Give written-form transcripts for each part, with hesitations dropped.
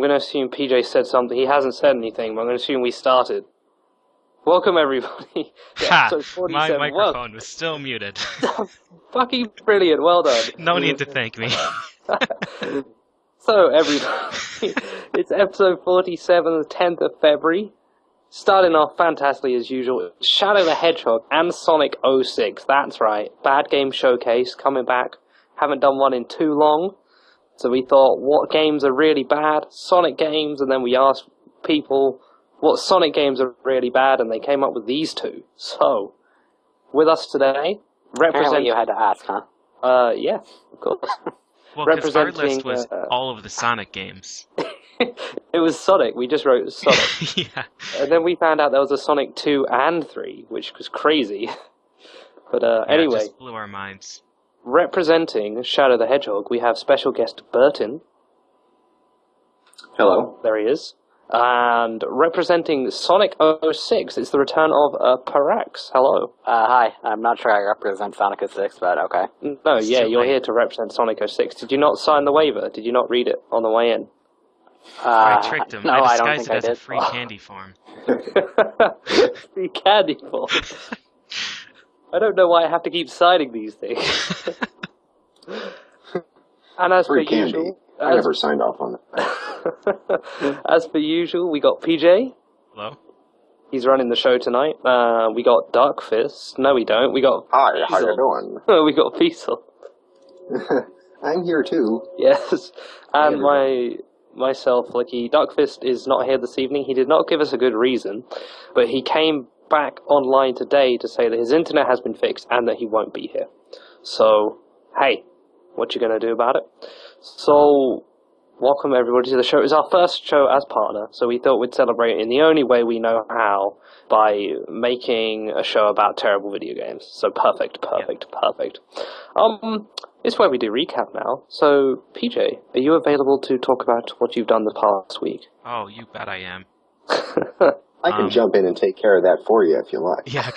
going to assume PJ said something. He hasn't said anything, but I'm going to assume we started. Welcome, everybody. Ha! My microphone was still muted. Fucking brilliant. Well done. No need to thank me. So, everybody, it's episode 47, the 10th of February. Starting off fantastically as usual. Shadow the Hedgehog and Sonic 06. That's right. Bad Game Showcase coming back. Haven't done one in too long. So we thought, what games are really bad? Sonic games. And then we asked people what Sonic games are really bad, and they came up with these two. So, with us today, Apparently you had to ask, huh? Yeah, of course. Well, because our list was all of the Sonic games. It was Sonic. We just wrote Sonic. Yeah. And then we found out there was a Sonic 2 and 3, which was crazy. But anyway. It just blew our minds. Representing Shadow the Hedgehog, we have special guest Bertin. Hello. There he is. And representing Sonic 06, it's the return of Parax. Hello. Hi. I'm not sure I represent Sonic 06, but okay. No, yeah, you're here to represent Sonic 06. Did you not sign the waiver? Did you not read it on the way in? I tricked him. No, I I don't disguised think it as I a did. free candy form. Free candy form. I don't know why I have to keep signing these things. And as Free per candy. usual... I never signed off on it. As per usual, we got PJ. Hello? He's running the show tonight. We got duckfist. No, we don't. We got Hi, feasel. how you doing? We got feasel. I'm here too. Yes. And myself, Flicky. Duckfist is not here this evening. He did not give us a good reason, but he came back online today to say that his internet has been fixed and that he won't be here. So, hey, what you gonna do about it? So, welcome everybody to the show. It's our first show as partner, so we thought we'd celebrate in the only way we know how, by making a show about terrible video games. So perfect. It's where we do recap now. So, PJ, are you available to talk about what you've done the past week? Oh, you bet I am. I can jump in and take care of that for you if you like. Yeah.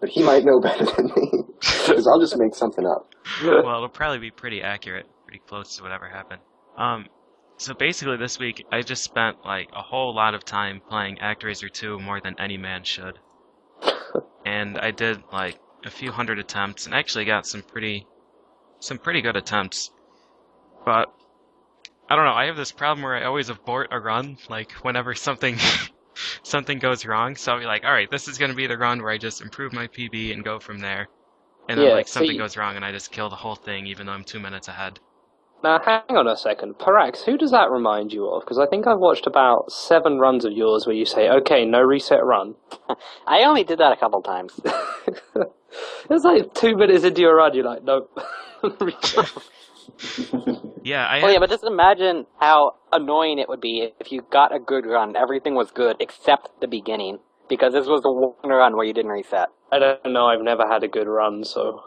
But he might know better than me, because I'll just make something up. Well, it'll probably be pretty accurate, pretty close to whatever happened. So basically this week, I just spent, like, a whole lot of time playing ActRaiser 2 more than any man should. And I did, like, a few hundred attempts, and actually got some pretty good attempts. But, I don't know, I have this problem where I always abort a run, like, whenever something goes wrong, so I'll be like, alright, this is gonna be the run where I just improve my PB and go from there. And then, like, something goes wrong and I just kill the whole thing, even though I'm 2 minutes ahead. Now, hang on a second. Parax, who does that remind you of? Because I think I've watched about 7 runs of yours where you say, okay, no reset run. I only did that a couple times. It's like 2 minutes into your run, you're like, nope. Yeah, Well, yeah, but just imagine how annoying it would be if you got a good run, everything was good except the beginning, because this was the one run where you didn't reset. I don't know, I've never had a good run, so...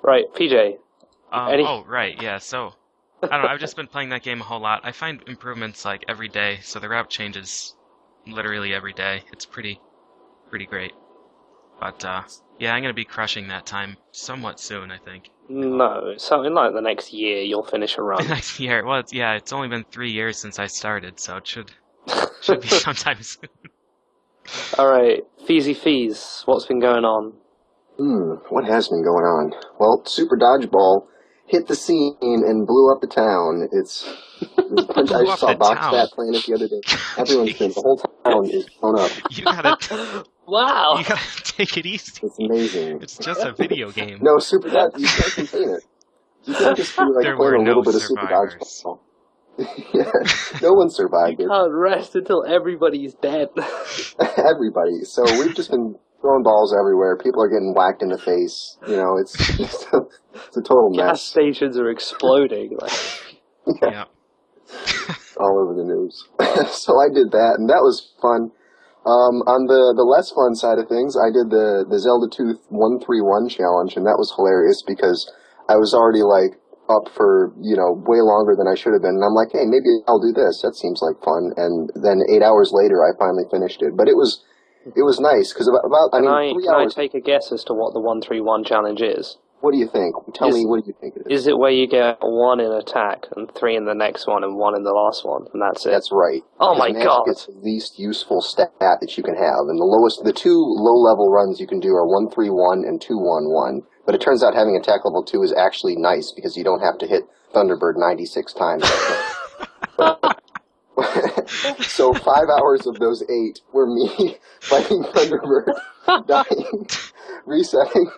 Right, PJ. Oh, right, yeah, so... I don't know, I've just been playing that game a whole lot. I find improvements, like, every day, so the route changes literally every day. It's pretty great. But, yeah, I'm gonna be crushing that time somewhat soon, I think. No, something like the next year you'll finish a run. Next year, well, it's only been 3 years since I started, so it should be sometime soon. Alright, Feezy Fees, what's been going on? What has been going on? Well, Super Dodgeball hit the scene and blew up the town. I just saw Boxbat playing it the other day. Everyone's been, the whole town is blown up. You gotta... Wow! You gotta take it easy. It's amazing. It's just a video game. No, Super Dodgeball, you can't contain it. You can't just be like playing a little bit of Super Dodgeball. Yeah, no one survived it. You can't rest until everybody's dead. Everybody. So we've just been throwing balls everywhere. People are getting whacked in the face. You know, it's a total mess. Gas stations are exploding. Yeah. All over the news. So I did that, and that was fun. On the less fun side of things, I did the Zelda 2 131 challenge, and that was hilarious because I was already, like, up for, way longer than I should have been. And I'm like, hey, maybe I'll do this. That seems like fun. And then 8 hours later, I finally finished it. But it was nice because about 3 hours. Can I take a guess as to what the 131 challenge is? What do you think? Tell me, what do you think it is? Is it where you get 1 in attack and 3 in the next one and 1 in the last one, and that's it? That's right. Oh my god! It's the least useful stat that you can have, and the 2 low-level runs you can do are 1-3-1 and 2-1-1. But it turns out having attack level 2 is actually nice because you don't have to hit Thunderbird 96 times. So 5 hours of those 8 were me fighting Thunderbird, dying, resetting.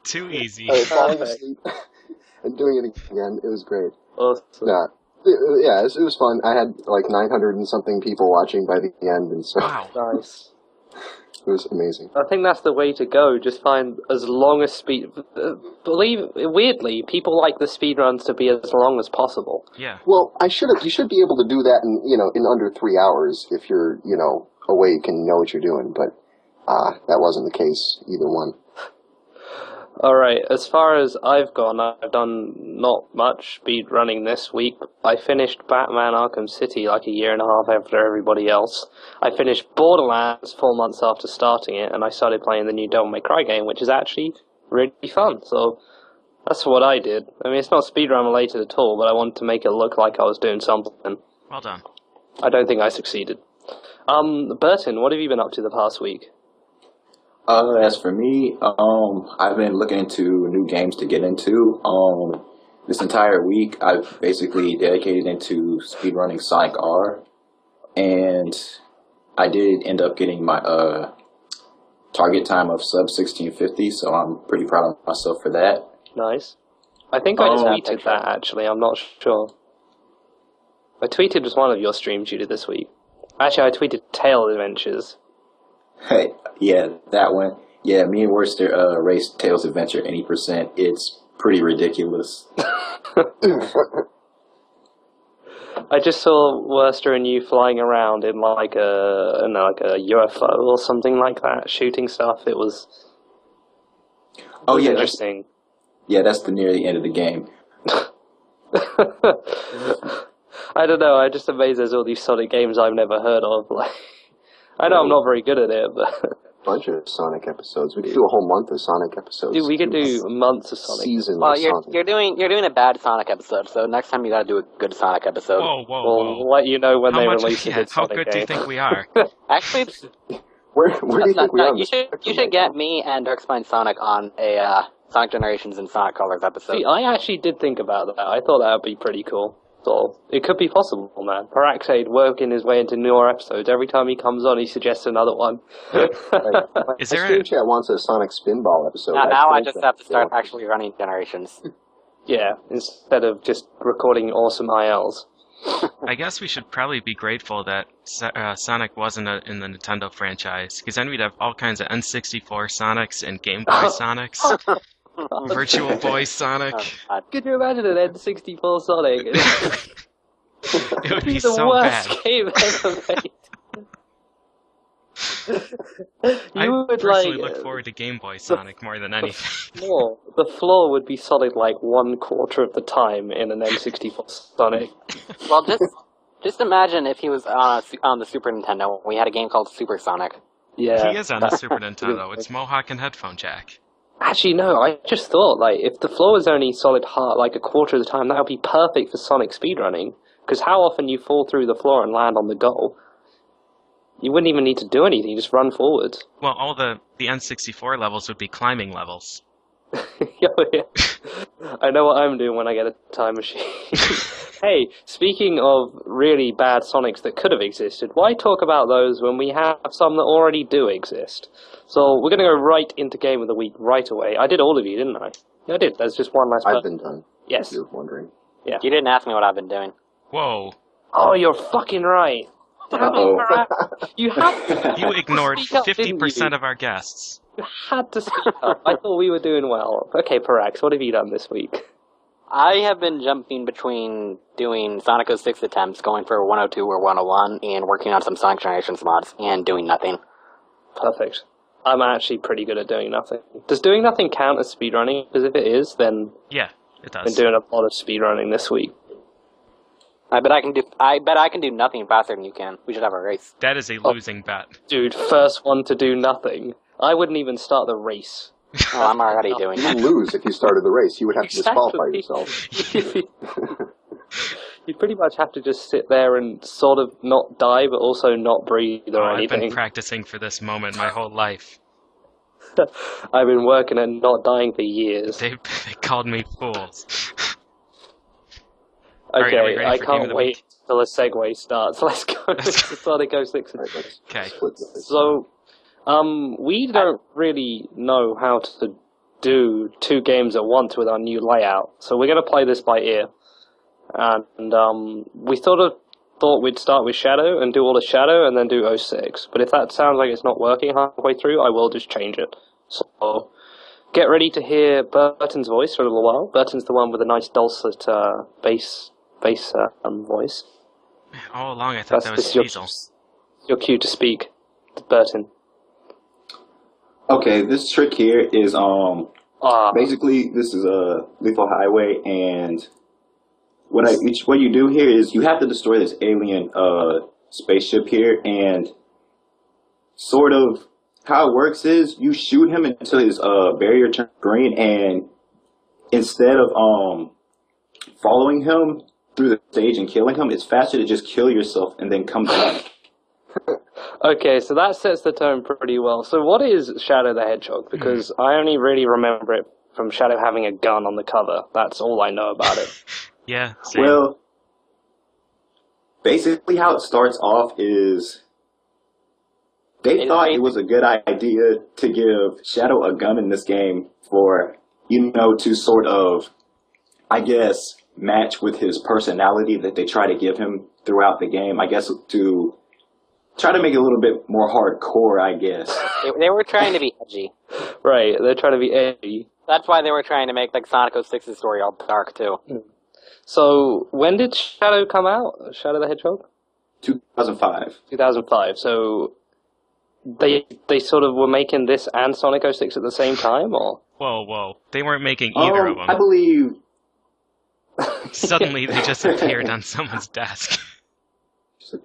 Too easy. Falling asleep and doing it again. It was great. Awesome. Yeah, it was fun. I had like 900 and something people watching by the end, and so wow. Nice. It was amazing. I think that's the way to go. Just find as long as speed. Weirdly, people like the speed runs to be as long as possible. Yeah. Well, you should be able to do that in under 3 hours if you're awake and know what you're doing. But that wasn't the case either one. Alright, as far as I've gone, I've done not much speed running this week. I finished Batman Arkham City like a year and a half after everybody else. I finished Borderlands 4 months after starting it, and I started playing the new Devil May Cry game, which is actually really fun. So that's what I did. I mean, it's not speedrun related at all, but I wanted to make it look like I was doing something. Well done. I don't think I succeeded. Bertin, what have you been up to the past week? As for me, I've been looking into new games to get into. This entire week, I've basically dedicated into speedrunning Sonic R, and I did end up getting my target time of sub 1650, so I'm pretty proud of myself for that. Nice. I think I tweeted that, actually. I'm not sure. I tweeted just one of your streams you did this week. Actually, I tweeted Tail Adventures. Hey, yeah, that one. Yeah, me and Worcester raced Tails Adventure any percent. It's pretty ridiculous. I just saw Worcester and you flying around in like a UFO or something like that, shooting stuff. It was interesting. That's the near the end of the game. I don't know. I'm just amazed there's all these Sonic games I've never heard of. Like, I know I'm not very good at it, but bunch of Sonic episodes. We could do a whole month of Sonic episodes. Dude, we could do months of Sonic. Season. Well, of Sonic. you're doing a bad Sonic episode, so next time you gotta do a good Sonic episode. Whoa. We'll let you know when they release it. How good do you think we are? Actually, it's, Where do you think we are? you should get me and Explain Sonic on a Sonic Generations and Sonic Colors episode. See, I actually did think about that. I thought that would be pretty cool. So it could be possible, man. Parax working his way into newer episodes. Every time he comes on, he suggests another one. Is there a chat wants a Sonic Spinball episode? Now I just have to start actually running Generations. Yeah, instead of just recording awesome ILs. I guess we should probably be grateful that Sonic wasn't in the Nintendo franchise, because then we'd have all kinds of N64 Sonics and Game Boy Sonics. Virtual Boy Sonic. Oh, could you imagine an N64 Sonic? It would be the so worst bad. game ever made. I personally look forward to Game Boy Sonic more than anything. The floor would be solid like 1/4 of the time in an N64 Sonic. Well, just imagine if he was on the Super Nintendo. We had a game called Super Sonic. Yeah, he is on the Super Nintendo. It's Mohawk and headphone jack. Actually, no, I just thought, like, if the floor was only solid hard, like, 1/4 of the time, that would be perfect for Sonic speedrunning. Because how often you fall through the floor and land on the goal? You wouldn't even need to do anything, you just run forward. Well, all the N64 levels would be climbing levels. Yeah. I know what I'm doing when I get a time machine. Hey, speaking of really bad Sonics that could have existed, why talk about those when we have some that already do exist? So we're going to go right into Game of the Week right away. I did all of you, didn't I? Yeah, I did. There's just one last I've been done. Yes. If you're wondering. Yeah. You didn't ask me what I've been doing. Whoa. Oh, you're fucking right. You ignored up, 50% of our guests. You had to speak up. I thought we were doing well. Okay, Parax, what have you done this week? I have been jumping between doing Sonic 06 attempts, going for 102 or 101, and working on some Sonic Generations mods, and doing nothing. Perfect. I'm actually pretty good at doing nothing. Does doing nothing count as speedrunning? Because if it is, then yeah, it does. I've been doing a lot of speedrunning this week. I bet I can do nothing faster than you can. We should have a race. That is a losing bet. Dude, first one to do nothing. I wouldn't even start the race. Oh, I'm already doing You'd it. lose if you started the race. You would have to disqualify Exactly. yourself. You'd pretty much have to just sit there and sort of not die, but also not breathe or I've anything. been practicing for this moment my whole life. I've been working at not dying for years. They called me fools. Okay, Alright, are we ready I for Game of can't the wait Week? till the segue starts. Let's go to Sonic 06. Right, let's Okay. split this. So, we don't really know how to do two games at once with our new layout, so we're going to play this by ear. And we thought we'd start with Shadow and do all of Shadow and then do 06. But if that sounds like it's not working halfway through, I will just change it. So get ready to hear Bertin's voice for a little while. Bertin's the one with a nice dulcet bass voice. All along I thought that was feasel. Your cue to speak, Bertin. Okay, this trick here is basically this is a lethal highway, and what you do here is you have to destroy this alien spaceship here, and sort of how it works is you shoot him until his barrier turns green, and instead of following him through the stage and killing him, it's faster to just kill yourself and then come back. Okay, so that sets the tone pretty well. So what is Shadow the Hedgehog? Because I only really remember it from Shadow having a gun on the cover. That's all I know about it. Yeah, same. Well, basically how it starts off is they thought it was a good idea to give Shadow a gun in this game for, to sort of, I guess, match with his personality that they try to give him throughout the game. I guess to try to make it a little bit more hardcore, I guess. They were trying to be edgy. Right, they're trying to be edgy. That's why they were trying to make like Sonic 06's story all dark too. So, when did Shadow come out? Shadow the Hedgehog? 2005. 2005. So, they sort of were making this and Sonic 06 at the same time, or? Whoa. They weren't making either of them. I believe... Suddenly they just appeared on someone's desk.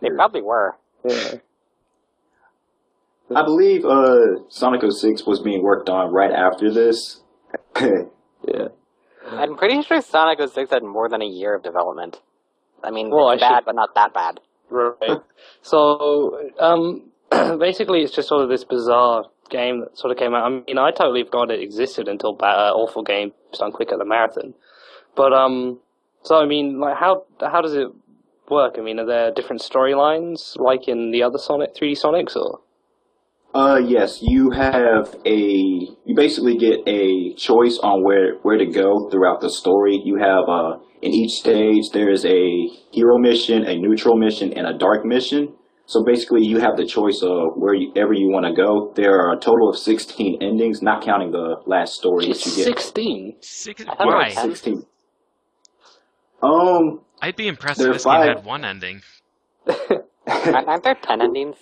They probably were. Yeah. I believe Sonic 06 was being worked on right after this. Yeah. I'm pretty sure Sonic 06 had more than a year of development. I mean, Well, it's bad, but not that bad. Right. So, basically it's just sort of this bizarre game that sort of came out. I mean, I totally forgot it existed until Awful Game Done Quick at the Marathon. But, so I mean, like, how does it work? I mean, are there different storylines, like in the other 3D Sonics, or? Yes, you basically get a choice on where to go throughout the story. You have, in each stage, there is a hero mission, a neutral mission, and a dark mission. So basically, you have the choice of wherever you want to go. There are a total of 16 endings, not counting the last story that you get. 16? Why? 16. I'd be impressed if there this are game 5. had one ending. Aren't there 10 endings?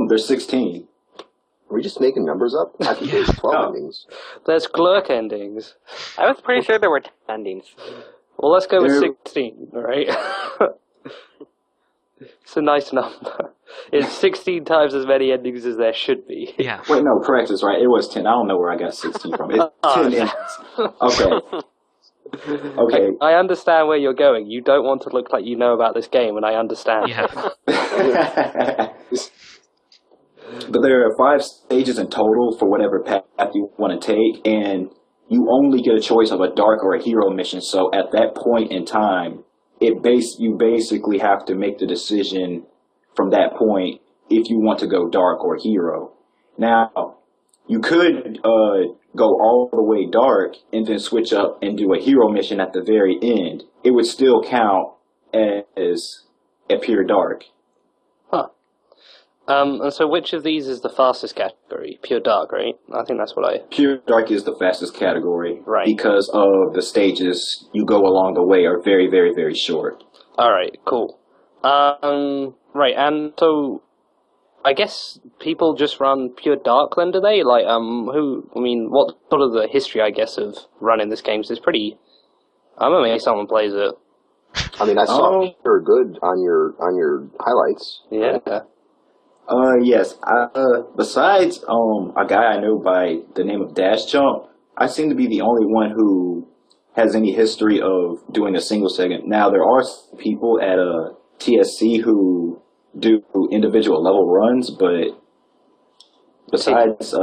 There's 16. Are we just making numbers up? I think there's 12 endings. There's Glurk endings. I was pretty sure there were 10 endings. Well, let's go with There- 16, alright? It's a nice number. It's 16 times as many endings as there should be. Yeah. Wait, no, correct is right. It was 10. I don't know where I got 16 from. It's 10 endings. Okay. Okay. I understand where you're going. You don't want to look like you know about this game, and I understand. Yeah. But there are 5 stages in total for whatever path you want to take, and you only get a choice of a dark or a hero mission. So at that point in time, you basically have to make the decision from that point if you want to go dark or hero. Now, you could go all the way dark and then switch up and do a hero mission at the very end. It would still count as a pure dark. Huh. And so which of these is the fastest category? Pure Dark, right? I think that's what I... Pure dark is the fastest category. Right. Because of the stages you go along the way are very, very, very short. Alright, cool. Right, and so... I guess people just run Pure Dark then, do they? Like, what sort of the history, I guess, of running this game? 'Cause it's pretty... I'm amazed someone plays it. I mean, I saw Pure Good on your highlights. Yeah. Yes. Besides a guy I know by the name of Dash Jump, I seem to be the only one who has any history of doing a single segment. Now, there are people at TSC who do individual level runs, but besides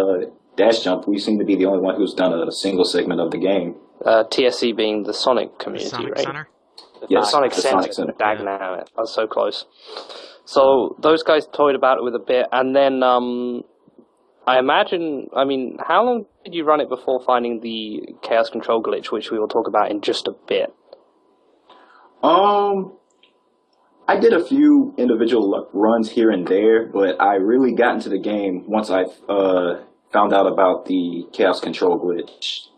Dash Jump, we seem to be the only one who's done a single segment of the game. TSC being the Sonic community, Sonic right? Center? Yeah, Sonic the Center. Sonic Center. Dag now, I was so close. So those guys toyed about it with a bit, and then I imagine. I mean, how long did you run it before finding the chaos control glitch, which we will talk about in just a bit? I did a few individual runs here and there, but I really got into the game once I found out about the chaos control glitch.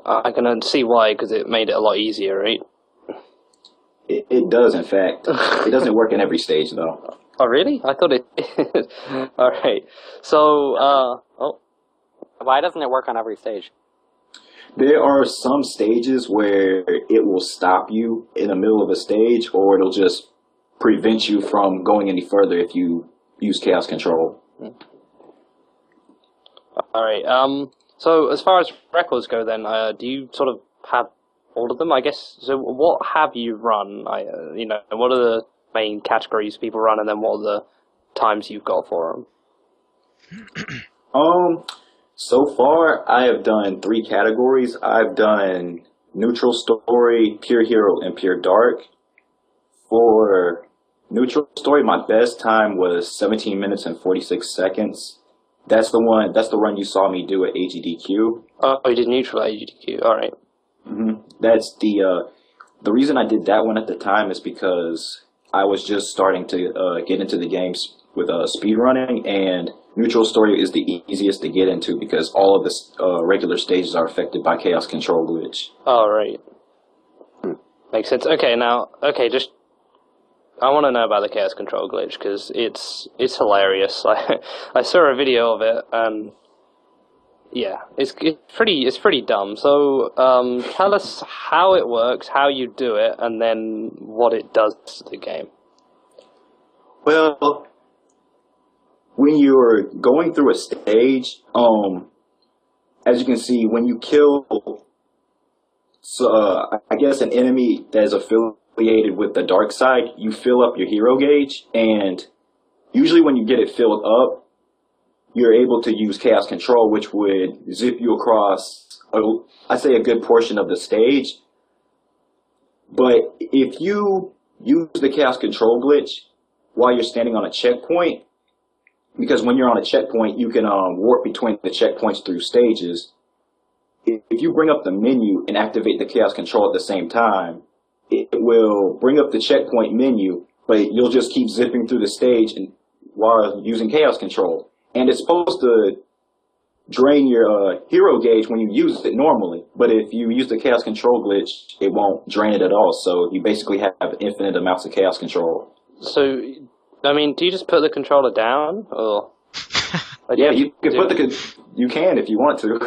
I can see why, because it made it a lot easier, right? It does, in fact. It doesn't work in every stage, though. Oh, really? I thought it. All right. So, Why doesn't it work on every stage? There are some stages where it will stop you in the middle of a stage, or it'll just prevent you from going any further if you use chaos control. All right. So as far as records go, then, do you sort of have all of them? I guess. So, what have you run? What are the main categories people run, and then what are the times you've got for them? So far, I have done 3 categories. I've done neutral story, pure hero, and pure dark. For neutral story, my best time was 17 minutes and 46 seconds. That's the run you saw me do at AGDQ. Oh, you did neutral at AGDQ. All right. Mm-hmm. That's the reason I did that one at the time is because I was just starting to get into the games with speedrunning, and neutral story is the easiest to get into because all of the regular stages are affected by chaos control glitch. All right. Makes sense. Okay, I want to know about the chaos control glitch because it's hilarious. I saw a video of it, and yeah, it's pretty dumb. So tell us how it works, how you do it, and then what it does to the game. Well, when you're going through a stage, as you can see, when you kill, I guess an enemy that is affiliated with the dark side, you fill up your hero gauge, and usually when you get it filled up, you're able to use chaos control, which would zip you across, I'd say, a good portion of the stage. But if you use the chaos control glitch while you're standing on a checkpoint, because when you're on a checkpoint, you can warp between the checkpoints through stages. If you bring up the menu and activate the chaos control at the same time, it will bring up the checkpoint menu, but you'll just keep zipping through the stage while using chaos control. And it's supposed to drain your hero gauge when you use it normally, but if you use the chaos control glitch, it won't drain it at all. So you basically have infinite amounts of chaos control. So, I mean, do you just put the controller down, or? Yeah, you can you can if you want to.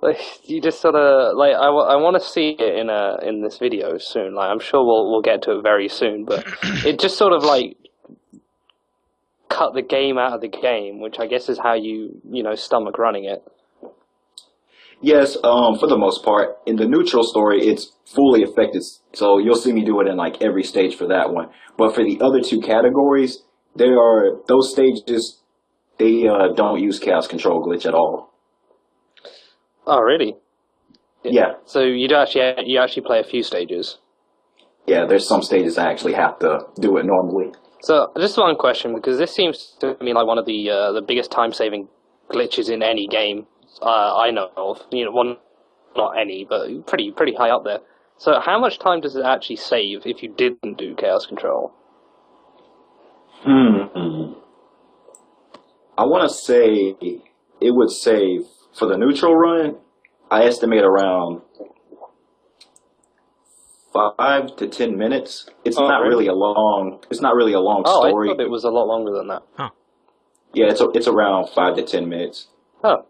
Like, you just sort of like I want to see it in this video soon. Like, I'm sure we'll get to it very soon, but it just sort of like cut the game out of the game, which I guess is how you stomach running it. Yes, for the most part. In the neutral story, it's fully affected, so you'll see me do it in like every stage for that one. But for the other 2 categories, those stages, they don't use chaos control glitch at all. Oh, really? Yeah. So you actually play a few stages. Yeah, there's some stages I actually have to do it normally. So just one question, because this seems to me like one of the biggest time-saving glitches in any game I know of. One, not any, but pretty high up there. So how much time does it actually save if you didn't do chaos control? I want to say it would save, for the neutral run, I estimate around 5 to 10 minutes. It's not really a long story. I thought it was a lot longer than that. Huh. Yeah, it's around 5 to 10 minutes. Oh.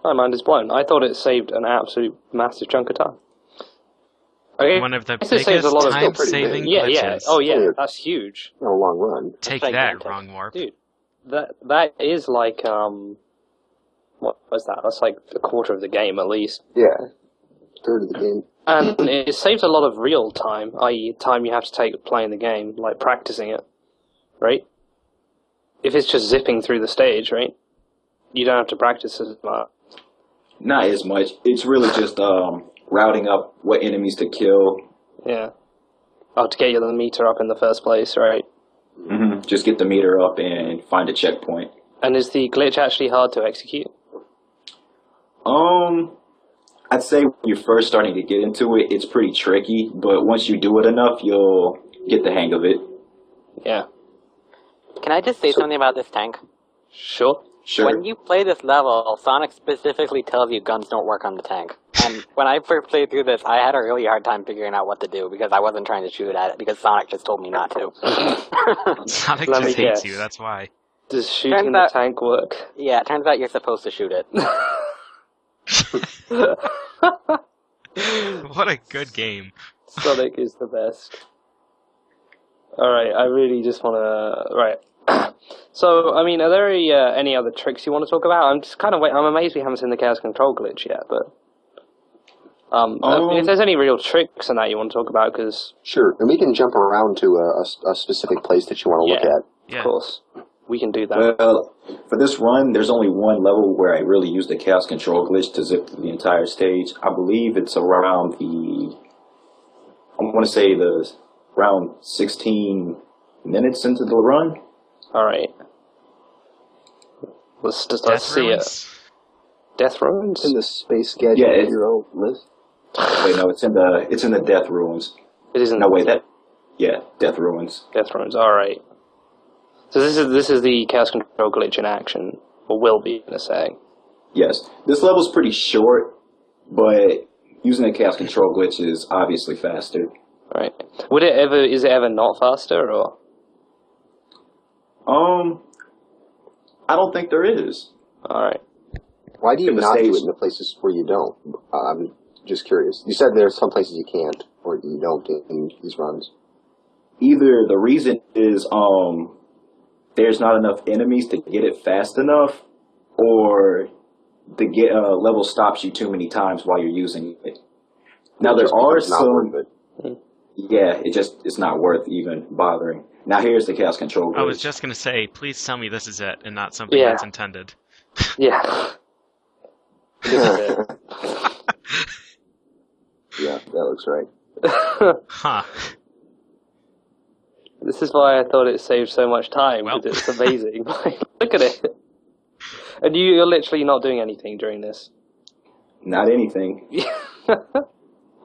My mind is blown. I thought it saved an absolute massive chunk of time. Okay. One of the It saves a biggest lot of time-saving yeah, glitches. yeah. Oh yeah, that's huge. No long run. Take That's that, gigantic. wrong warp. Dude, that is like what was that? That's like a quarter of the game at least. Yeah. Third of the game. And it saves a lot of real time, i.e. time you have to take playing the game, like practicing it, right? If it's just zipping through the stage, right? You don't have to practice as much. Not as much. It's really just routing up what enemies to kill. Yeah. Oh, to get you the meter up in the first place, right? Hmm. Just get the meter up and find a checkpoint. And is the glitch actually hard to execute? I'd say when you're first starting to get into it, it's pretty tricky, but once you do it enough, you'll get the hang of it. Yeah. Can I just say something about this tank? Sure. Sure. When you play this level, Sonic specifically tells you guns don't work on the tank. And when I first played through this, I had a really hard time figuring out what to do because I wasn't trying to shoot at it because Sonic just told me not to. Sonic Let me just hates guess. you, that's why. Does shooting Turns the out- tank work? Yeah, it turns out you're supposed to shoot it. What a good game. Sonic is the best. Alright, I really just want to... Right. So, I mean, are there any other tricks you want to talk about? I'm just kind of I'm amazed we haven't seen the Chaos Control glitch yet, but... I mean, if there's any real tricks in that you want to talk about, because... Sure, and we can jump around to a specific place that you want to look at. Yeah. Of course. We can do that. Well, for this run, there's only one level where I really used the Chaos Control glitch to zip through the entire stage. I believe it's around around 16 minutes into the run. Alright. Let's see it. Ruins? Death Ruins? In the Space Gadget Yeah, it's- Hero list. Wait, no, it's in the Death Ruins. It isn't No, wait, Death Ruins. Death Ruins, alright. So this is the Chaos Control glitch in action, or will be in a sec. Yes, this level's pretty short, but using the Chaos Control glitch is obviously faster. Right. Is it ever not faster, or? I don't think there is. Alright. Why do you In the not do stage. it in the places where you don't? I'm just curious. You said there's some places you can't, or you don't in these runs. Either the reason is there's not enough enemies to get it fast enough, or the level stops you too many times while you're using it. Now there Just are because it's not worth some. it. Yeah, it's not worth even bothering. Now here's the Chaos Control glitch. I was just gonna say, please tell me this is it and not something Yeah. that's intended. Yeah. Yeah, that looks right. Huh. This is why I thought it saved so much time, Well. because it's amazing. Look at it. And you're literally not doing anything during this. Not anything.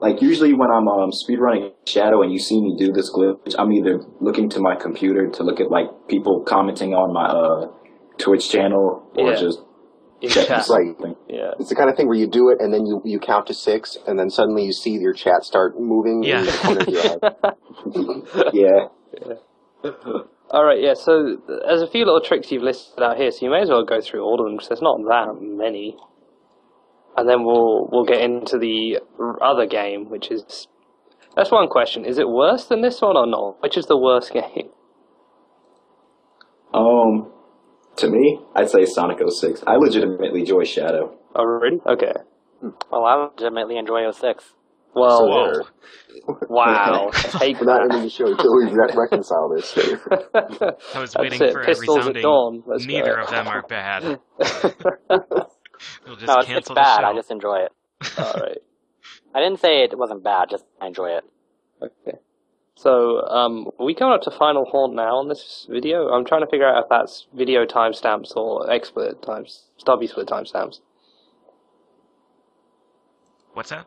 Like, usually when I'm speedrunning Shadow and you see me do this glitch, I'm either looking to my computer to look at, like, people commenting on my Twitch channel, or Yeah. just In checking chat. something. Yeah. It's the kind of thing where you do it and then you count to 6 and then suddenly you see your chat start moving Yeah. in the corner of your head. Yeah. Alright, yeah, so there's a few little tricks you've listed out here, so you may as well go through all of them, because there's not that many. And then we'll get into the other game, which is... That's one question. Is it worse than this one or not? Which is the worst game? To me, I'd say Sonic 06. I legitimately enjoy Shadow. Oh, really? Okay. Oh, I legitimately enjoy 06. Well, Whoa. wow. Take We're not that. ending the show until we reconcile this. I was That's waiting it. for a Pistols at resounding, dawn. Let's neither go. of them are bad. We'll just No, it's cancel bad. the show. I just enjoy it. Alright. I didn't say it wasn't bad, just I enjoy it. Okay. So, are we coming up to Final Haunt now on this video? I'm trying to figure out if that's video timestamps or XSplit W-split timestamps. What's that?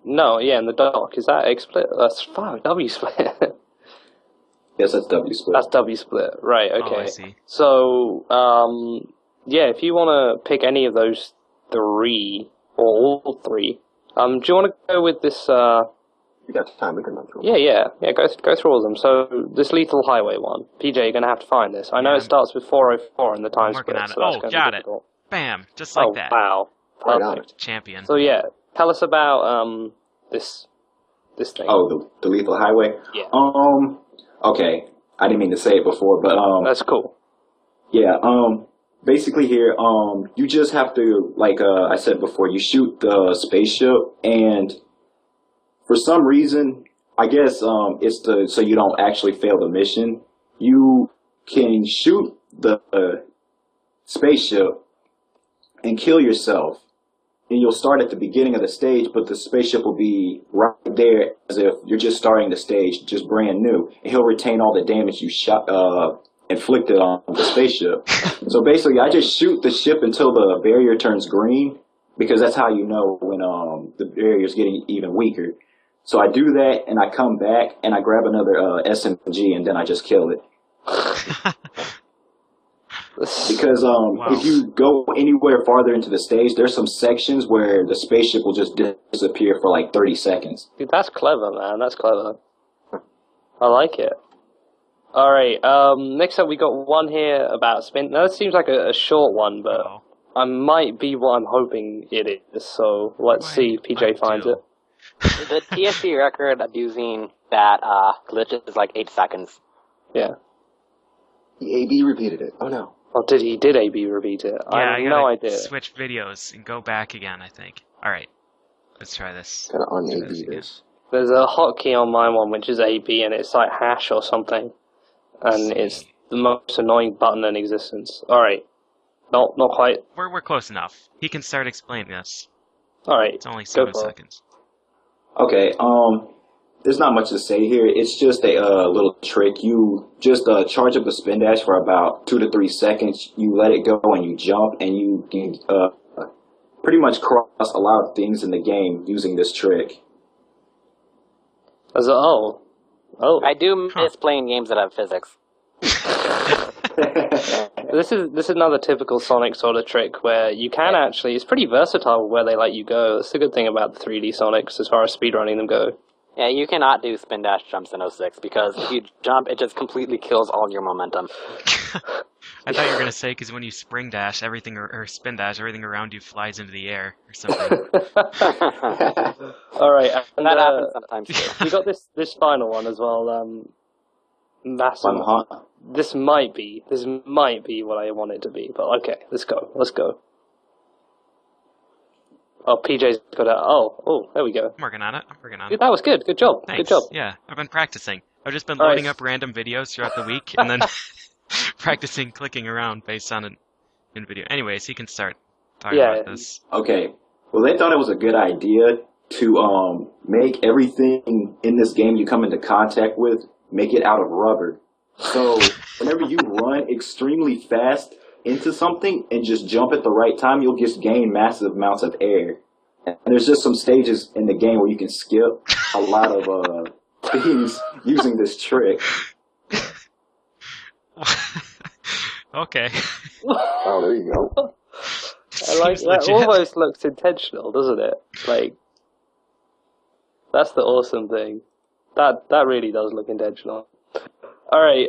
No, yeah, in the dock. Is that XSplit? That's fine, W-split. Yes, that's W-split. That's W-split, right, okay. Oh, I see. So, yeah, if you want to pick any of those three, or all three, do you want to go with this, You got time, we can run through them. Yeah, go through all of them. So, this Lethal Highway one. PJ, you're going to have to find this. I know Yeah. it starts with 404 in the time working split, on it. so that's Oh, going to got be it. difficult. Bam! Just like Oh, that. wow. Right on. Perfect. Champion. So, yeah, tell us about this thing. Oh, the Lethal Highway. Yeah. Okay. I didn't mean to say it before, but That's cool. Yeah. Basically here, you just have to, like I said before, you shoot the spaceship, and for some reason, I guess it's so you don't actually fail the mission. You can shoot the spaceship and kill yourself, and you'll start at the beginning of the stage, but the spaceship will be right there as if you're just starting the stage, just brand new, and he'll retain all the damage you shot inflicted on the spaceship. So basically, I just shoot the ship until the barrier turns green, because that's how you know when the barrier's getting even weaker. So I do that, and I come back, and I grab another SMG, and then I just kill it. Because Wow. if you go anywhere farther into the stage, there's some sections where the spaceship will just disappear for like 30 seconds. Dude, that's clever, man. That's clever. I like it. All right. Next up, we got one here about spin. Now, this seems like a short one, but Uh-oh. I might be what I'm hoping it is. So let's see if PJ finds it. The TSSB record abusing that glitch is like 8 seconds. Yeah. The AB repeated it. Oh no. Oh, he did AB repeat it? Yeah, I I have gotta no idea. switch videos and go back again, I think. Alright, let's try this. Kind of Let's try un-AB this again. this. There's a hotkey on my one which is AB, and it's like hash or something, and Let's it's see. the most annoying button in existence. All right, not quite. We're close enough. He can start explaining this. All right, It's only go 7 for it. seconds. Okay, there's not much to say here. It's just a little trick. You just charge up the spin dash for about 2 to 3 seconds. You let it go and you jump, and you can pretty much cross a lot of things in the game using this trick. Oh. I do miss playing games that have physics. This is another typical Sonic sort of trick where you can actually. It's pretty versatile where they let you go. That's the good thing about the 3D Sonics as far as speedrunning them go. Yeah, you cannot do spin dash jumps in 06 because if you jump, it just completely kills all your momentum. I thought you were gonna say because when you spring dash, everything or spin dash, everything around you flies into the air or something. All right, and, That happens sometimes too. we got this final one as well. Massive. Huh? This might be what I want it to be, but okay, let's go. Oh, PJ's got it. Oh, there we go. I'm working on it. Dude, that was good. Good job. Thanks. Good job. Yeah, I've been practicing. I've just been All loading right. up random videos throughout the week and then practicing clicking around based on an in video. Anyways, he can start talking about this. Okay. Well, they thought it was a good idea to make everything in this game you come into contact with, make it out of rubber. So whenever you run extremely fast into something and just jump at the right time, you'll just gain massive amounts of air. And there's just some stages in the game where you can skip a lot of things using this trick. Okay. Oh, there you go. I like Seems that. legit. Almost looks intentional, doesn't it? Like, that's the awesome thing. That really does look intentional. All right.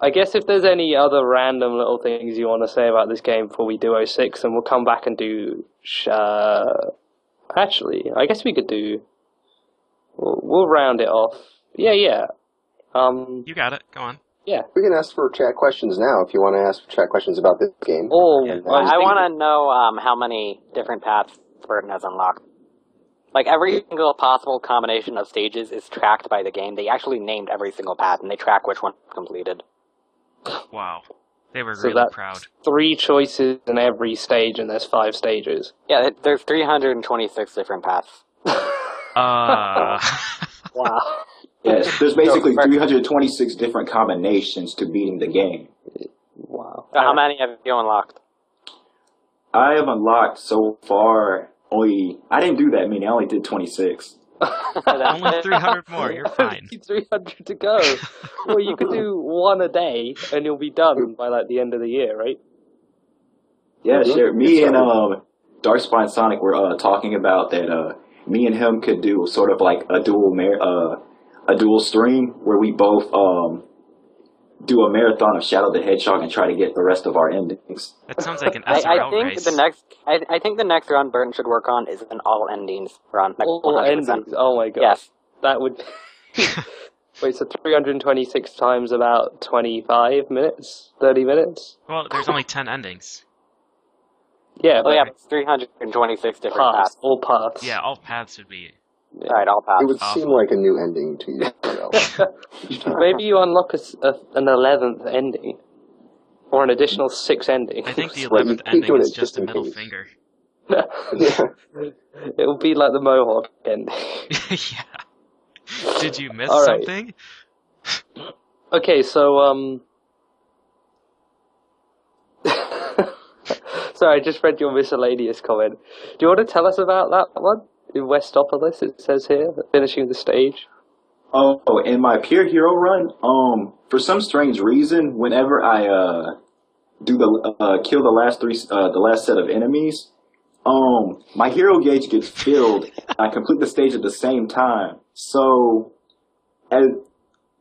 I guess if there's any other random little things you want to say about this game before we do 06, then we'll come back and do. Actually, I guess we could do. We'll round it off. Yeah. You got it. Go on. Yeah. We can ask for chat questions now if you want to ask chat questions about this game. Or Yeah. I want to know how many different paths Burton has unlocked. Like, every single possible combination of stages is tracked by the game. They actually named every single path, and they track which one completed. Wow. They were So really that's proud. 3 choices in every stage, and there's 5 stages. Yeah, there's 326 different paths. Wow. Yes, there's basically 326 different combinations to beating the game. Wow. So how many have you unlocked? I have unlocked so far I didn't do that many, I only did 26. Only 300 more. You're fine. 300 to go. Well, you could do 1 a day, and you'll be done by like the end of the year, right? Yeah, sure. Me and Darkspine Sonic were talking about that. Me and him could do sort of like a dual stream where we both do a marathon of Shadow the Hedgehog and try to get the rest of our endings. That sounds like an I SRL think race. I think the next run Burton should work on is an all endings run. Like All 100%. endings. Oh my god. Yes. That would. Wait, so 326 times about 25 minutes? 30 minutes? Well, there's only 10 endings. Yeah, Oh yeah, it's 326 different paths. All paths. Yeah, all paths would be... Yeah. Alright, all paths. It would seem like a new ending to you. Maybe you unlock an 11th ending. Or an additional 6 endings. I think the Well, 11th you keep ending doing is it just just a in middle case. finger. It will be like the Mohawk ending. Yeah. Did you miss All right. something? Okay, so, Sorry, I just read your miscellaneous comment. Do you want to tell us about that one? In Westopolis, it says here, finishing the stage. Oh, in my Pure Hero run, for some strange reason, whenever I do kill the last set of enemies, my hero gauge gets filled. And I complete the stage at the same time. So, as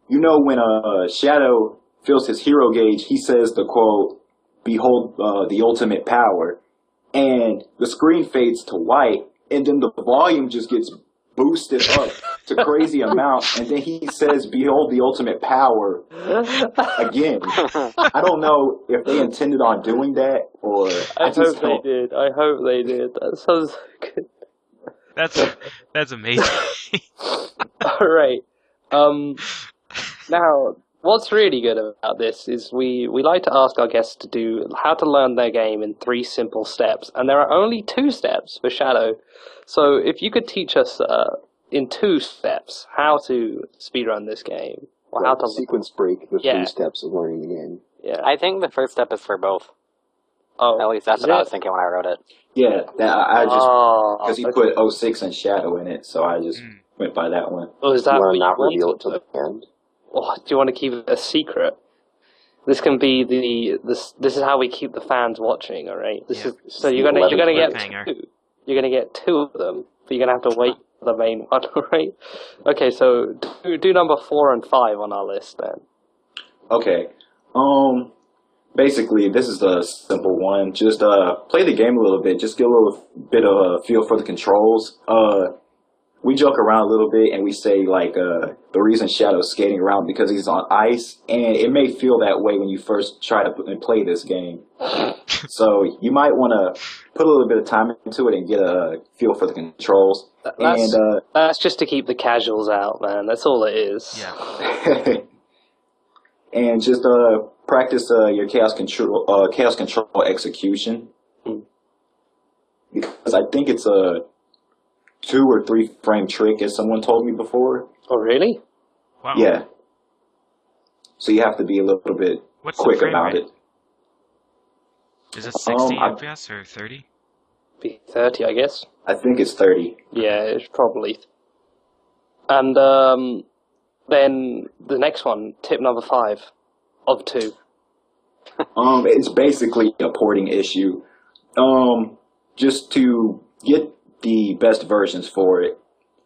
you know, when Shadow fills his hero gauge, he says the quote, "Behold the ultimate power," and the screen fades to white, and then the volume just gets boosted up to crazy amount, and then he says, "Behold the ultimate power," again. I don't know if they intended on doing that, or I hope they did. I hope they did. That sounds good. That's amazing. Alright. Now, what's really good about this is we like to ask our guests to do how to learn their game in 3 simple steps, and there are only 2 steps for Shadow. So if you could teach us in 2 steps how to speedrun this game, or how to sequence break the 3 steps of learning the game. Yeah. I think the first step is for both. Oh, At least that's what I was thinking when I wrote it. Yeah, I just because he okay. put 06 and Shadow in it, so I just went by that one. Oh, is that You what want to you not want? reveal it to the end? Or do you want to keep it a secret? This can be this is how we keep the fans watching, all right? So you're gonna get cliffhanger. 2. You're gonna get 2 of them, but you're gonna have to wait for the main one, all right? Okay, so do number 4 and 5 on our list then. Okay. Basically, this is the simple one. Just play the game a little bit. Just get a little bit of a feel for the controls. We joke around a little bit and we say like the reason Shadow's skating around because he's on ice, and it may feel that way when you first try to play this game. So you might want to put a little bit of time into it and get a feel for the controls. That's just to keep the casuals out, man. That's all it is. Yeah. And just practice your chaos control execution, because I think it's a 2 or 3 frame trick, as someone told me before. Oh, really? Wow. Yeah. So you have to be a little bit quick about it. Is it 60 FPS or 30? Be 30, I guess. I think it's 30. Yeah, it's probably. And then the next one, tip number 5 of 2. It's basically a porting issue. Just to get the best versions for it,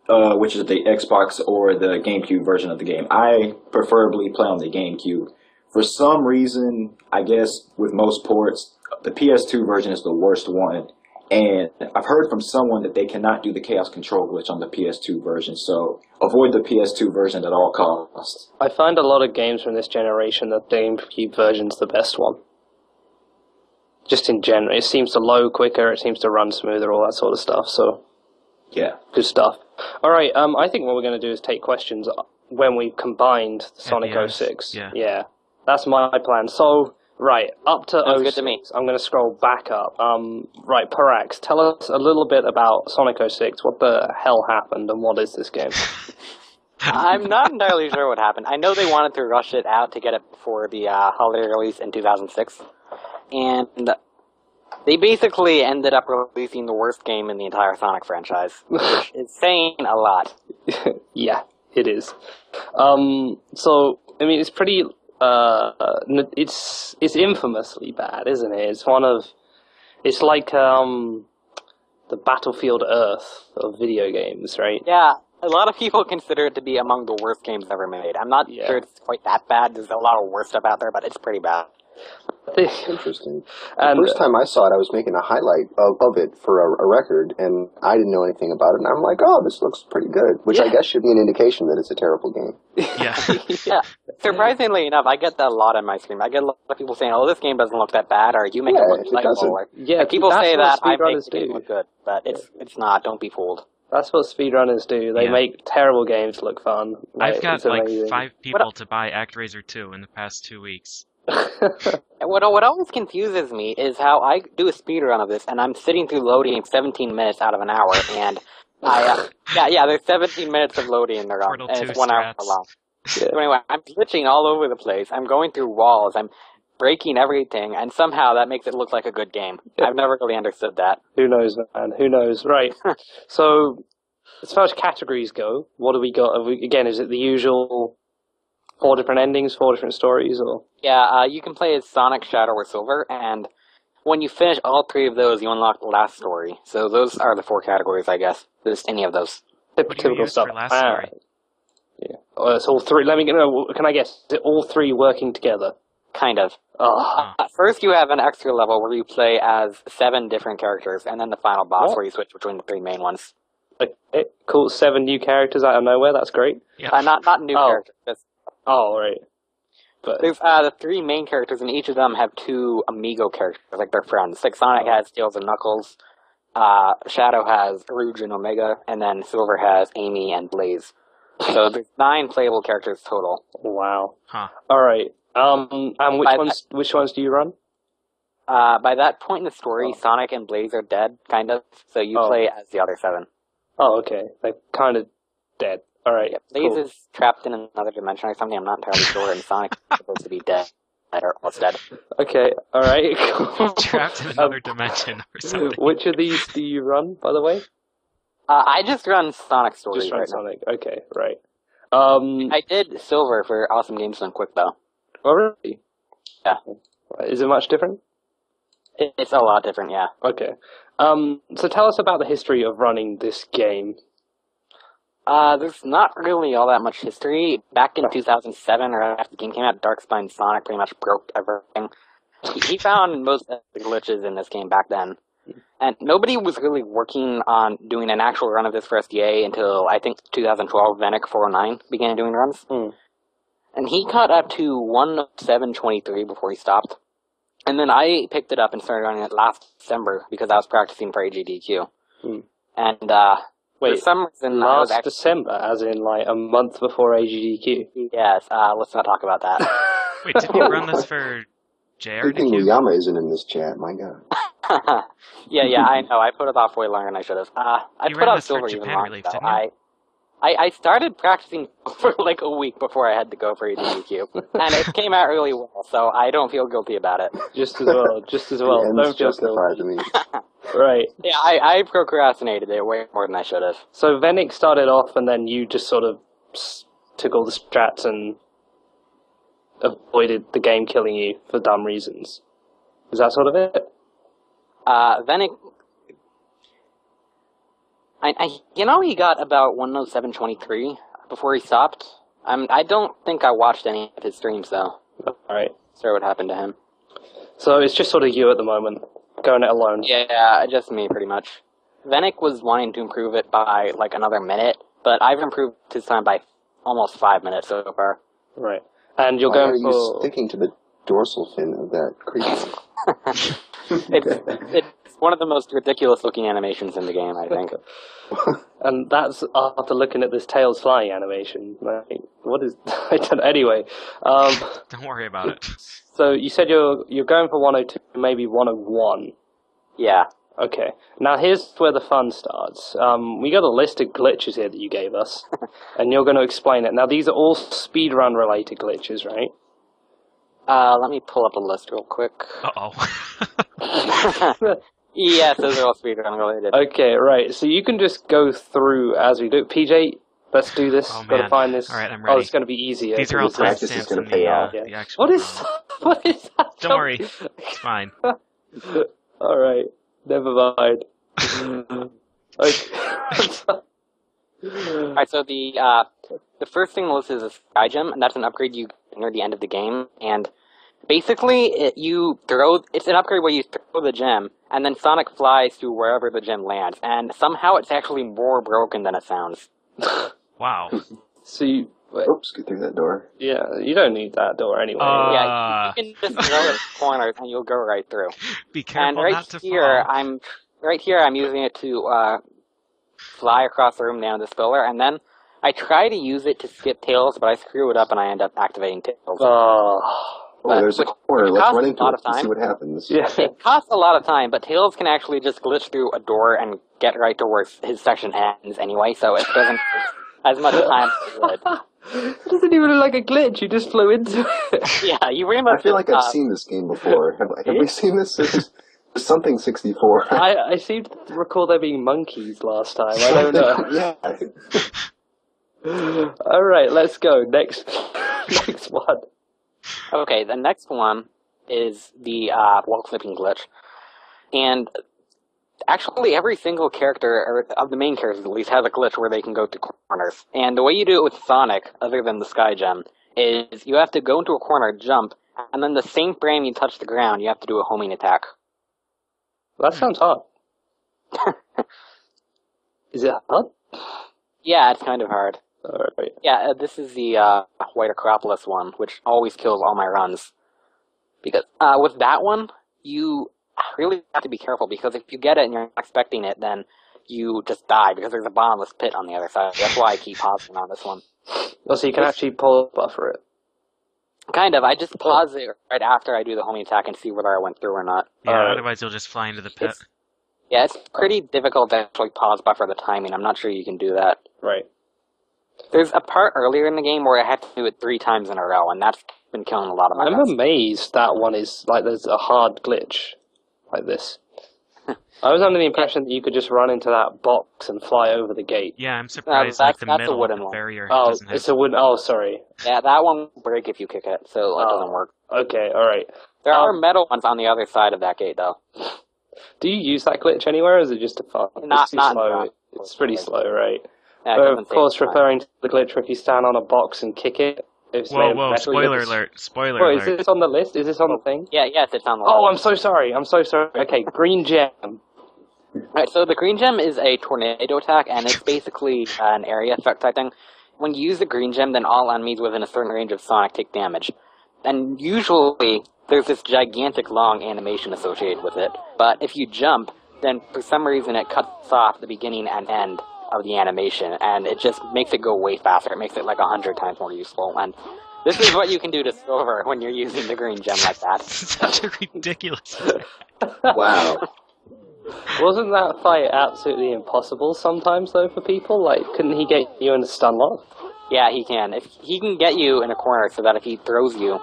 which is the Xbox or the GameCube version of the game. I preferably play on the GameCube. For some reason, I guess with most ports, the PS2 version is the worst one. And I've heard from someone that they cannot do the Chaos Control glitch on the PS2 version, so avoid the PS2 version at all costs. I find a lot of games from this generation that the GameCube version's the best one. Just in general, it seems to load quicker, it seems to run smoother, all that sort of stuff, so yeah. Good stuff. Alright, I think what we're going to do is take questions when we've combined the Sonic 06. Yeah. That's my plan. So, right, up to 06. Good to me. I'm going to scroll back up. Right, Parax, tell us a little bit about Sonic 06. What the hell happened and what is this game? I'm not entirely sure what happened. I know they wanted to rush it out to get it before the holiday release in 2006. And they basically ended up releasing the worst game in the entire Sonic franchise, which is saying a lot. Yeah, it is. So, I mean, it's pretty... it's infamously bad, isn't it? It's like the Battlefield Earth of video games, right? Yeah, A lot of people consider it to be among the worst games ever made. I'm not sure it's quite that bad. There's a lot of worse stuff out there, but it's pretty bad. Interesting. The first time I saw it, I was making a highlight of it for a record, and I didn't know anything about it, and I'm like, oh, this looks pretty good, which I guess should be an indication that it's a terrible game. Yeah. Yeah. Surprisingly enough, I get that a lot on my stream. I get a lot of people saying, oh, this game doesn't look that bad, or you make it look likable. Yeah, people say that I make speedrunners the game look good, but it's not. Don't be fooled. That's what speedrunners do. They make terrible games look fun. I've got like 5 people to buy ActRaiser 2 in the past 2 weeks. What always confuses me is how I do a speedrun of this, and I'm sitting through loading 17 minutes out of an hour, and there's 17 minutes of loading in the run, and it's 1 hour long. So anyway, I'm glitching all over the place. I'm going through walls. I'm breaking everything, and somehow that makes it look like a good game. I've never really understood that. Who knows, man? Who knows? Right. So, as far as categories go, what do we got? Again, is it the usual 4 different endings, 4 different stories, or? Yeah, you can play as Sonic, Shadow, or Silver, and when you finish all 3 of those, you unlock the last story. So those are the 4 categories, I guess. Just any of those. Typical stuff. For last story? Yeah. Oh, it's all 3. Let me know. Can I guess? Is it all 3 working together? Kind of. Oh. First, you have an extra level where you play as 7 different characters, and then the final boss where you switch between the 3 main ones. Okay, cool. 7 new characters out of nowhere. That's great. Yeah. Not new characters. Just right. But there's the 3 main characters, and each of them have 2 amigo characters, like they're friends. Like Sonic has Tails and Knuckles, Shadow has Rouge and Omega, and then Silver has Amy and Blaze. So there's 9 playable characters total. Wow. Huh. All right. And which ones do you run? By that point in the story, Sonic and Blaze are dead, kind of. So you play as the other 7. Oh, okay. They're kind of dead. All right. Yeah, Blaze is trapped in another dimension or something. I'm not entirely sure. And Sonic is supposed to be dead or almost dead. Okay. All right. Cool. Trapped in another dimension or something. Which of these do you run, by the way? I just run Sonic stories right Sonic. Now. Okay. Right. I did Silver for Awesome Games Done Quick though. Oh, really? Yeah. Is it much different? It's a lot different, yeah. Okay. So tell us about the history of running this game. There's not really all that much history. Back in 2007, or after the game came out, Darkspine Sonic pretty much broke everything. He found most of the glitches in this game back then. And nobody was really working on doing an actual run of this for SDA until, I think, 2012, Venic409 began doing runs. And he caught up to 107.23 before he stopped. And then I picked it up and started running it last December because I was practicing for AGDQ. And, wait, for some reason, last December, as in like a month before AGDQ? Yes, let's not talk about that. Wait, did you run this for Good thing JRDQ? Uyama isn't in this chat, my god. yeah, I know. I put it off way longer than I should have. I You put ran out this for Silver even Japan longer, Relief, though. didn't you? I started practicing for like a week before I had to go for AGDQ, and it came out really well, so I don't feel guilty about it. Just as well. The ends Don't feel justify guilty. to me. Right. Yeah, I procrastinated it way more than I should have. So Venic started off, and then you just sort of took all the strats and avoided the game killing you for dumb reasons. Is that sort of it? Venic, he got about 107.23 before he stopped. I don't think I watched any of his streams though. Alright. Sorry what happened to him. So it's just sort of you at the moment, going it alone. Yeah, just me pretty much. Venic was wanting to improve it by like another minute, but I've improved his time by almost 5 minutes so far. Right. And you're Why going are for... you sticking to the dorsal fin of that creature? It's one of the most ridiculous looking animations in the game, I think. And that's after looking at this tails flying animation. Like, what is... I don't know. Anyway. Don't worry about it. So you said you're going for 102, maybe 101. Yeah. Okay. Now here's where the fun starts. We got a list of glitches here that you gave us, and you're going to explain it. Now these are all speedrun related glitches, right? Let me pull up a list real quick. Uh-oh. Yes, those are all speedrun related. Okay, right. So you can just go through as we do. PJ, let's do this. Oh, Gotta man. find this. All right, I'm ready. Oh, it's going to be easier. These are all practice is timestamps gonna in pay off. the actual What is that? Don't worry. It's fine. All right. Never mind. Okay. Alright, so the first thing listed is a sky gem, and that's an upgrade you get near the end of the game. And basically, it's an upgrade where you throw the gem, and then Sonic flies to wherever the gem lands. And somehow it's actually more broken than it sounds. Wow. So you... Oops, get through that door. Yeah, you don't need that door anyway. Yeah, you can just throw it corners and you'll go right through. Be careful and not to fall. I'm using it to fly across the room down this pillar, and then I try to use it to skip Tails, but I screw it up and I end up activating Tails. There's a corner. Let's run into it and see what happens. Yeah. It costs a lot of time, but Tails can actually just glitch through a door and get right to where his section ends anyway, so it doesn't as much time as it would. It doesn't even look like a glitch, you just flew into it. Yeah, you pretty much... I feel like I've seen this game before. Have we seen this? There's something 64. I seem to recall there being monkeys last time, I don't know. Yeah. Alright, let's go. Next one. Okay, the next one is the wall clipping glitch. And actually, every single character, or of the main characters at least, has a glitch where they can go to corners. And the way you do it with Sonic, other than the Sky Gem, is you have to go into a corner, jump, and then the same frame you touch the ground, you have to do a homing attack. That sounds hard. Is it hard? Yeah, it's kind of hard. Alright. Yeah, this is the White Acropolis one, which always kills all my runs. Because with that one, you really have to be careful, because if you get it and you're not expecting it, then you just die, because there's a bottomless pit on the other side. That's why I keep pausing on this one. Oh, so you can actually pull buffer it? Kind of. I just pause it right after I do the homing attack and see whether I went through or not. Yeah, otherwise you'll just fly into the pit. It's pretty difficult to actually pause buffer the timing. I'm not sure you can do that. Right. There's a part earlier in the game where I had to do it 3 times in a row, and that's been killing a lot of my I'm runs. amazed that one is, like, there's a hard glitch like this. I was under the impression that you could just run into that box and fly over the gate. Yeah, I'm surprised that's the a middle wooden of the one. barrier Oh, doesn't have... it's a wooden... Oh, sorry. Yeah, that one will break if you kick it, so it doesn't work. Okay, alright. There are metal ones on the other side of that gate, though. Do you use that glitch anywhere, or is it just a fun? Not slow. It's pretty slow, right? Yeah, Of course, referring to the glitch where if you stand on a box and kick it, it's made of Whoa, metal, spoiler alert, spoiler Wait, alert. is this on the list? Is this on the thing? Yeah, yes, it's on the Oh, list. I'm so sorry. Okay, green gem. Alright, so the green gem is a tornado attack, and it's basically an area effect type thing. When you use the green gem, then all enemies within a certain range of Sonic take damage. And usually, there's this gigantic long animation associated with it. But if you jump, then for some reason it cuts off the beginning and end of the animation, and it just makes it go way faster. It makes it like 100 times more useful, and this is what you can do to Silver when you're using the green gem like that. Such a ridiculous... Wow. Wasn't that fight absolutely impossible sometimes, though, for people? Like, couldn't he get you in a stun lock? Yeah, he can. If he can get you in a corner so that if he throws you,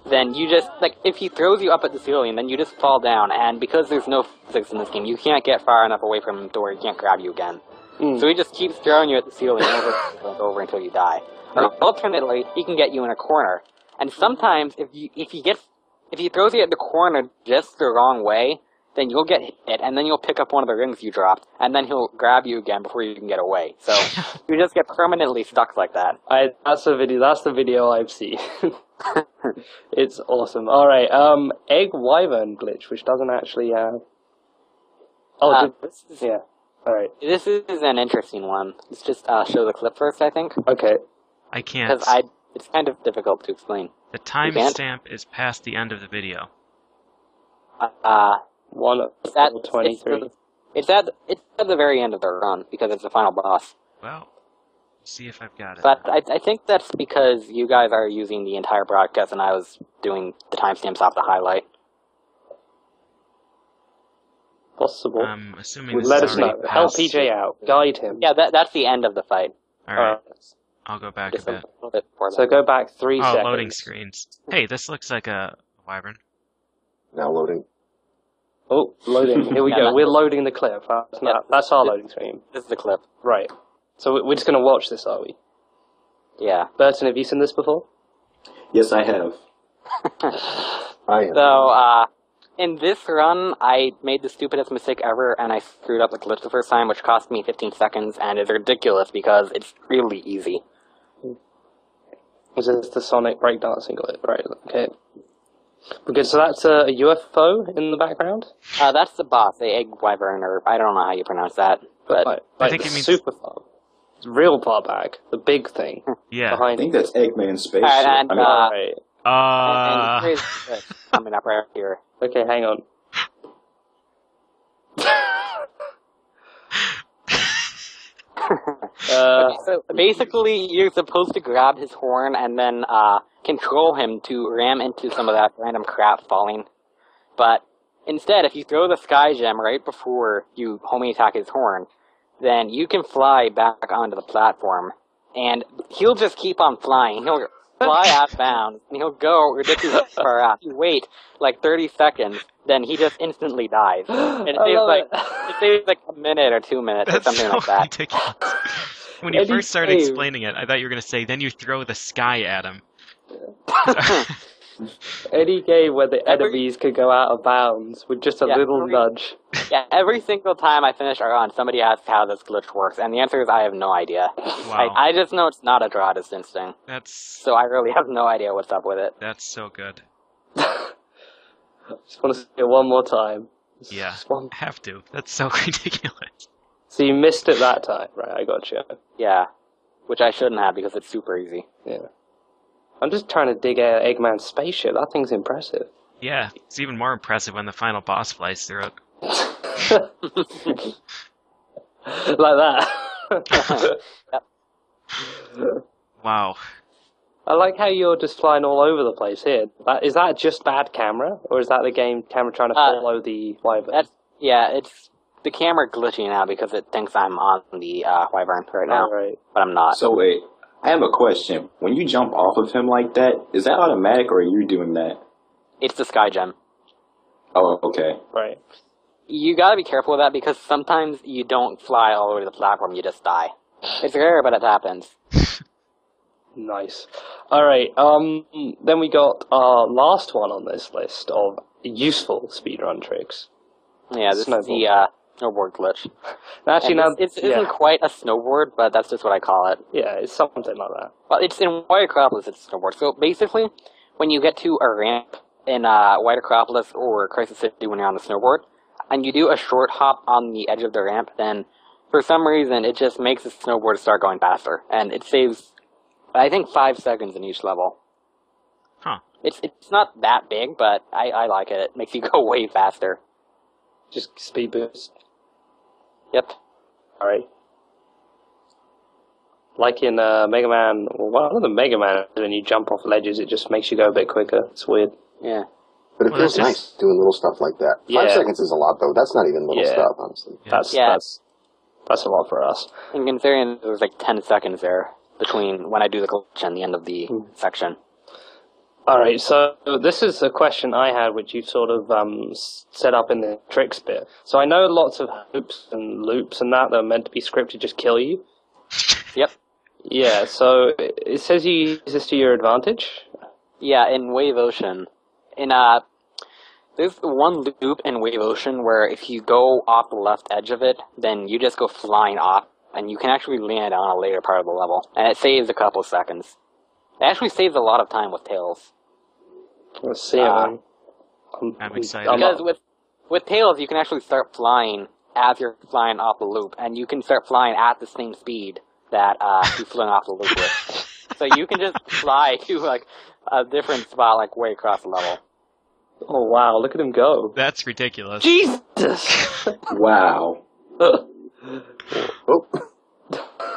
then you just, like, if he throws you up at the ceiling, then you just fall down, and because there's no physics in this game, you can't get far enough away from him to where he can't grab you again. So he just keeps throwing you at the ceiling over and over until you die. Or alternately, he can get you in a corner. And sometimes, if he throws you at the corner just the wrong way, then you'll get hit, and then you'll pick up one of the rings you dropped, and then he'll grab you again before you can get away. So you just get permanently stuck like that. That's the video I've seen. It's awesome. Alright, egg wyvern glitch, which doesn't actually have... yeah. Alright. This is an interesting one. Let's just show the clip first, I think. Okay. I can't. Because it's kind of difficult to explain. The timestamp is past the end of the video. 1:23. It's at the very end of the run, because it's the final boss. Well, see if I've got it. But I think that's because you guys are using the entire broadcast, and I was doing the timestamps off the highlight. Possible. I'm assuming this Let is us know. already Help past. PJ out. Guide him. Yeah, that's the end of the fight. Alright. I'll go back a bit. Little bit before So that. go back 3 seconds. Loading screens. Hey, this looks like a wyvern. Now loading. Oh, loading. Here we go. We're loading the clip. That's our loading screen. This is the clip. Right. So we're just going to watch this, are we? Yeah. Bertin, have you seen this before? Yes, I have. I am. So, In this run, I made the stupidest mistake ever, and I screwed up the glitch the first time, which cost me 15 seconds, and is ridiculous because it's really easy. Was this the Sonic breakdancing glitch? Right, okay. Okay, so that's a UFO in the background? That's the boss, the egg wyvern, or I don't know how you pronounce that. But I think the it means super far. Real far back. The big thing. Yeah. I Behind think that's Eggman's spaceship. And, Right. and here's this coming up right here. Okay, hang on. Okay, so basically, you're supposed to grab his horn and then control him to ram into some of that random crap falling. But instead, if you throw the sky gem right before you homie attack his horn, then you can fly back onto the platform, and he'll just keep on flying. He'll fly out of bounds, and he'll go ridiculously far out. You wait like 30 seconds, then he just instantly dies. And it saves like a minute or 2 minutes or something so like that. ridiculous. When you first started explaining it, I thought you were going to say, then you throw the sky at him. Any game where the enemies could go out of bounds with just a little nudge. Yeah, every single time I finish a run, somebody asks how this glitch works, and the answer is I have no idea. Wow. I just know it's not a draw distance thing. So I really have no idea what's up with it. That's so good. Just want to see it one more time. Yeah, have to. That's so ridiculous. So you missed it that time, right? I got you. Yeah, which I shouldn't have because it's super easy. Yeah. I'm just trying to dig out Eggman's spaceship. That thing's impressive. Yeah, it's even more impressive when the final boss flies through it. Like that. Yep. Wow. I like how you're just flying all over the place here. Is that just bad camera? Or is that the game camera trying to follow the wyvern? It's the camera glitching now because it thinks I'm on the wyvern right now. Right. But I'm not. So wait, I have a question. When you jump off of him like that, is that automatic or are you doing that? It's the sky gem. Oh, okay. Right. You gotta be careful with that because sometimes you don't fly all the way to the platform, you just die. It's rare, but it happens. Nice. Alright, then we got our last one on this list of useful speedrun tricks. Yeah, this is the snowboard glitch. Actually, now it isn't quite a snowboard, but that's just what I call it. Yeah, it's something like that. Well, it's in White Acropolis, it's a snowboard. So basically, when you get to a ramp in White Acropolis or Crisis City when you're on the snowboard, and you do a short hop on the edge of the ramp, then for some reason it just makes the snowboard start going faster. And it saves, I think, 5 seconds in each level. Huh. It's not that big, but I like it. It makes you go way faster. Just speed boost. Yep. Alright. Like in Mega Man, well, one of the Mega Man, when you jump off ledges, it just makes you go a bit quicker. It's weird. Yeah. But it feels nice doing little stuff like that. 5 seconds is a lot, though. That's not even little stuff, honestly. Yeah. That's a lot for us. And considering there was like 10 seconds there between when I do the glitch and the end of the section. Alright, so this is a question I had, which you sort of set up in the tricks bit. So I know lots of hoops and loops and that are meant to be scripted just kill you. Yep. Yeah, so it says you use this to your advantage? Yeah, in Wave Ocean. There's one loop in Wave Ocean where if you go off the left edge of it, then you just go flying off, and you can actually land on a later part of the level. And it saves a couple seconds. It actually saves a lot of time with Tails. Let's see it, man. I'm excited. Because with Tails, you can actually start flying as you're flying off the loop, and you can start flying at the same speed that you flew off the loop with. So you can just fly to like a different spot, like way across the level. Oh wow! Look at him go. That's ridiculous. Jesus! Wow.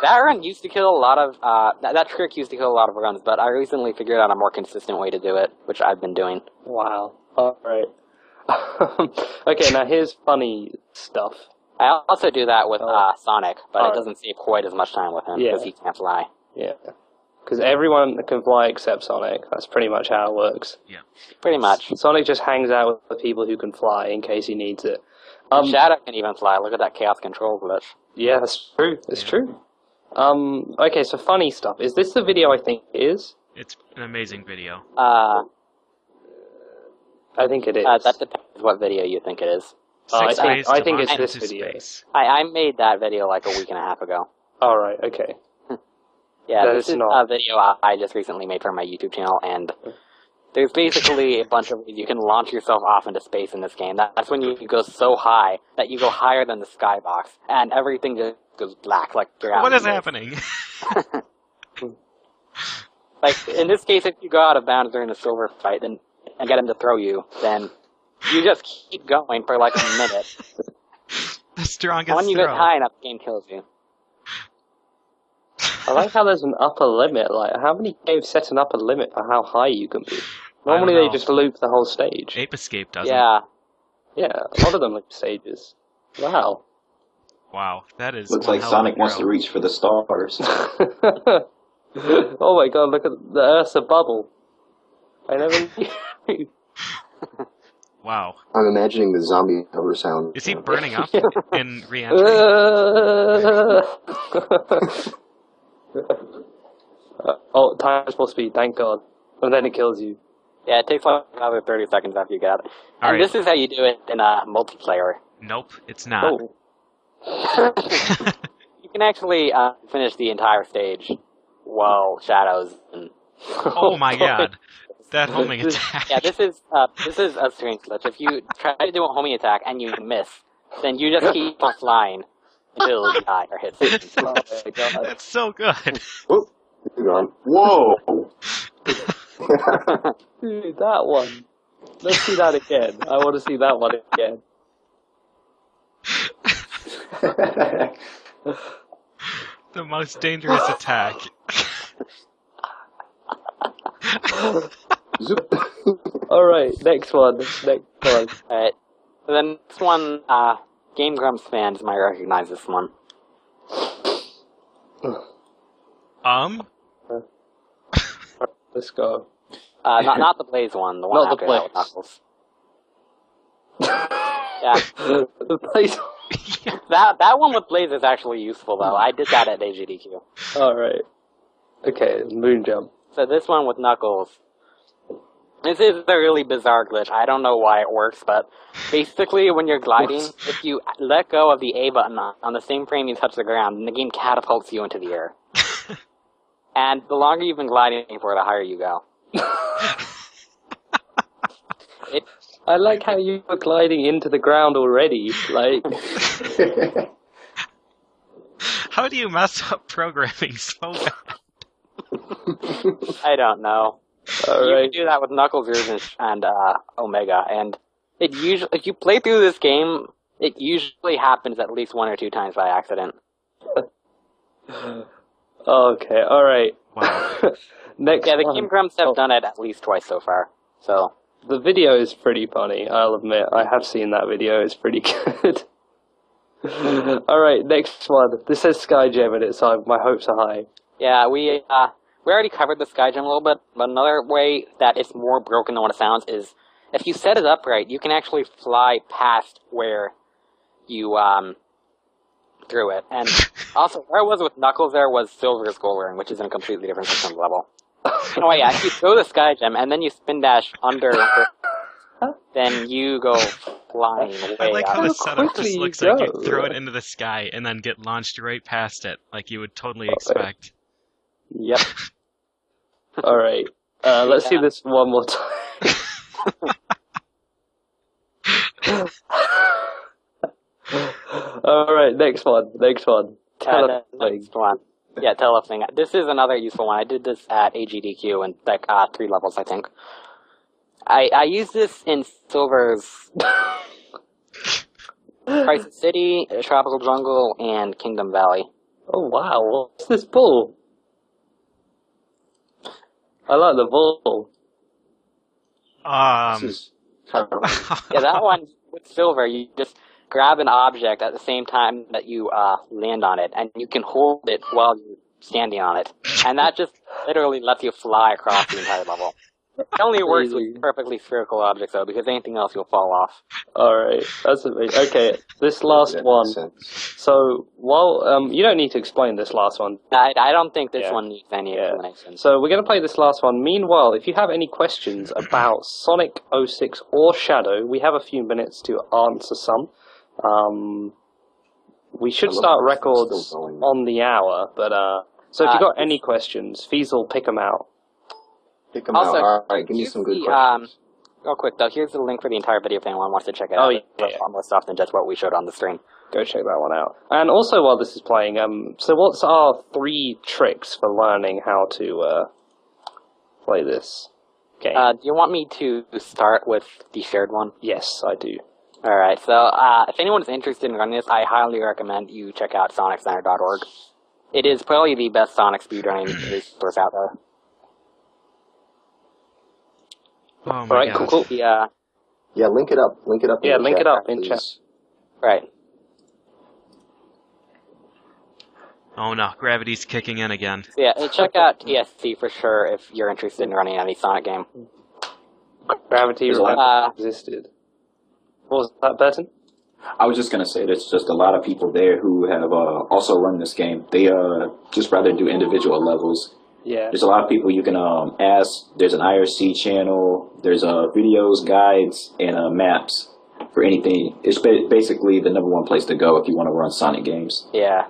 That run used to kill a lot of that trick used to kill a lot of runs, but I recently figured out a more consistent way to do it, which I've been doing. Wow. Alright. Okay, now here's funny stuff. I also do that with Sonic, but it doesn't save quite as much time with him because he can't fly. Yeah. Because everyone can fly except Sonic. That's pretty much how it works. Yeah. Pretty much. Sonic just hangs out with the people who can fly in case he needs it. Shadow can even fly. Look at that Chaos Control glitch. Yeah, that's true. It's true. Okay, so funny stuff. Is this the video I think it is? It's an amazing video. I think it is. That depends what video you think it is. Six ways I to think it's launch this into video. space. I made that video like a week and a half ago. All right, okay. Yeah, No, this it's is not. a video I just recently made for my YouTube channel, and there's basically a bunch of ways you can launch yourself off into space in this game. That's when you go so high that you go higher than the skybox, and everything just goes black, like you're out What in is space. happening? Like, in this case, if you go out of bounds during a silver fight and get him to throw you, then you just keep going for like a minute. The strongest And when you throw. get high enough, the game kills you. I like how there's an upper limit. Like, how many games set an upper limit for how high you can be? Normally they know. just loop the whole stage. Ape Escape doesn't. Yeah. Yeah, a lot of them loop stages. Wow. Wow, that is. Looks one like hell of a Sonic wants to throw. reach for the stars. Oh my god, look at the Earth's a bubble. I never knew. Wow. I'm imagining the zombie cover sound. Is he burning up in re-entry? Oh, times more speed, thank god. And then it kills you. Yeah, it takes like another 30 seconds after you get it. And Alright. this is how you do it in a multiplayer. Nope, it's not. Oh. You can actually finish the entire stage while shadows and... Oh my god. That homing attack. Yeah, this is a strange glitch. If you try to do a homing attack and you miss, then you just keep on flying until you die or hit something. Oh my god. That's so good. Whoop, you're gone. Whoa! Dude, that one. Let's see that again. I want to see that one again. The most dangerous attack. Zoop. Alright, next one. Next one. Alright. So the next one, Game Grumps fans might recognize this one. Let's go. Not the Blaze one, the one Not the after that with Blaze. Knuckles. Yeah. The place. That one with Blaze is actually useful though. I did that at AGDQ. Alright. Okay, moon jump. So this one with Knuckles. This is a really bizarre glitch. I don't know why it works, but basically when you're gliding, if you let go of the A button on the same frame you touch the ground, then the game catapults you into the air. And the longer you've been gliding for, the higher you go. I like how you were gliding into the ground already. Like, How do you mess up programming so bad? I don't know. You alright. can do that with Knuckles and Omega, and it usually, if you play through this game, it usually happens at least 1 or 2 times by accident. Okay, alright. Wow. Next Yeah, the one. Game Grumps have Oh. done it at least twice so far. So The video is pretty funny, I'll admit. I have seen that video, it's pretty good. Alright, next one. This says Skygem in it, so my hopes are high. yeah, we already covered the Skygem a little bit, but another way that it's more broken than what it sounds is if you set it up right, you can actually fly past where you threw it. And also, where I was with Knuckles there was Silver's goal ring, which is in a completely different system level. Oh yeah, if you throw the Skygem and then you spin dash under, then you go flying way I like how out. the How setup quickly just you looks like you go. throw it into the sky and then get launched right past it, like you would totally expect. Yep. Alright, let's see Yeah. this one more time. Alright, next one. The next one. Yeah, telething. This is another useful one. I did this at AGDQ and like 3 levels, I think. I used this in Silver's Crisis City, Tropical Jungle, and Kingdom Valley. Oh wow, what's this bull? I like the bull. This is kind of Yeah, that one with Silver, you just grab an object at the same time that you land on it, and you can hold it while you're standing on it. And that just literally lets you fly across the entire level. It only works with perfectly spherical objects, though, because anything else you'll fall off. Alright, that's amazing. Okay, this last one. So, while, you don't need to explain this last one. I don't think this one needs any explanation. So, we're going to play this last one. Meanwhile, if you have any questions about Sonic 06 or Shadow, we have a few minutes to answer some. We should start records on the hour, but, so if you've got any questions, Feasel, pick them out. Pick them out. Alright, give me some good questions. Real quick, though, here's the link for the entire video if anyone wants to check it out. It's a lot more stuff than just what we showed on the stream. Go check that one out. And also, while this is playing, so what's our 3 tricks for learning how to play this game? Do you want me to start with the shared one? Yes, I do. Alright, so if anyone's interested in running this, I highly recommend you check out SonicCenter.org. It is probably the best Sonic speedrunning resource out there. Oh my God. Cool. Yeah, link it up. Link it up. Yeah, link it up in chat. Right. Oh no, gravity's kicking in again. Yeah, check out TSSB for sure if you're interested in running any Sonic game. Gravity existed. What was that, Bertin? I was just going to say there's just a lot of people there who have also run this game. They just rather do individual levels. Yeah. There's a lot of people you can ask. There's an IRC channel. There's videos, guides, and maps for anything. It's basically the #1 place to go if you want to run Sonic games. Yeah.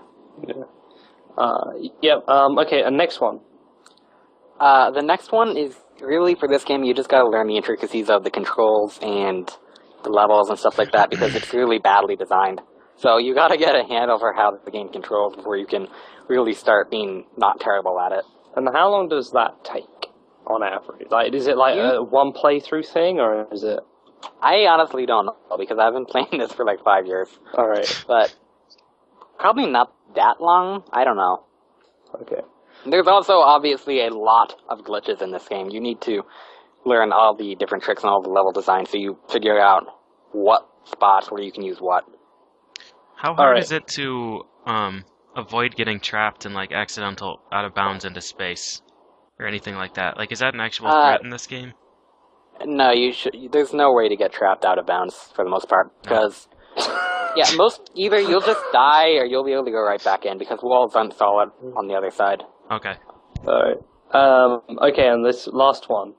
Okay, and next one. The next one is really, for this game, you just gotta learn the intricacies of the controls and the levels and stuff like that, because it's really badly designed. So you gotta get a handle for how the game controls before you can really start being not terrible at it. And how long does that take, on average? Like, is it like a one playthrough thing, or is it... I honestly don't know, because I've been playing this for like 5 years. Alright. But probably not that long. I don't know. Okay. There's also obviously a lot of glitches in this game. You need to learn all the different tricks and all the level design so you figure out what spots where you can use what. How hard is it to avoid getting trapped in like accidental out of bounds into space or anything like that? Like, is that an actual threat in this game? No, there's no way to get trapped out of bounds for the most part, because either you'll just die or you'll be able to go right back in, because walls aren't solid on the other side. Okay. Alright. Okay, and this last one.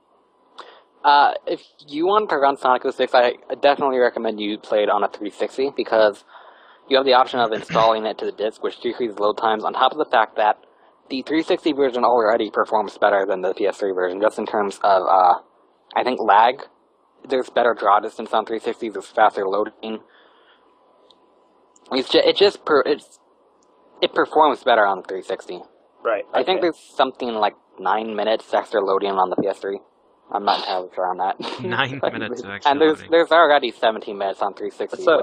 If you want to run Sonic 06, I definitely recommend you play it on a 360, because you have the option of installing it to the disc, which decreases load times, on top of the fact that the 360 version already performs better than the PS3 version, just in terms of, I think, lag. There's better draw distance on 360, there's faster loading. It performs better on the 360. Right. I think there's something like 9 minutes extra loading on the PS3. I'm not entirely sure on that. 9 minutes of extra And loading. there's already 17 minutes on 360. So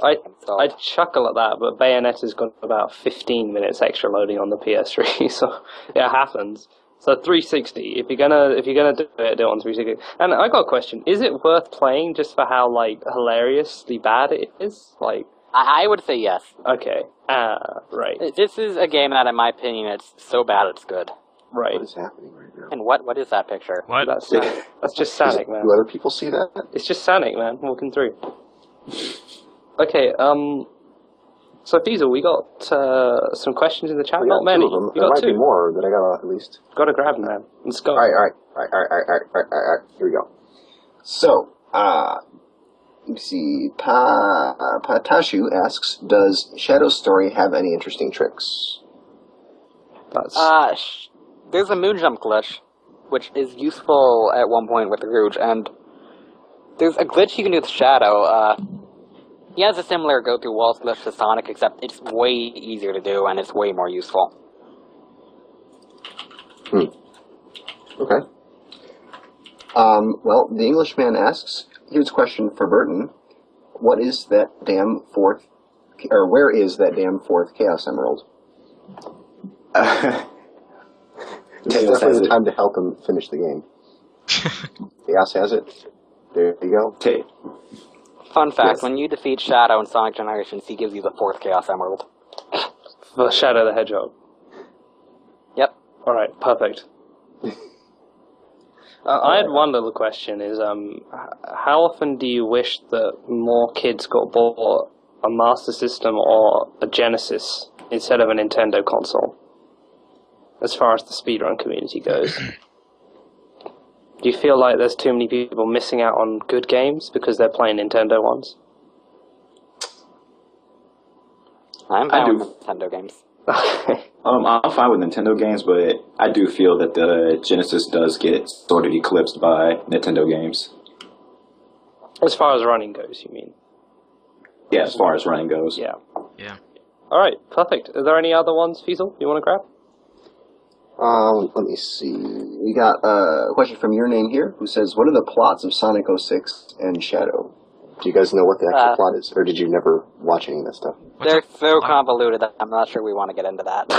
I chuckle at that, but Bayonetta's got about 15 minutes extra loading on the PS3, so it happens. So 360, if you're gonna do it on 360. And I got a question: is it worth playing just for how like hilariously bad it is? Like, I would say yes. Okay. Right. This is a game that, in my opinion, it's so bad it's good. Right. What is happening right now? And what is that picture? What? That's just Sonic, man. Do other people see that? It's just Sonic, man, walking through. Okay, so Feasel, we got some questions in the chat. Not many. There might be more, but I gotta at least... Gotta grab them, man. Let's go. Alright. Here we go. So, let's see. Patashu asks, does Shadow's story have any interesting tricks? There's a moon jump glitch, which is useful at one point with Rouge, and there's a glitch you can do with Shadow. He has a similar go-through walls glitch to Sonic, except it's way easier to do, and it's way more useful. Okay. Well, the Englishman asks, here's a question for Burton. What is that damn fourth, or where is that damn fourth Chaos Emerald? This is definitely the time to help him finish the game. Chaos has it. There you go. Okay. Fun fact, when you defeat Shadow in Sonic Generations, he gives you the fourth Chaos Emerald. For Shadow the Hedgehog. Yep. Alright, perfect. I had one little question: is how often do you wish that more kids got bought a Master System or a Genesis instead of a Nintendo console? As far as the speedrun community goes, do you feel like there's too many people missing out on good games because they're playing Nintendo ones? I'm fine with Nintendo games. I'm fine with Nintendo games, but I do feel that the Genesis does get sort of eclipsed by Nintendo games. As far as running goes, you mean? Yeah, as far as running goes. Yeah. Yeah. All right, perfect. Are there any other ones, Feasel, you want to grab? Let me see. We got a question from your name here, who says, "What are the plots of Sonic 06 and Shadow?" Do you guys know what the actual plot is, or did you never watch any of that stuff? They're so convoluted that I'm not sure we want to get into that.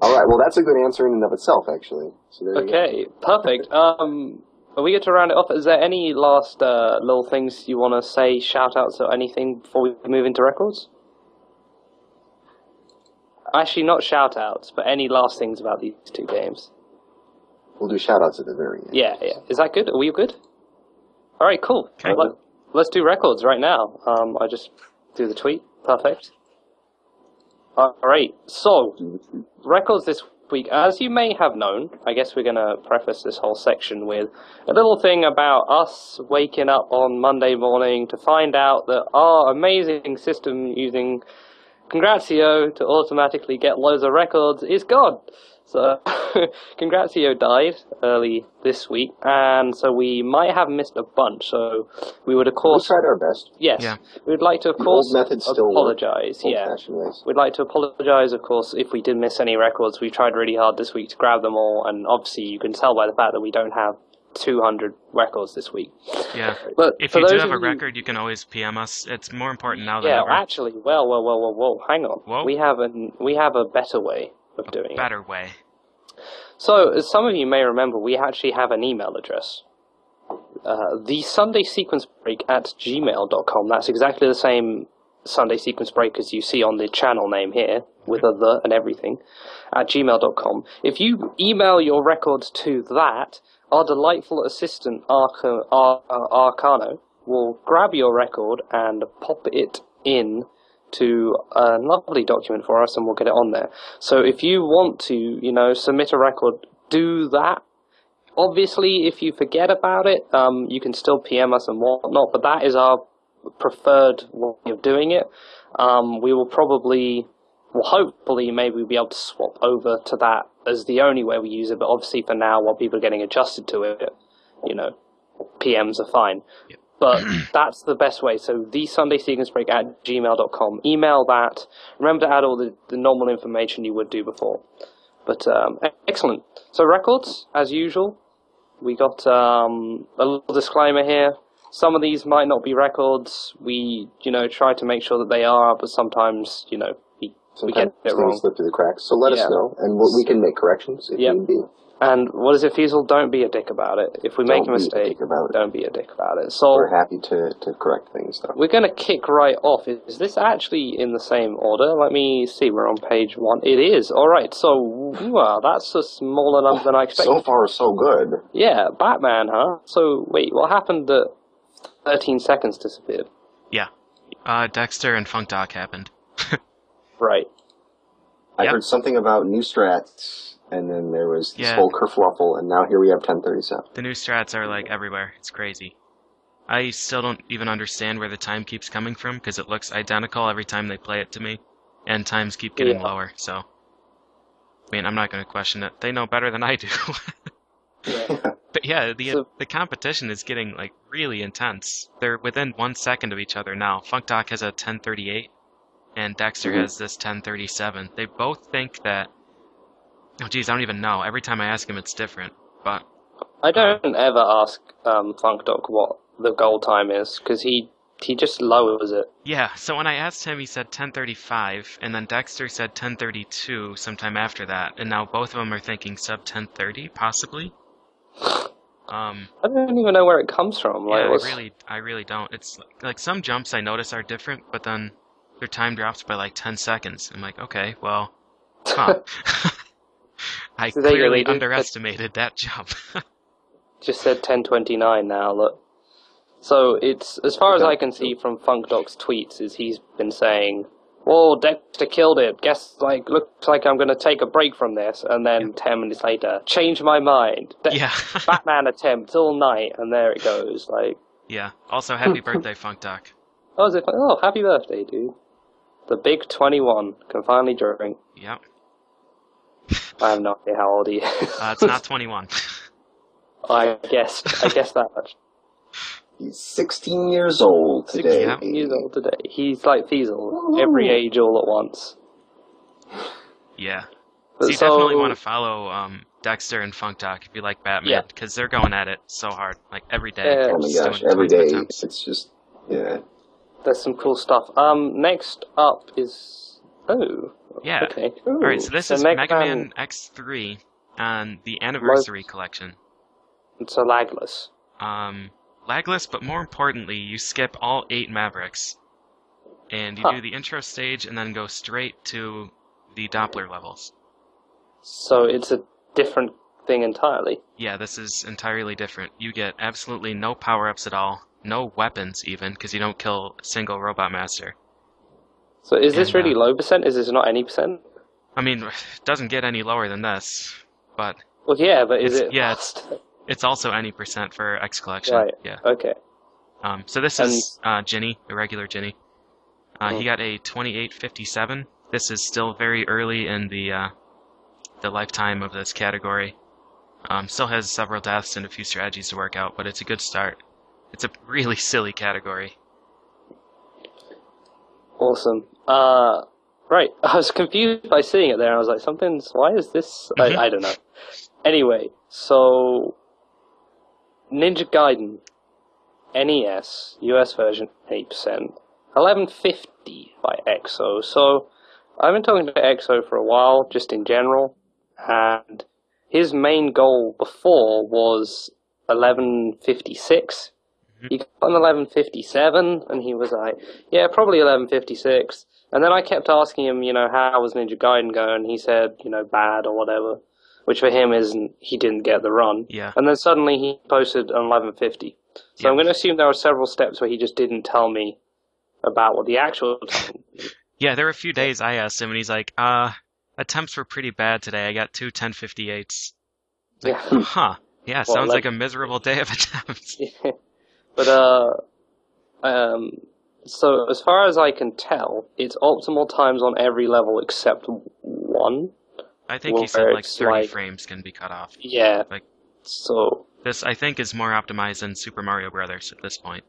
All right, well, that's a good answer in and of itself, actually. So there Okay, perfect. We get to round it off. Is there any last little things you want to say, shout-outs or anything before we move into records? Actually, not shout-outs, but any last things about these two games? We'll do shout-outs at the very end. Yeah. Is that good? Are we good? All right, cool. Okay. Let's do records right now. I just do the tweet. Perfect. All right, so records this week. As you may have known, I guess we're going to preface this whole section with a little thing about us waking up on Monday morning to find out that our amazing system using Congratio to automatically get loads of records is gone. So, Congratio died early this week, and so we might have missed a bunch. So, we would, of course... We tried our best. Yes. Yeah. We would like to, of course, apologize. Yeah. We'd like to apologize, of course, if we did miss any records. We tried really hard this week to grab them all, and obviously you can tell by the fact that we don't have 200 records this week. Yeah. But if you do have a record, you can always PM us. It's more important now than ever. Yeah, actually, whoa, hang on. Whoa. We have a better way of doing it. Better way. So, as some of you may remember, we actually have an email address. The Sunday Sequence Break at gmail.com. That's exactly the same Sunday Sequence Break as you see on the channel name here, with a the and everything, at gmail.com. If you email your records to that, our delightful assistant, Arcano, will grab your record and pop it in to a lovely document for us, and we'll get it on there. So if you want to, submit a record, do that. Obviously, if you forget about it, you can still PM us and whatnot, but that is our preferred way of doing it. We will hopefully, maybe we'll be able to swap over to that as the only way we use it, but obviously for now, while people are getting adjusted to it, PMs are fine. Yep. But that's the best way. So the Sunday Sequence Break at gmail.com. Email that. Remember to add all the normal information you would do before. But excellent. So records, as usual. We got a little disclaimer here. Some of these might not be records. We, try to make sure that they are, but sometimes, we get it wrong. Slip through the cracks. So let us know, and we can make corrections if need be. And what is it, Feasel? Don't be a dick about it. If we make a mistake, don't be a dick about it. So we're happy to correct things, though. We're going to kick right off. Is this actually in the same order? Let me see. We're on page 1. It is. All right. So, wow, that's a smaller number than I expected. So far, so good. Yeah, Batman, huh? So, wait, what happened that 13 seconds disappeared? Yeah. Dexter and Funk Doc happened. Right. I heard something about new strats. And then there was this whole kerfluffle, and now here we have 1037. The new strats are, everywhere. It's crazy. I still don't even understand where the time keeps coming from, because it looks identical every time they play it to me, and times keep getting lower, so... I mean, I'm not going to question it. They know better than I do. But yeah, the competition is getting, really intense. They're within 1 second of each other now. Funk Doc has a 1038, and Dexter has this 1037. They both think that... Oh, geez, I don't even know. Every time I ask him, it's different. But I don't ever ask Funk Doc what the goal time is, because he just lowers it. Yeah, so when I asked him, he said 1035, and then Dexter said 1032 sometime after that, and now both of them are thinking sub 1030, possibly. I don't even know where it comes from. Yeah, I really don't. It's like some jumps I notice are different, but then their time drops by 10 seconds. I'm like, okay, well, huh. I clearly underestimated that jump. just said 10:29 now. Look, so it's as far as I can see from FunkDoc's tweets, is he's been saying, "Whoa, Dexter killed it. Guess looks like I'm going to take a break from this." And then 10 minutes later, change my mind. Batman attempt all night, and there it goes. Yeah. Also, happy birthday, FunkDoc. Oh, happy birthday, dude. The big 21 can finally drink. Yep. I have no idea how old he is. It's not 21. I guess that much. He's 16 years old today. 16 years old today. He's like feasel, every age all at once. Yeah. So you definitely want to follow Dexter and FunkDoc if you like Batman, because they're going at it so hard, like every day. Oh my gosh, every day. It's just, There's some cool stuff. Next up is... Oh. Yeah. Okay. Alright, so this is Mega Man X3 and the Anniversary Collection. So lagless. Lagless, but more importantly, you skip all 8 Mavericks. And you do the intro stage and then go straight to the Doppler levels. So it's a different thing entirely? Yeah, this is entirely different. You get absolutely no power-ups at all. No weapons, even, because you don't kill a single Robot Master. So is this really low percent? Is this not any percent? I mean, it doesn't get any lower than this, but... Well, yeah, but is it... Yeah, it's also any percent for X Collection. Right, yeah. Okay. So this is Ginny, the regular Ginny. He got a 2857. This is still very early in the lifetime of this category. Still has several deaths and a few strategies to work out, but it's a good start. It's a really silly category. Awesome. Right. I was confused by seeing it there. I was like, why is this? I don't know. Anyway, so Ninja Gaiden NES US version 8%, 1150 by EXO. So I've been talking to EXO for a while, just in general, and his main goal before was 1156. He got an 1157, and he was like, yeah, probably 1156. And then I kept asking him, how was Ninja Gaiden going? He said, bad or whatever, which for him isn't, he didn't get the run. Yeah. And then suddenly he posted an 1150. So I'm going to assume there were several steps where he just didn't tell me about what the actual time was. Yeah, there were a few days I asked him, and he's like, attempts were pretty bad today. I got 2 1058s. Like, huh. Yeah, sounds like a miserable day of attempts. Yeah. But, so as far as I can tell, it's optimal times on every level except one. I think he said 30 frames can be cut off. Yeah. So this, I think, is more optimized than Super Mario Brothers at this point.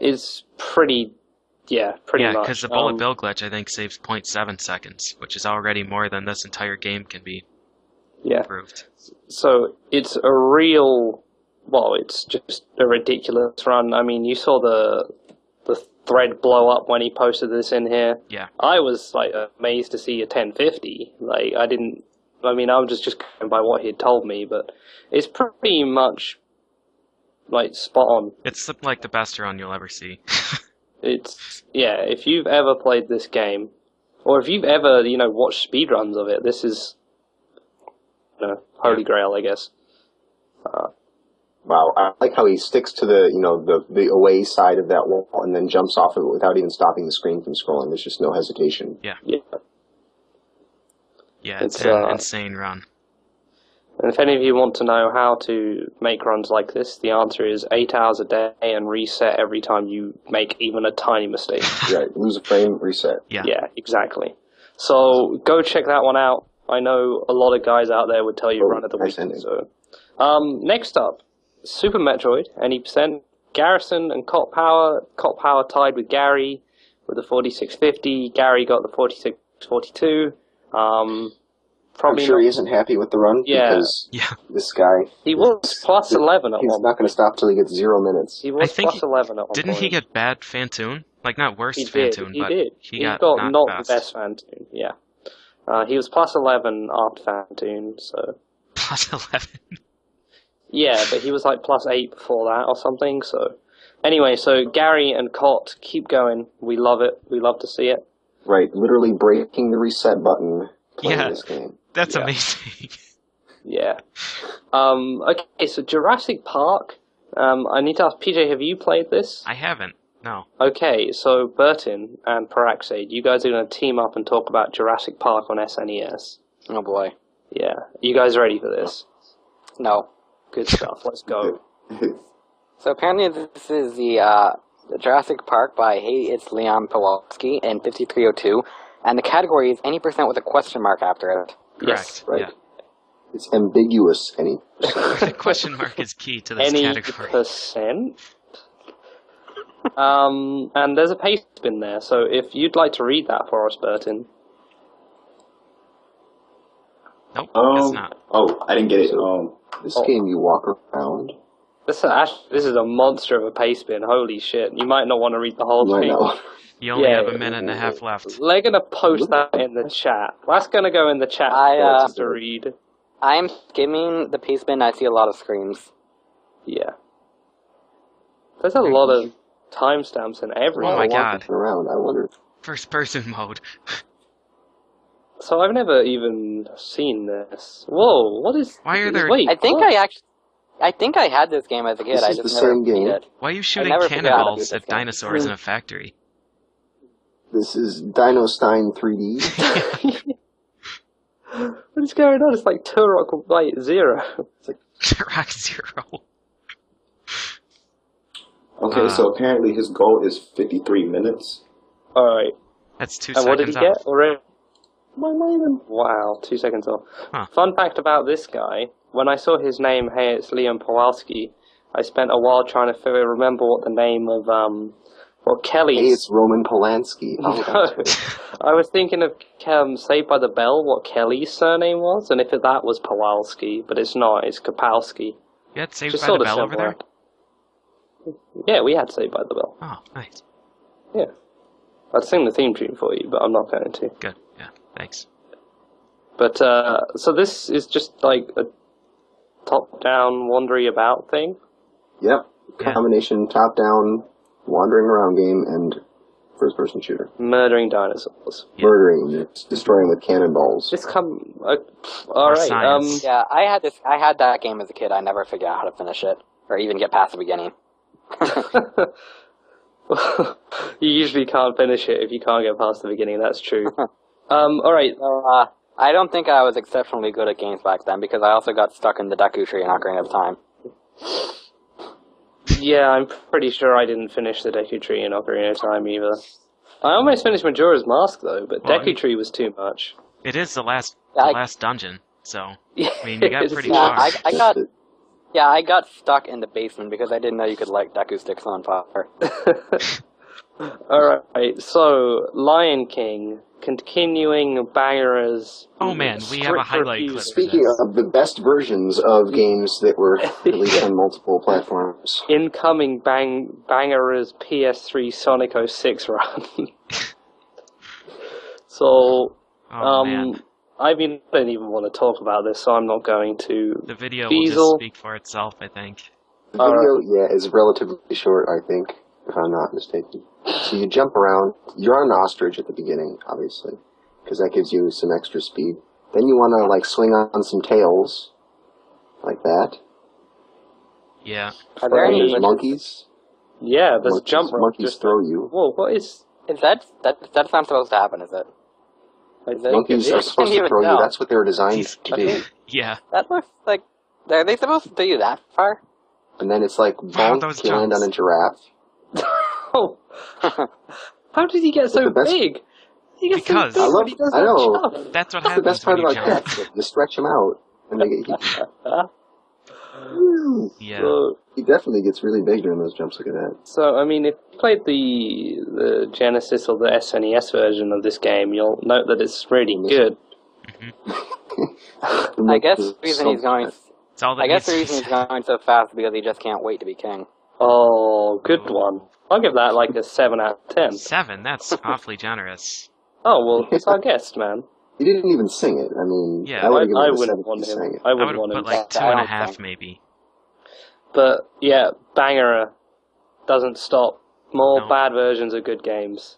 It's pretty much. Yeah, because the bullet bill glitch, I think, saves 0.7 seconds, which is already more than this entire game can be improved. So it's a real... Well, it's just a ridiculous run. I mean, you saw the thread blow up when he posted this in here. Yeah. I was, amazed to see a 1050. I'm just going by what he had told me, but it's pretty much, spot on. It's, the best run you'll ever see. If you've ever played this game, or if you've ever, watched speedruns of it, this is, holy grail, I guess. Wow, I like how he sticks to the away side of that wall and then jumps off of it without even stopping the screen from scrolling. There's just no hesitation. Yeah. Yeah, it's an insane run. And if any of you want to know how to make runs like this, the answer is 8 hours a day and reset every time you make even a tiny mistake. Right, lose a frame, reset. Yeah, exactly. So go check that one out. I know a lot of guys out there would tell you run of the week. So, next up, Super Metroid, any percent. Garrison and Cop Power. Cop Power tied with Gary with the 4650. Gary got the 4642. I'm sure he isn't happy with the run because this guy... He was plus 11 at one point. He's not going to stop till he gets 0 minutes. He was plus 11 at one point. Didn't he get bad Fantoon? Not worst Fantoon, but he got not the best Fantoon, yeah. He was plus 11 after Fantoon, so... Plus 11? Yeah, but he was plus 8 before that or something, so... Anyway, so Gary and Cot, keep going. We love it. We love to see it. Right, literally breaking the reset button playing this game. That's amazing. Yeah. Okay, so Jurassic Park. I need to ask PJ, have you played this? I haven't. No. Okay, so Bertin and Parax, you guys are going to team up and talk about Jurassic Park on SNES. Oh boy. Yeah. You guys ready for this? No. Good stuff. Let's go. So apparently this is the Jurassic Park by Hey, It's Leon Pawlowski in 5302, and the category is any percent with a question mark after it. Correct. Right. Yeah. It's ambiguous, any. The question mark is key to this Any category. percent? And there's a paste bin there, so if you'd like to read that for us, Bertin. Nope, guess not. Oh, I didn't get it. This game you walk around. This is a monster of a paste bin. Holy shit! You might not want to read the whole Right thing. now. You only Yeah. have a minute and a half left. They're gonna post that in the chat. That's gonna go in the chat for us to read. I'm skimming the paste bin. I see a lot of screens. Yeah. There's a lot of timestamps in everything. Oh my Walking god. around, I wonder. First person mode. So I've never even seen this. Whoa, what is... Why are there- Wait, I think what? I think I had this game as a kid. This I is just the never same beat game. it. Why are you shooting never forgot cannonballs about at this game. dinosaurs in a factory? This is Dino Stein 3D. What is going on? It's like Turok Light Zero. Rock Zero. Okay, so apparently his goal is 53 minutes. Alright. That's 2 And seconds what did he off. get already? Wow, 2 seconds off. Huh. Fun fact about this guy, when I saw his name, hey, it's Leon Pawlowski, I spent a while trying to remember what the name of, Kelly's... Hey, it's Roman Polanski. Oh, No, I was thinking of Saved by the Bell, what Kelly's surname was, and if that was Pawlowski, but it's not, it's Kapowski. You had Saved Just by the sort of Bell over similar. there? Yeah, we had Saved by the Bell. Oh, nice. Yeah. I'd sing the theme tune for you, but I'm not going to. Good. Yeah, thanks. But, so this is just like a top-down, wandery about thing? Yep. Yeah. Combination top-down, wandering around game and first-person shooter. Murdering dinosaurs. Yeah. Murdering, destroying with cannonballs. Just alright, science. Yeah, I had that game as a kid. I never figured out how to finish it or even get past the beginning. you usually can't finish it if you can't get past the beginning, that's true. Alright. So, I don't think I was exceptionally good at games back then because I also got stuck in the Deku Tree in Ocarina of Time. Yeah, I'm pretty sure I didn't finish the Deku Tree in Ocarina of Time either. I almost finished Majora's Mask though, but Well, Deku Tree was too much. It is the last dungeon, so I mean you got pretty Yeah, far. I got stuck in the basement because I didn't know you could light Deku sticks on fire. Alright, so Lion King, continuing bangers. Oh man, we have a highlight clip. Speaking of the best versions of games that were released on multiple platforms. Incoming bangers PS3 Sonic 06 run. So, Man. I mean, I don't even want to talk about this, so I'm not going to. The video will Feasel. just speak for itself, I think. The video, is relatively short, I think, if I'm not mistaken. So you jump around. You're on an ostrich at the beginning, obviously, because that gives you some extra speed. Then you want to, like, swing on some tails, like that. Yeah. Are there any There's monkeys. Yeah, there's jump rope. Monkeys Just throw you. Whoa, what is... Is that's not supposed to happen, is it? Is it? Monkeys are supposed to throw you. That's what they were designed to do. Yeah. That looks like... Are they supposed to do you that far? And then it's like, Wow, bonk, those you land jumps. on a giraffe. Oh. How did he get so the best- big? He gets Because- so big I love- when he does I that know. jump. That's what That's the happens best part when you about jump. cats. You stretch them out, and they get huge. Yeah. So, He definitely gets really big during those jumps. Look at that. so, I mean, if you played the Genesis or the SNES version of this game, you'll note that it's really good. I guess the reason he's going... It's all that I guess the needs to reason be he's going so fast is because he just can't wait to be king. Oh, good one. I'll give that like a 7 out of 10. 7, that's awfully generous. Oh, well, it's our guest, man. He didn't even sing it. I mean, Yeah. I would have given I it a wouldn't 7 if want he him. sang it. I I wouldn't would want have him. put like to- 2.5 think. maybe. But, yeah, Banger doesn't stop. More No. bad versions of good games.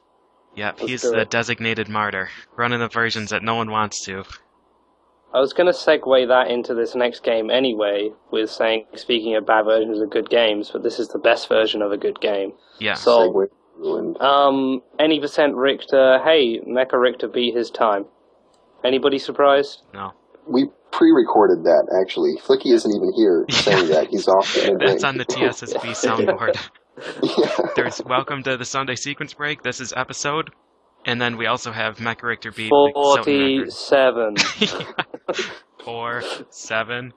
Yep, Let's he's do the it. designated martyr, running the versions that no one wants to. I was going to segue that into this next game anyway, with saying, speaking of bad versions of good games, but this is the best version of a good game. Yeah. So, Segue ruined. any percent Richter, hey, Mecha Richter beat his time. Anybody surprised? No. We pre-recorded that, actually. Flicky isn't even here saying that. He's off the mid-range. That's on the TSSB soundboard. Yeah. There's welcome to the Sunday sequence break. This is episode. And then we also have Mecha Richter beat the Soten 47. record. 4, 7,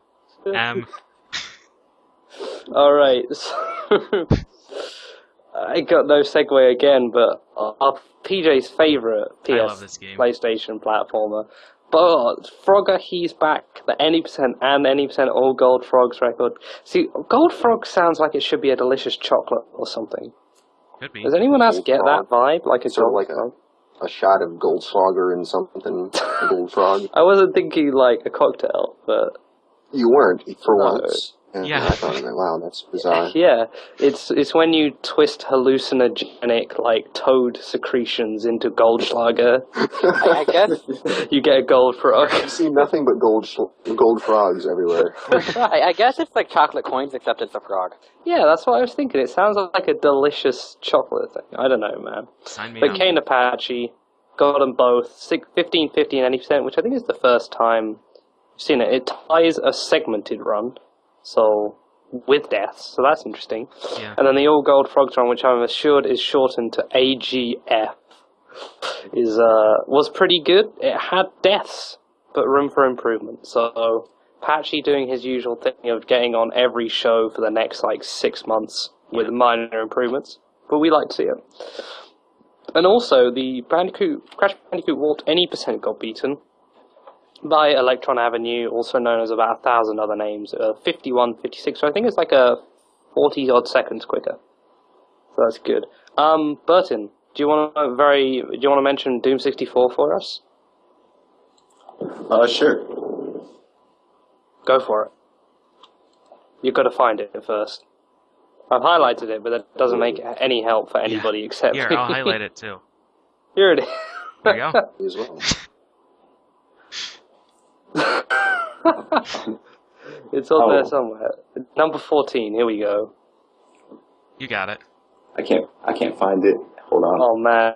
M. Alright, so I got no segue again, but PJ's favourite I love this game. PlayStation platformer. But Frogger, he's back. The any percent and any percent all Gold Frogs record. See, Gold Frog sounds like it should be a delicious chocolate or something. Could be. Does anyone else Gold get Frog. that vibe? Like a Sort of Gold like Frog? a shot of Goldschlager and something. Gold Frog. I wasn't thinking like a cocktail, but You weren't, for No. once. Yeah. I thought, wow, that's bizarre. yeah, it's when you twist hallucinogenic like toad secretions into Goldschlager, I guess you get a Gold Frog. I see nothing but gold frogs everywhere. I guess it's like chocolate coins, except it's a frog. Yeah, that's what I was thinking. It sounds like a delicious chocolate thing. I don't know, man. Sign me But up. Kane Apache got them both 15, 50, and 80%, which I think is the first time I've seen it. It ties a segmented run, so with deaths, so that's interesting. Yeah. And then the All Gold Frogs run, which I'm assured is shortened to AGF, was pretty good. It had deaths, but room for improvement. So Patchy doing his usual thing of getting on every show for the next like 6 months with minor improvements, but we like to see it. And also the Crash Bandicoot Warped any percent got beaten by Electron Avenue, also known as about 1,000 other names, 51, 56, so I think it's like a 40 odd seconds quicker. So that's good. Bertin, do you want to mention Doom 64 for us? Sure. Go for it. You've got to find it first. I've highlighted it, but that doesn't make any help for anybody except Here, me. I'll highlight it too. Here it is. There you go. Me as well. It's on there somewhere. Number 14, here we go. You got it. I can't find it. Hold on. Oh man.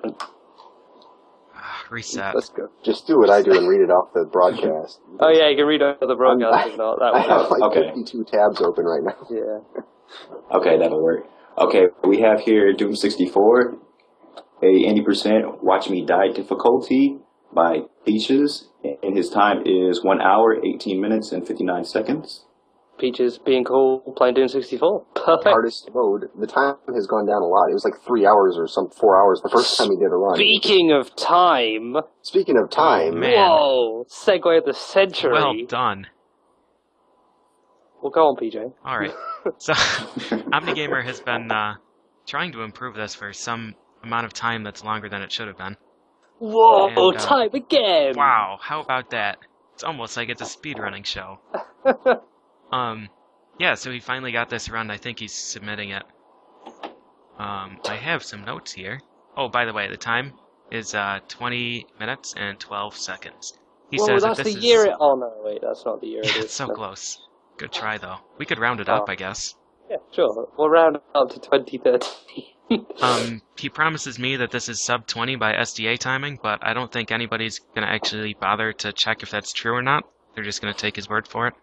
Reset. Let's go. Just do what I do and read it off the broadcast. Oh yeah, you can read over the broadcast if not. That I have would like Okay. 52 tabs open right now. yeah. Okay, that'll work. Okay, we have here Doom 64, a 80% Watch Me Die difficulty by Peaches, and his time is 1 hour, 18 minutes, and 59 seconds. Peaches being cool, playing Doom 64. Perfect. Hardest mode. The time has gone down a lot. It was like 3 hours or 4 hours the first time he did a run. Speaking of time, Speaking of time, Man. whoa, segue of the century. Well done. Well, go on, PJ. All right. So, OmniGamer has been trying to improve this for some amount of time that's longer than it should have been. Whoa, And, time again. Wow, how about that? It's almost like it's a speedrunning show. Yeah, so he finally got this run. I think he's submitting it. I have some notes here. Oh, by the way, the time is 20 minutes and 12 seconds. He Whoa, says that's that the this year is... it... Oh, no, wait, that's not the year it Yeah, is. it's so No. close. Good try, though. We could round it up, I guess. Yeah, sure. We'll round it up to 2013. He promises me that this is sub 20 by SDA timing, but I don't think anybody's gonna actually bother to check if that's true or not. They're just gonna take his word for it.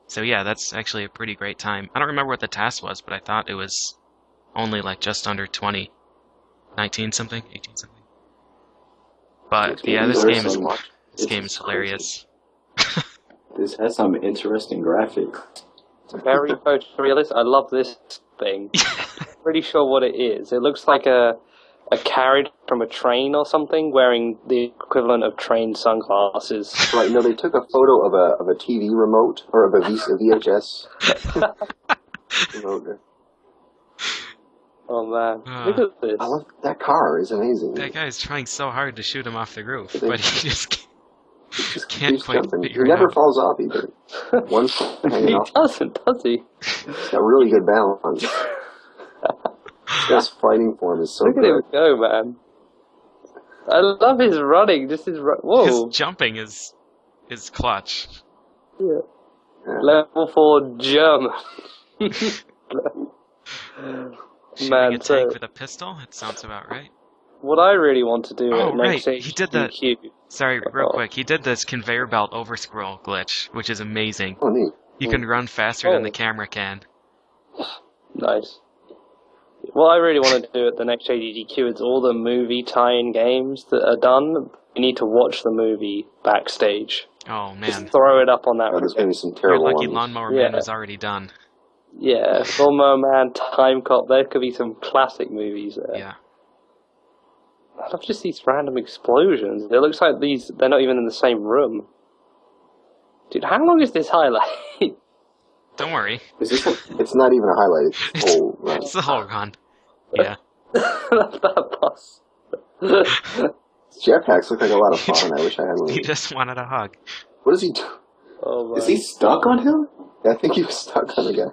So yeah, that's actually a pretty great time. I don't remember what the task was, but I thought it was only like just under 20. 19 something? 18 something? But yeah, this game is hilarious. This has some interesting graphics. It's very photorealistic. I love this thing. Pretty sure what it is. It looks like a carriage from a train or something, wearing the equivalent of train sunglasses. Right, no, they took a photo of a TV remote, or of a VHS remote. Oh man, look at this. I love that car. Is amazing. That guy's trying so hard to shoot him off the roof, They- but he just Just can't keeps quite jumping. figure He it never out. falls off either. One foot hanging He off. doesn't, does he? He's got really good balance. This guy's fighting form is so Look at good. him go, man. I love his running. Just whoa. His jumping is clutch. Yeah. Level 4 German. Shooting Man, a tank with a pistol? It sounds about right. What I really want to do at next right. He did that. HDQ. Sorry, real quick. He did this conveyor belt overscroll glitch, which is amazing. Oh, neat. You can run faster than the camera can. Nice. What I really want to do at the next HDQ is all the movie tie-in games that are done. You need to watch the movie backstage. Oh, man. Just throw it up on that. There's going to be some Your terrible Lucky ones. Lawnmower Man was already done. Yeah, Lawnmower Man, Time Cop, there could be some classic movies there. Yeah. I love just these random explosions. It looks like they're not even in the same room. Dude, how long is this highlight? Don't worry. It's not even a highlight. It's the whole run. It's the whole run. Yeah. That boss. Jetpacks look like a lot of fun. I wish I had one. He just wanted a hug. What does he do? Oh, Is he stuck on him? I think he was stuck on the guy.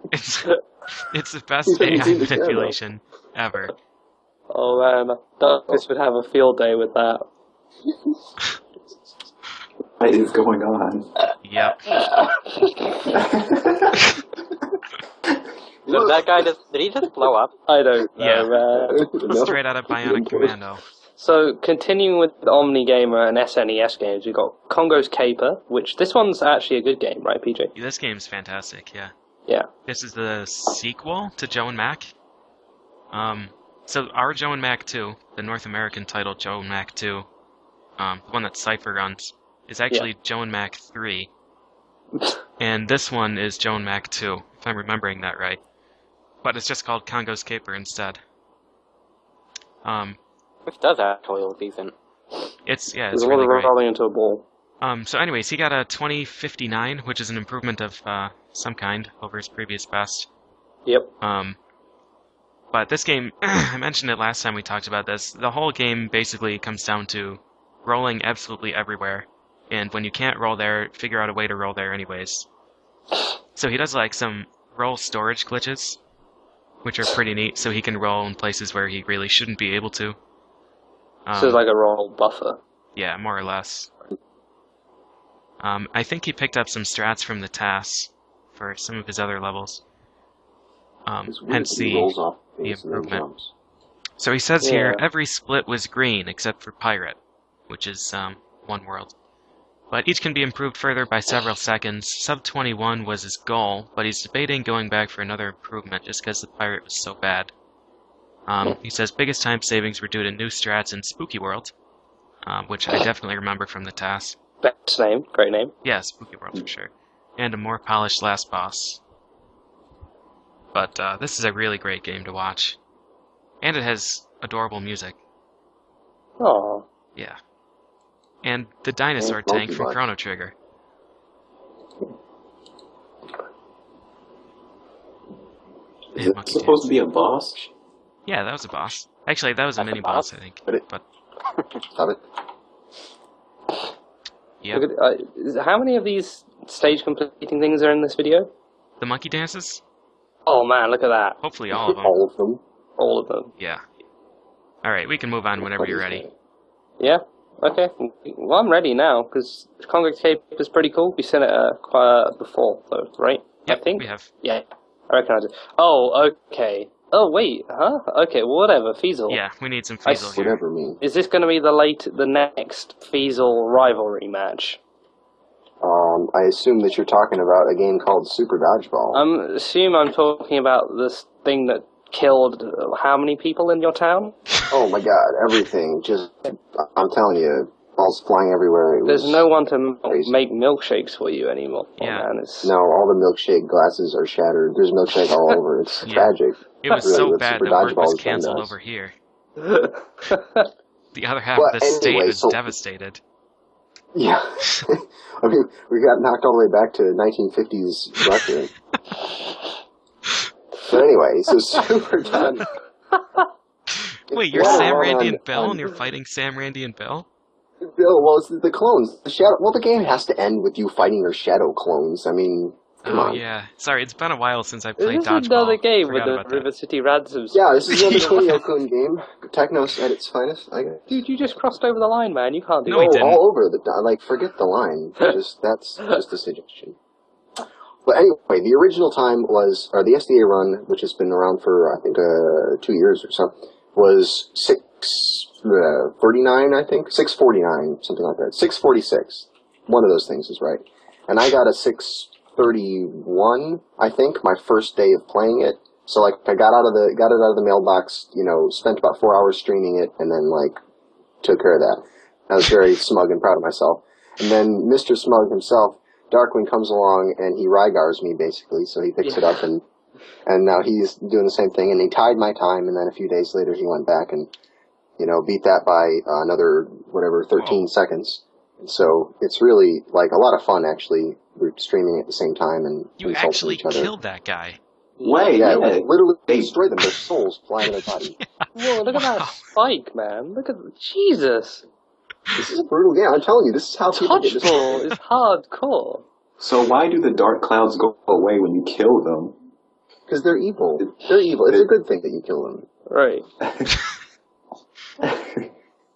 It's the best He doesn't AI seem to care, though. manipulation ever. Oh man, Darkness would have a field day with that. What is going on? Yep. So that guy did he just blow up? I don't know, Yeah. man. No. Straight out of Bionic Commando. So, continuing with the Omni Gamer and SNES games, we've got Congo's Caper, which this one's actually a good game, right, PJ? This game's fantastic, yeah. Yeah. This is the sequel to Joe and Mac. So our Joe and Mac 2, the North American title Joe and Mac 2, the one that Cypher runs, is actually Joe and Mac 3. And this one is Joe and Mac 2, if I'm remembering that right. But it's just called Congo's Caper instead. Which does actually look decent. It's There's a lot really of great. rolling into a ball. So anyways, he got a 2059, which is an improvement of some kind over his previous best. Yep. But this game, I mentioned it last time we talked about this, the whole game basically comes down to rolling absolutely everywhere. And when you can't roll there, figure out a way to roll there anyways. So he does like some roll storage glitches, which are pretty neat, so he can roll in places where he really shouldn't be able to. So it's like a roll buffer. Yeah, more or less. I think he picked up some strats from the TAS for some of his other levels. It's weird Hence that he the rolls off things and then improvement. jumps. So he says here, Yeah. every split was green except for Pirate, which is one world. But each can be improved further by several seconds. Sub 21 was his goal, but he's debating going back for another improvement just because the Pirate was so bad. He says biggest time savings were due to new strats in Spooky World, which I definitely remember from the TAS. Best name, great name. Yeah, Spooky World for sure. And a more polished last boss. But this is a really great game to watch. And it has adorable music. Oh, Yeah. And the dinosaur And tank Monkey from Bot. Chrono Trigger. Is And it Monkey supposed Dance. to be a boss? Yeah, that was a boss. Actually, that was a That's a mini boss, boss? I think. But it- But Stop it. yeah, look at, how many of these stage completing things are in this video? the monkey dances. Oh man, look at that. Hopefully, all of them. All of them. All of them. Yeah. All right, we can move on whenever you're ready. Yeah? Okay. Well, I'm ready now, because Congo Cape is pretty cool. We've seen it before, though, right? Yep, I think? we have. Yeah, I recognize it. Oh, okay. Oh, wait, huh? Okay, well, whatever, feasel. Yeah, we need some I feasel here. Whatever means. Is this going to be the next feasel rivalry match? I assume that you're talking about a game called Super Dodgeball. I'm talking about this thing that killed how many people in your town? Oh my god, everything. Just, I'm telling you, balls flying everywhere. It There's was no one to crazy. make milkshakes for you anymore. Yeah. Oh, man, it's... No, all the milkshake glasses are shattered. There's milkshake all over. It's Yeah. tragic. It was Really, so what bad Super that work Dodgeball was has done to canceled us. over here. The other half But of the state anyway, was so- devastated. Yeah. I mean, we got knocked all the way back to 1950s Russia. But anyway, so Super Dodgeball. Wait, you're Yeah, Sam, well, Randy, on- and Bill, on- and you're fighting Sam, Randy, and Bill? Well, it's the clones. The shadow. Well, the game has to end with you fighting your shadow clones. I mean, Come Oh on. yeah. Sorry, it's been a while since I Is played this dodgeball. another game with Forgot the about that. River City Ransoms? Yeah, this is another Kunio-kun game. Technos at its finest, I guess. Dude, you just crossed over the line, man. You can't do No, he that. didn't. All over the like. Forget the line. That's just a suggestion. But anyway, the original time was, or the SDA run, which has been around for I think 2 years or so, was 6:49, I think 6:49, something like that. 6:46. One of those things is right. And I got a 6:31, I think, my first day of playing it. So like I got it out of the mailbox, spent about 4 hours streaming it, and then like took care of that. I was very smug and proud of myself. And then Mr. Smug himself, Darkwing, comes along and he Rygars me basically. So he picks it up and now he's doing the same thing. And he tied my time. And then a few days later he went back and beat that by another 13 seconds. And so it's really like a lot of fun actually. We're streaming at the same time and You insulting actually each other. killed that guy. Yeah, literally destroy them. Their souls flying in their body. Whoa, look at that spike, man. Look at Jesus. This is a brutal game. I'm telling you, this is how people get Touchball is hardcore. So why do the dark clouds go away when you kill them? Because they're evil. They're evil. It's a good thing that you kill them. Right.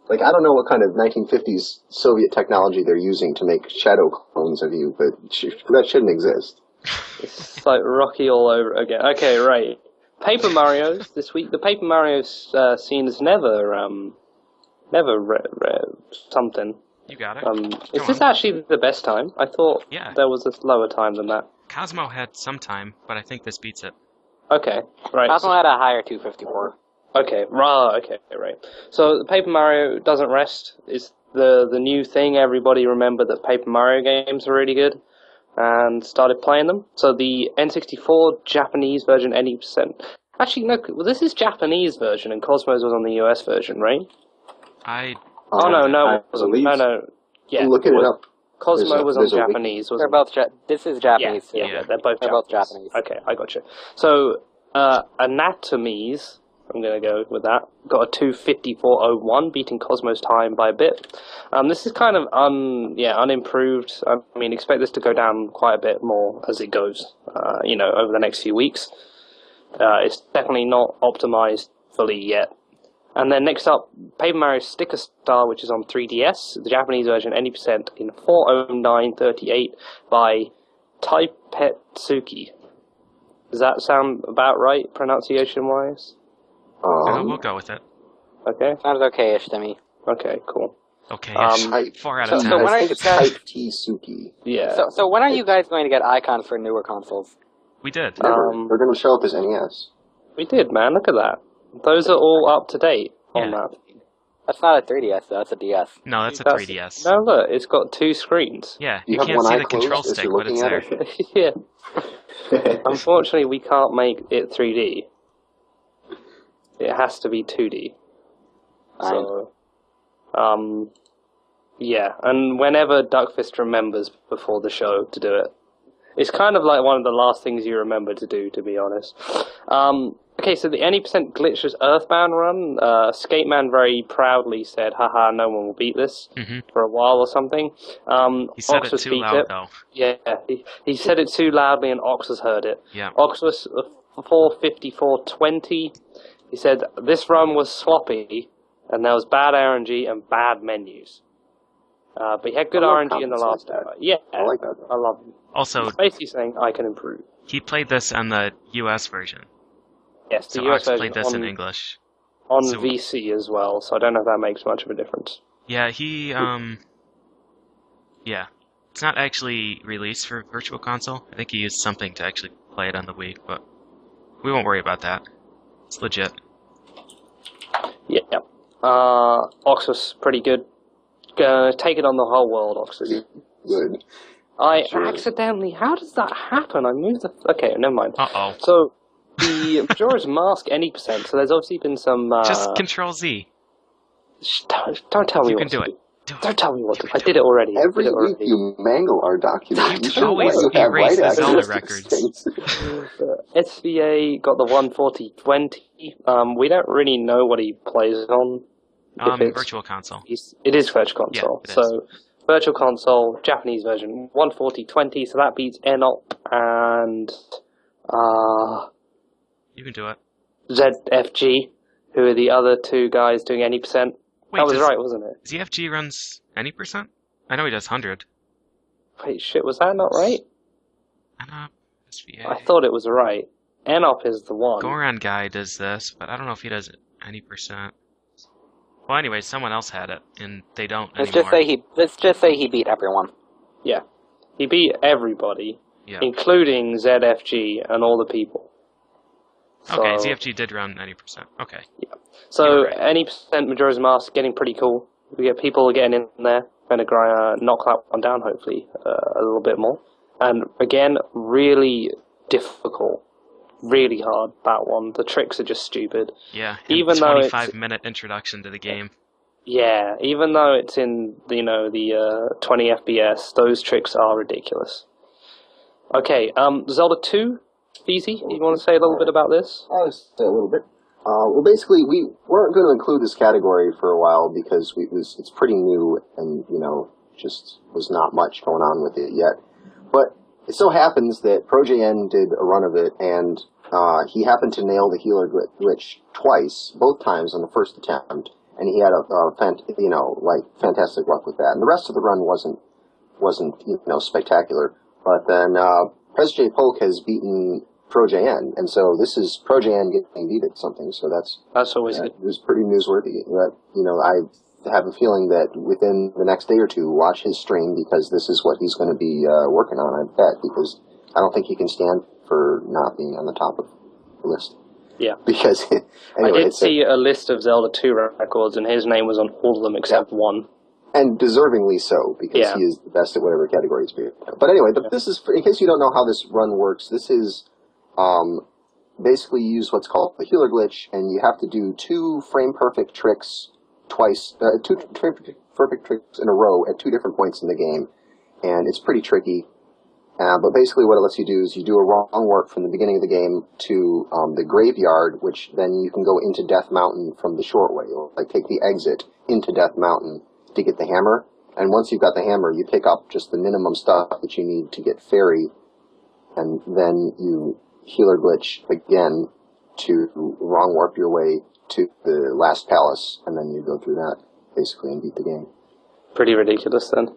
Like, I don't know what kind of 1950s Soviet technology they're using to make shadow clones of you, but that shouldn't exist. It's like Rocky all over again. Okay, right. Paper Mario's this week. The Paper Mario's scene is never something. You got it. Is this actually the best time? I thought there was a slower time than that. Cosmo had some time, but I think this beats it. Okay, right. Cosmo had a higher 254. Okay, right. So the Paper Mario doesn't rest. It's the new thing. Everybody remembered that Paper Mario games are really good and started playing them. So the N64 Japanese version, 80%. Actually, no, well, this is Japanese version and Cosmos was on the US version, right? No, it wasn't. No. Yeah, looking it up. Cosmo was on Japanese. They're both this is Japanese. Yeah, they're both Japanese. Okay, I got you. So, Anatomies, I'm going to go with that, got a 2:54.01, beating Cosmo's time by a bit. This is kind of unimproved. I mean, expect this to go down quite a bit more as it goes, over the next few weeks. It's definitely not optimized fully yet. And then next up, Paper Mario Sticker Star, which is on 3DS, the Japanese version, 80% in 4:09.38 by Taipetsuki. Does that sound about right, pronunciation-wise? We'll go with it. Okay. Sounds okay-ish to me. Okay, cool. Okay, 4 out of 10. So when I think it's Taipetsuki. Yeah. So when are you guys going to get icons for newer consoles? We did. Never. They're going to show up as NES. We did, man. Look at that. Those are all up to date on that. That's not a 3DS, though. That's a DS. No, that's a 3DS. No, look, it's got 2 screens. Yeah, You you have can't one see eye the control closed as stick, you're but it's looking there. at Yeah. Unfortunately, we can't make it 3D. It has to be 2D. So, yeah. And whenever Duckfist remembers before the show to do it, it's kind of like one of the last things you remember to do, to be honest. Okay, so the 80% glitchless Earthbound run, Skateman very proudly said, haha, no one will beat this for a while or something. He said Oxus it too loud, though. Yeah, he said it too loudly and Oxus heard it. Yeah. Oxus 4:54.20. He said, this run was sloppy, and there was bad RNG and bad menus. But he had good RNG in the last hour. Yeah, I like that. I love him. Also, He's basically saying, I can improve. he played this on the US version. Yes, the So US Ox version played this in English. on So- VC as well, so I don't know if that makes much of a difference. Yeah, he, yeah. It's not actually released for Virtual Console. I think he used something to actually play it on the Wii, but we won't worry about that. It's legit. Yeah. Oxus, pretty good. Take it on the whole world, Oxus. Good. I Sure. accidentally... How does that happen? I moved the... Okay, never mind. Uh-oh. So, the Majora's Mask 80%, so there's obviously been some... Just Control Z. Don't tell me You what can to do do. it. Do it. Don't tell me what to do. I did it already. Every week you mangle our document. You should always let us have erase the access Zelda to records. things. SVA got the 14020. We don't really know what he plays on. If it's- Virtual Console. It is Virtual Console. Yeah, it is. So Virtual Console, Japanese version, 140.20, so that beats NOP and You can do it. ZFG, who are the other two guys doing any percent. Wait, that was right, wasn't it? ZFG runs any percent? I know he does 100. Wait, shit, was that not right? NOP, SVA. I thought it was right. NOP is the one. Goron guy does this, but I don't know if he does any percent. Well, anyway, someone else had it, and they don't anymore. Let's just say he beat everyone. Yeah. He beat everybody, Yeah. including ZFG and all the people. Okay, So- ZFG did run 90%. Okay. So You're right. any percent Majora's Mask getting pretty cool. We get people getting in there. Going to knock that one down, hopefully, a little bit more. And again, really difficult. Really hard, that one. The tricks are just stupid. Yeah, Even though it's- 25-minute introduction to the game. Yeah, even though it's in, the 20 FPS, those tricks are ridiculous. Okay, Zelda 2, Feasy, you want to say a little bit about this? I'll just say a little bit. Well, basically, we weren't going to include this category for a while because it's pretty new and, just was not much going on with it yet. But it so happens that ProJN did a run of it, and he happened to nail the healer glitch twice, both times on the first attempt, and he had fantastic luck with that. And the rest of the run wasn't spectacular. But then Pres J Polk has beaten ProJN, and so this is ProJN getting beat at something. So that's always good. It was pretty newsworthy. That I have a feeling that within the next day or two, watch his stream because this is what he's going to be working on. I bet because I don't think he can stand for not being on the top of the list. Yeah. Because anyway, I did see a list of Zelda 2 records, and his name was on all of them except one. And deservingly so, because he is the best at whatever category he's been. But anyway, this is, in case you don't know how this run works, this is basically you use what's called the healer glitch, and you have to do 2 frame-perfect tricks twice, 2 frame-perfect tricks in a row at 2 different points in the game. And it's pretty tricky. But basically what it lets you do is you do a wrong warp from the beginning of the game to the graveyard, which then you can go into Death Mountain from the short way. Like take the exit into Death Mountain to get the hammer. And once you've got the hammer, you pick up just the minimum stuff that you need to get Fairy. And then you healer glitch again to wrong warp your way to the last palace. And then you go through that, basically, and beat the game. Pretty ridiculous then.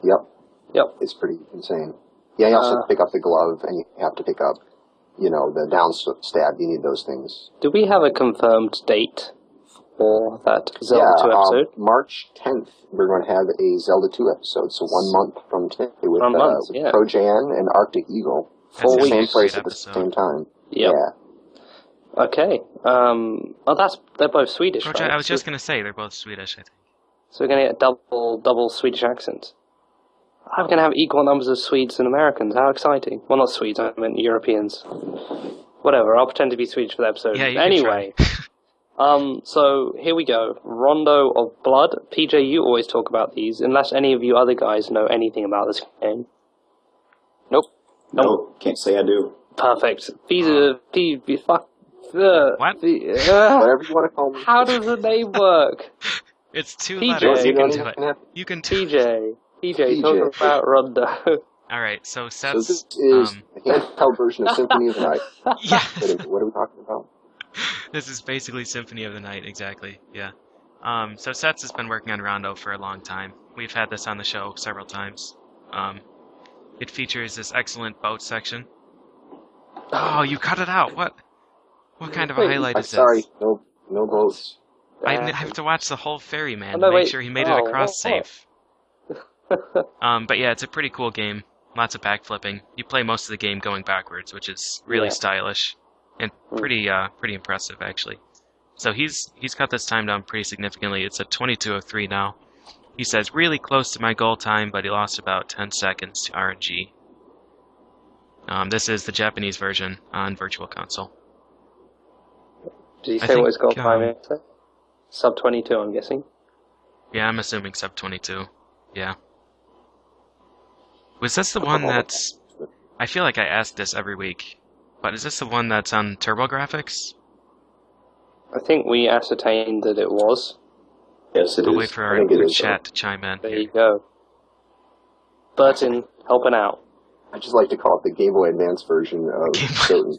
Yep, it's pretty insane. Yeah, you also pick up the glove, and you have to pick up, the down stab. You need those things. Do we have a confirmed date for that Zelda 2 episode? March 10th, we're going to have a Zelda 2 episode, so 1 month from today with ProJan and Arctic Eagle. 4 weeks. Same place at the same time. Yep. Yeah. Okay. They're both Swedish, right? I was just going to say, they're both Swedish, I think. So we're going to get double Swedish accents. I'm going to have equal numbers of Swedes and Americans. How exciting. Well, not Swedes, I meant Europeans. Whatever, I'll pretend to be Swedish for the episode. Yeah, you anyway. So, here we go. Rondo of Blood. PJ, you always talk about these, unless any of you other guys know anything about this game. Nope, can't say I do. Perfect. Fuck. What? Whatever you want to call me. How does the name work? It's 2 PJ. letters, you can do it. You can PJ, talk about Rondo. Alright, so So Seth's... this is the handheld version of Symphony of the Night. yeah, What are we talking about? this is basically Symphony of the Night, exactly, yeah. So Seth's has been working on Rondo for a long time. We've had this on the show several times. It features this excellent boat section. Oh, you cut it out! What kind of a highlight is this? Sorry, no boats. I have to watch the whole ferryman Oh, no, to make wait. sure he made it across safe. But yeah, it's a pretty cool game. Lots of backflipping. You play most of the game going backwards, which is really stylish and pretty impressive actually. So he's cut this time down pretty significantly. It's at 22:03 now. He says really close to my goal time, but he lost about 10 seconds to RNG. This is the Japanese version on Virtual Console. Did you say what his goal time is? Sub 22, I'm guessing. Yeah, I'm assuming sub 22. Yeah. Was this the one that's... I feel like I ask this every week, but is this the one that's on TurboGrafx? I think we ascertained that it was. Yes, it I'll is. wait for I our think it is, chat to chime in. There Here. you go. Bertin helping out. I just like to call it the Game Boy Advance version of Shoten.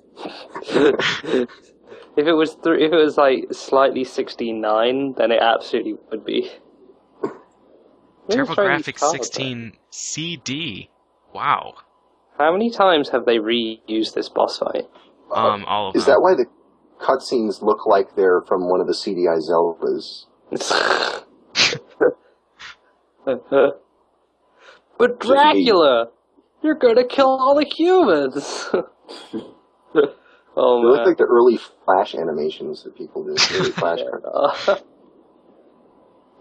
If it was like slightly 69, then it absolutely would be. TurboGrafx 16 CD. Wow. How many times have they reused this boss fight? All of them. Is that why the cutscenes look like they're from one of the CDI Zeldas? But Dracula, you're gonna kill all the humans. Oh They look man. like the early Flash animations that people did. Early Flash cartoons.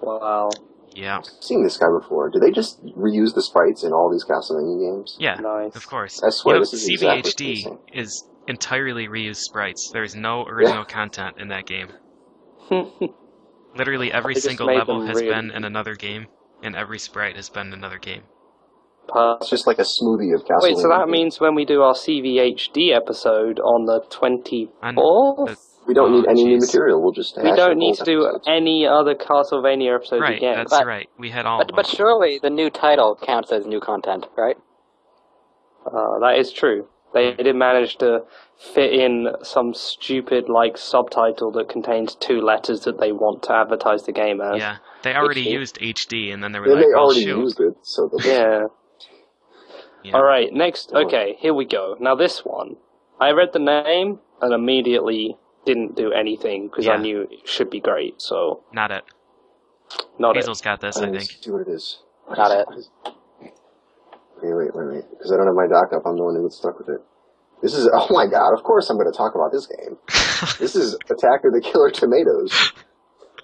Wow. Yeah. I've seen this guy before. Do they just reuse the sprites in all these Castlevania games? Yeah, Nice. of course. I swear You know, this is exactly the CBHD same. is entirely reused sprites. There's no original content in that game. Literally every They just single made level them has really- been in another game, and every sprite has been in another game. It's just like a smoothie of Castlevania. Wait, so that means when we do our CVHD episode on the 24th, we don't need any new jeez. material. We'll just we hash don't up need old to do episodes. any other Castlevania episodes Right, again. that's But- right. We had all of But them. surely the new title counts as new content, right? That is true. They did manage to fit in some stupid subtitle that contains 2 letters that they want to advertise the game as. Yeah, they already HD. used HD, and then they were Yeah, like, they well, already shoot. used it, so they'll Yeah. Yeah. Alright, next. Okay, here we go. Now this one. I read the name and immediately didn't do anything because I Yeah. knew it should be great, so Not it. not it. Fiesel's got this, I think. see what it is. Got it. Wait. Because I don't have my doc up, I'm the one who gets stuck with it. This is, oh my god, of course I'm going to talk about this game. This is Attack of the Killer Tomatoes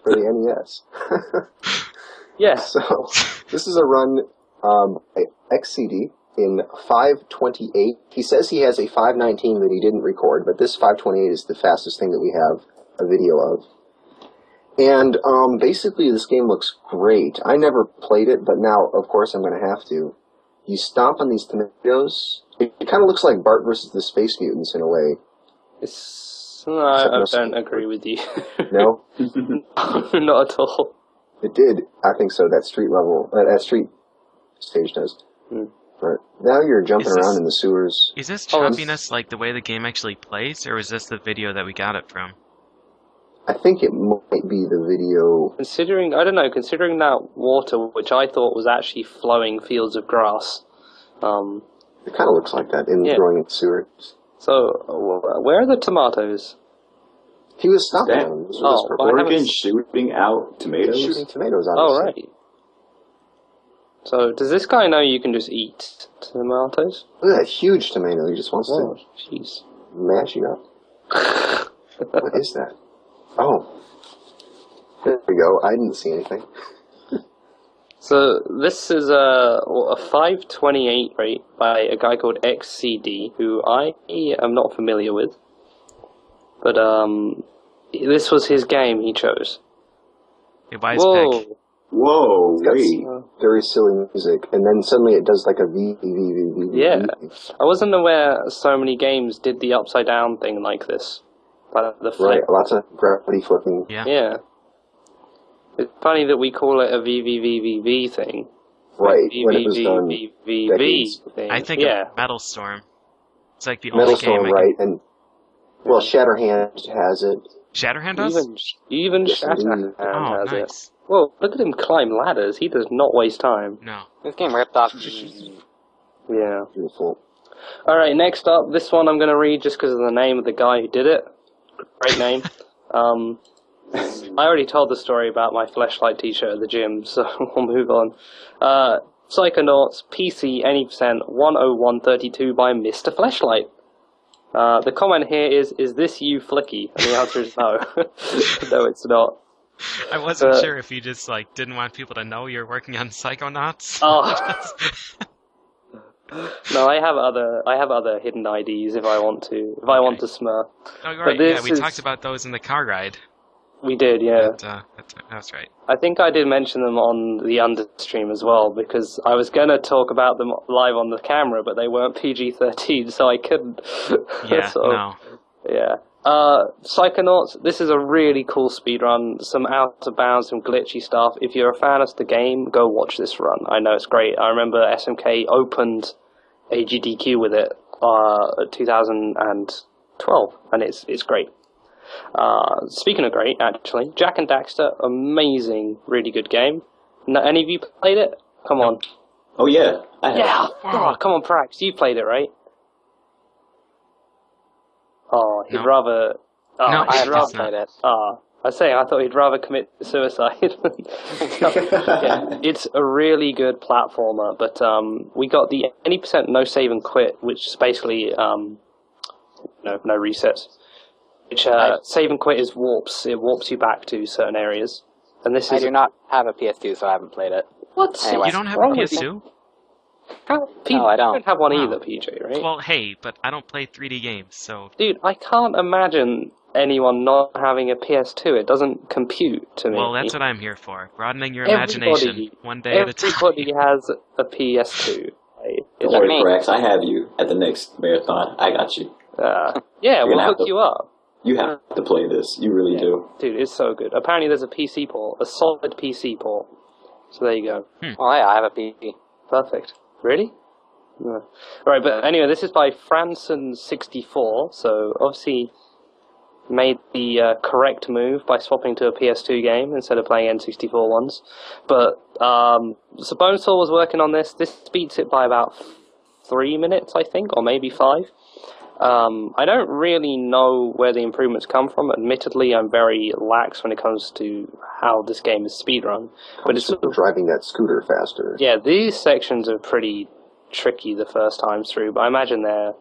for the NES. Yeah. So, this is a run by XCD in 528. He says he has a 519 that he didn't record, but this 528 is the fastest thing that we have a video of. And basically this game looks great. I never played it, but now, of course, I'm going to have to. You stomp on these tomatoes. It kind of looks like Bart versus the Space Mutants in a way. I don't agree with you. No? Not at all. It did. I think so. That street level, that street stage does. But now you're jumping Is this- around in the sewers. Is this Oh, choppiness like the way the game actually plays, or is this the video that we got it from? I think it might be the video. Considering that water, which I thought was actually flowing fields of grass. It kind of looks like that in Yeah. growing in sewers. So, where are the tomatoes? He was stomping That- on them. This Oh, was well, I haven't Oregon s- shooting out tomatoes. shooting tomatoes out Oh, of right. So, does this guy know you can just eat tomatoes? Look at that huge tomato. He just wants Oh, to jeez. mash you up. What is that? Oh. There we go. I didn't see anything. So, this is a 528 rate by a guy called XCD, who I am not familiar with. But, this was his game he chose. Hey, wise Whoa! pick. Whoa, It's got wait. very silly music. And then suddenly it does like a V. Yeah. I wasn't aware so many games did the upside down thing like this. Like the flip. Right. Lots of gravity flipping. Yeah. Yeah. It's funny that we call it a VVVVV thing. Right. When it was done. VVVVV decades. thing. I think yeah. of Metal Storm. It's like the Metal only Storm, game I right? And well, Shatterhand has it. Shatterhand does? Even Yes, Shatterhand Oh, has it. nice. Whoa, look at him climb ladders. He does not waste time. No. This game ripped off. Yeah. Beautiful. Alright, next up, this one I'm going to read just because of the name of the guy who did it. Great name. I already told the story about my Fleshlight t-shirt at the gym, so we'll move on. Psychonauts PC Any Percent 10132 by Mr. Fleshlight. The comment here is this you, Flicky? And the answer is no. No, it's not. I wasn't sure if you just didn't want people to know you're working on Psychonauts. Oh. No, I have other hidden IDs if I want to smurf. Oh, right. this Yeah, we is- talked about those in the car ride. We did, yeah. That's right. I think I did mention them on the Understream as well, because I was going to talk about them live on the camera, but they weren't PG-13, so I couldn't. Yeah, So, no. Yeah. Psychonauts, this is a really cool speedrun. Some out of bounds, some glitchy stuff. If you're a fan of the game, go watch this run. I know it's great. I remember SMK opened AGDQ with it 2012, and it's great. Speaking of great, actually, Jak and Daxter, amazing, really good game. Any of you played it? Come on. Oh yeah, I have. Yeah, oh, come on, Parax, you played it, right? Oh, he'd No. rather... Oh, No, I he'd have not rather... played it. Oh, I was saying, I thought he'd rather commit suicide. Yeah, it's a really good platformer, but we got the 80% no save and quit, which is basically no resets. Which save and quit is warps. It warps you back to certain areas. And this I is do not have a PS2, so I haven't played it. what? Anyway. You don't have a wrong with PS2? No, I don't. You don't have one Wow. either, PJ, right? Well, hey, but I don't play 3D games, so... Dude, I can't imagine anyone not having a PS2. It doesn't compute to me. Well, that's what I'm here for. Broadening your Everybody- imagination, one day at a time. Everybody has a PS2. Right? Don't Like worry, me. Parax. I have you at the next marathon. I got you. Yeah, You're we'll gonna hook have to- you up. You have to play this. You really do. Dude, it's so good. Apparently there's a PC port, a solid PC port. So there you go. Oh yeah, I have a PC. Perfect. Really? Yeah. Right, but anyway, this is by Franson64, so obviously made the correct move by swapping to a PS2 game instead of playing N64 ones. But, so Bonesaw was working on this. This beats it by about 3 minutes, I think, or maybe 5. I don't really know where the improvements come from. Admittedly, I'm very lax when it comes to how this game is speedrun. But it's driving that scooter faster. yeah, these sections are pretty tricky the first time through, but I imagine they're...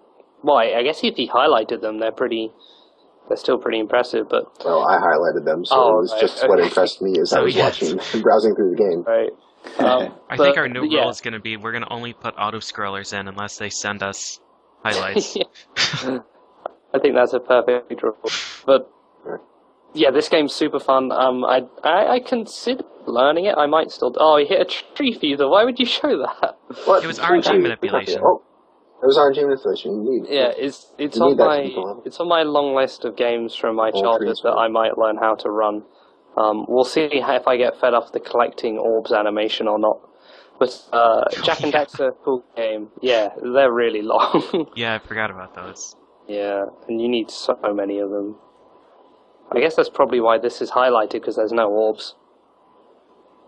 Well, I guess if he highlighted them, they're still pretty impressive, but... Well, I highlighted them, so Oh, it was right, just what okay. impressed me as I So, was yeah. watching, browsing through the game. Right. I think our new rule is going to be we're going to only put auto-scrollers in unless they send us highlights. I think that's a perfect rule. But, yeah, this game's super fun. I considered learning it. I might still... Oh, he hit a tree feeder. Why would you show that? What? It was RNG manipulation. Oh, it was RNG manipulation. Indeed. Yeah, it's You on need that my to be fun. it's on my long list of games from my All childhood trees, that man. I might learn how to run. We'll see if I get fed off the collecting orbs animation or not. But Jak and Daxter, cool game. Yeah, they're really long. Yeah, I forgot about those. Yeah, and you need so many of them. I guess that's probably why this is highlighted, because there's no orbs.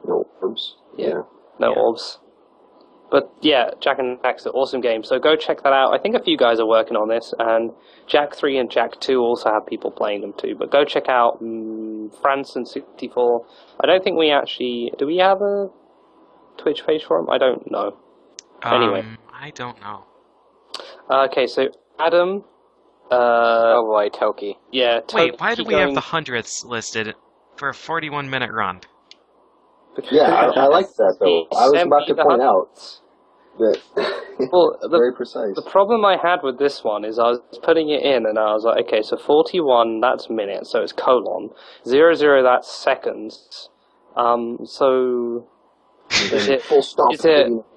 No orbs. Yeah. No Yeah. orbs. But yeah, Jak and Daxter, awesome game. So go check that out. I think a few guys are working on this, and Jak 3 and Jak 2 also have people playing them too. But go check out Franson64. I don't think we actually... Do we have a Twitch page for him? I don't know. Anyway. I don't know. Okay, so Adam... Oh boy, Toki. yeah, Wait, why do keep we have going- the hundredths listed for a 41-minute run? Yeah, I like that though. I was about to the point out hundreds. that Well, very precise. The problem I had with this one is I was putting it in and I was like, okay, so 41, that's minutes, so it's colon. 00, that's seconds. So is it Full stop.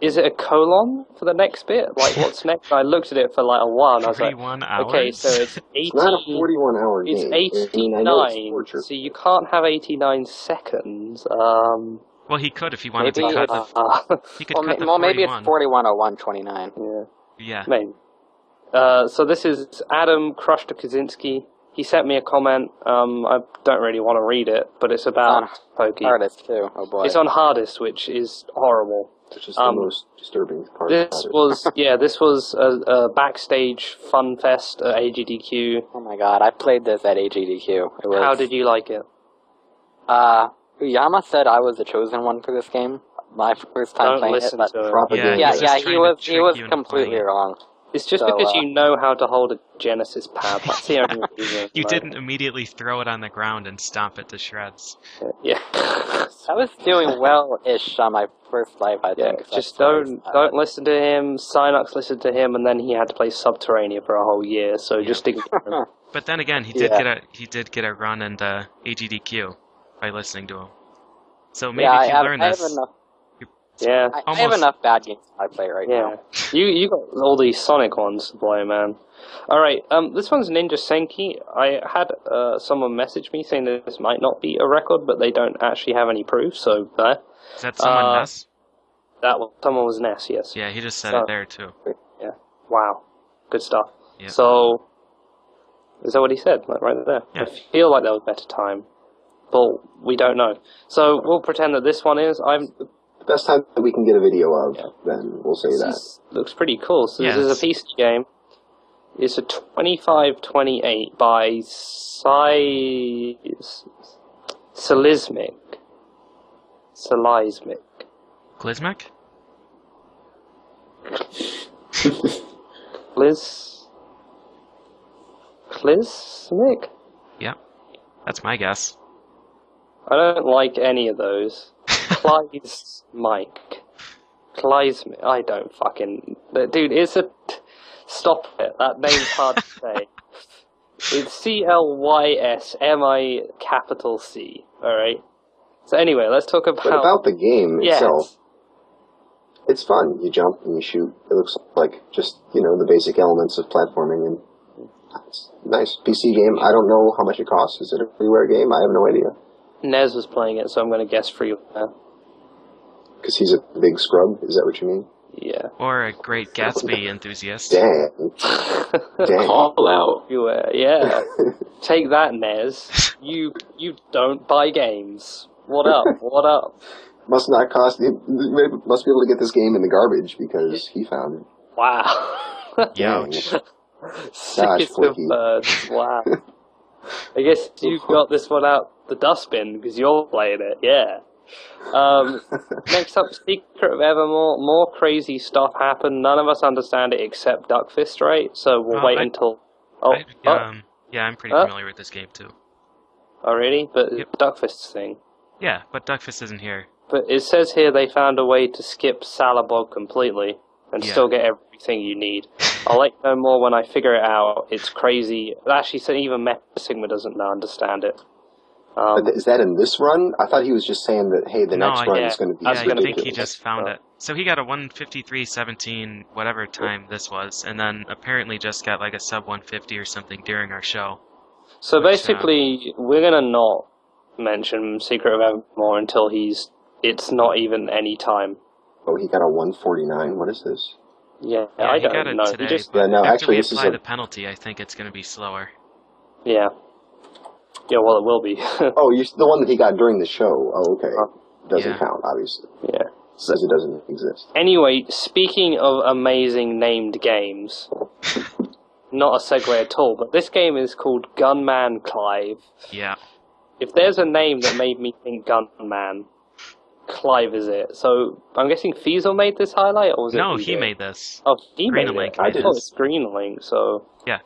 is it a colon for the next bit? Like, what's next? I looked at it for like a while and I was like, 41 hours? okay, so it's 80. It's not a 41-hour game. It's I mean, I know it's 89, torture. so you can't have 89 seconds. Well, he could if he wanted Maybe to cut the... He could cut the 41. maybe it's 410129. yeah. Yeah. Maybe. So this is Adam Krushta Kaczynski. He sent me a comment. I don't really want to read it, but it's about Pokey. Artist too. Oh boy. It's on hardest, which is horrible. Which is the most disturbing part This about it. was this was a backstage fun fest at AGDQ. Oh my god, I played this at AGDQ. It was, How did you like it? Yama said I was the chosen one for this game. My first time Don't playing listen it. to him. Propaganda. Yeah, he's yeah, just he trying to was trick you into completely playing it. wrong. It's just So, because you know how to hold a Genesis pad. That's the only reason. You Like, didn't immediately throw it on the ground and stomp it to shreds. Yeah. I was doing well-ish on my first life, I Yeah, think. just That's- don't listen to him. Synox listened to him, and then he had to play Subterranea for a whole year. So Yeah. just ignore him. But then again, he did Yeah. get a run into AGDQ by listening to him. So maybe yeah, if you learn I this, have enough. Yeah. I have enough bad games I play right Yeah. now. You got all these Sonic ones to play, man. Alright, this one's Ninja Senki. I had someone message me saying that this might not be a record, but they don't actually have any proof, so there. Is that someone Ness? Someone was Ness, yes. Yeah, he just said it there, too. Yeah. Wow. Good stuff. Yep. So, is that what he said? Like, right there? Yeah. I feel like there was better time, but we don't know. So, we'll pretend that this one is. Best time that we can get a video of, then we'll say that. Looks pretty cool. So, this is a PC game. It's a 2528 by Selismic. Glizmek? Klizmic? Yeah. That's my guess. I don't like any of those. Klizmic. I don't fucking... Dude, it's a... Stop it. That name's hard to say. It's CLYSMI capital C. Alright? So anyway, let's talk about... But about the game itself. It's fun. You jump and you shoot. It looks like just, the basic elements of platforming, and it's a nice PC game. I don't know how much it costs. Is it a freeware game? I have no idea. Nez was playing it, so I'm going to guess freeware. Because he's a big scrub? Is that what you mean? Yeah. Or a great Gatsby enthusiast. Damn. Call out. Yeah. Take that, Nez. You don't buy games. What up? Must not cost. He must be able to get this game in the garbage because he found it. Wow. Ouch. Sickest of Flicky. birds. Wow. I guess you got this one out the dustbin because you're playing it. Yeah. Next up, Secret of Evermore. More crazy stuff happened. None of us understand it except Duckfist, right? So we'll wait until. Yeah, I'm pretty familiar with this game too. Oh, really? But Yep. Duckfist's thing. Yeah, but Duckfist isn't here. But it says here they found a way to skip Salabog completely and still get everything you need. I'll let you know more when I figure it out. It's crazy. Actually, so even Meta Sigma doesn't understand it. But is that in this run? I thought he was just saying that, hey, the next run is going to be I ridiculous. think he just found it. So he got a 1:53:17, whatever time this was, and then apparently just got like a sub 150 or something during our show. So basically, we're going to not mention Secret of Evermore until it's not even any time. Oh, he got a 149. What is this? Yeah, I he don't got it know. today, He just, but after actually, we this apply is the penalty, I think it's going to be slower. Yeah. Yeah, well, it will be. Oh, the one that he got during the show. Oh, okay. Doesn't Yeah. count, obviously. Yeah. Says it doesn't exist. Anyway, speaking of amazing named games, not a segue at all, but this game is called Gunman Clive. Yeah. If there's a name that made me think Gunman, Clive is it. So, I'm guessing Feasel made this highlight, or was it... No, he made this. Oh, he made Greenlink it. I made thought this. it's Greenlink, so... Yeah.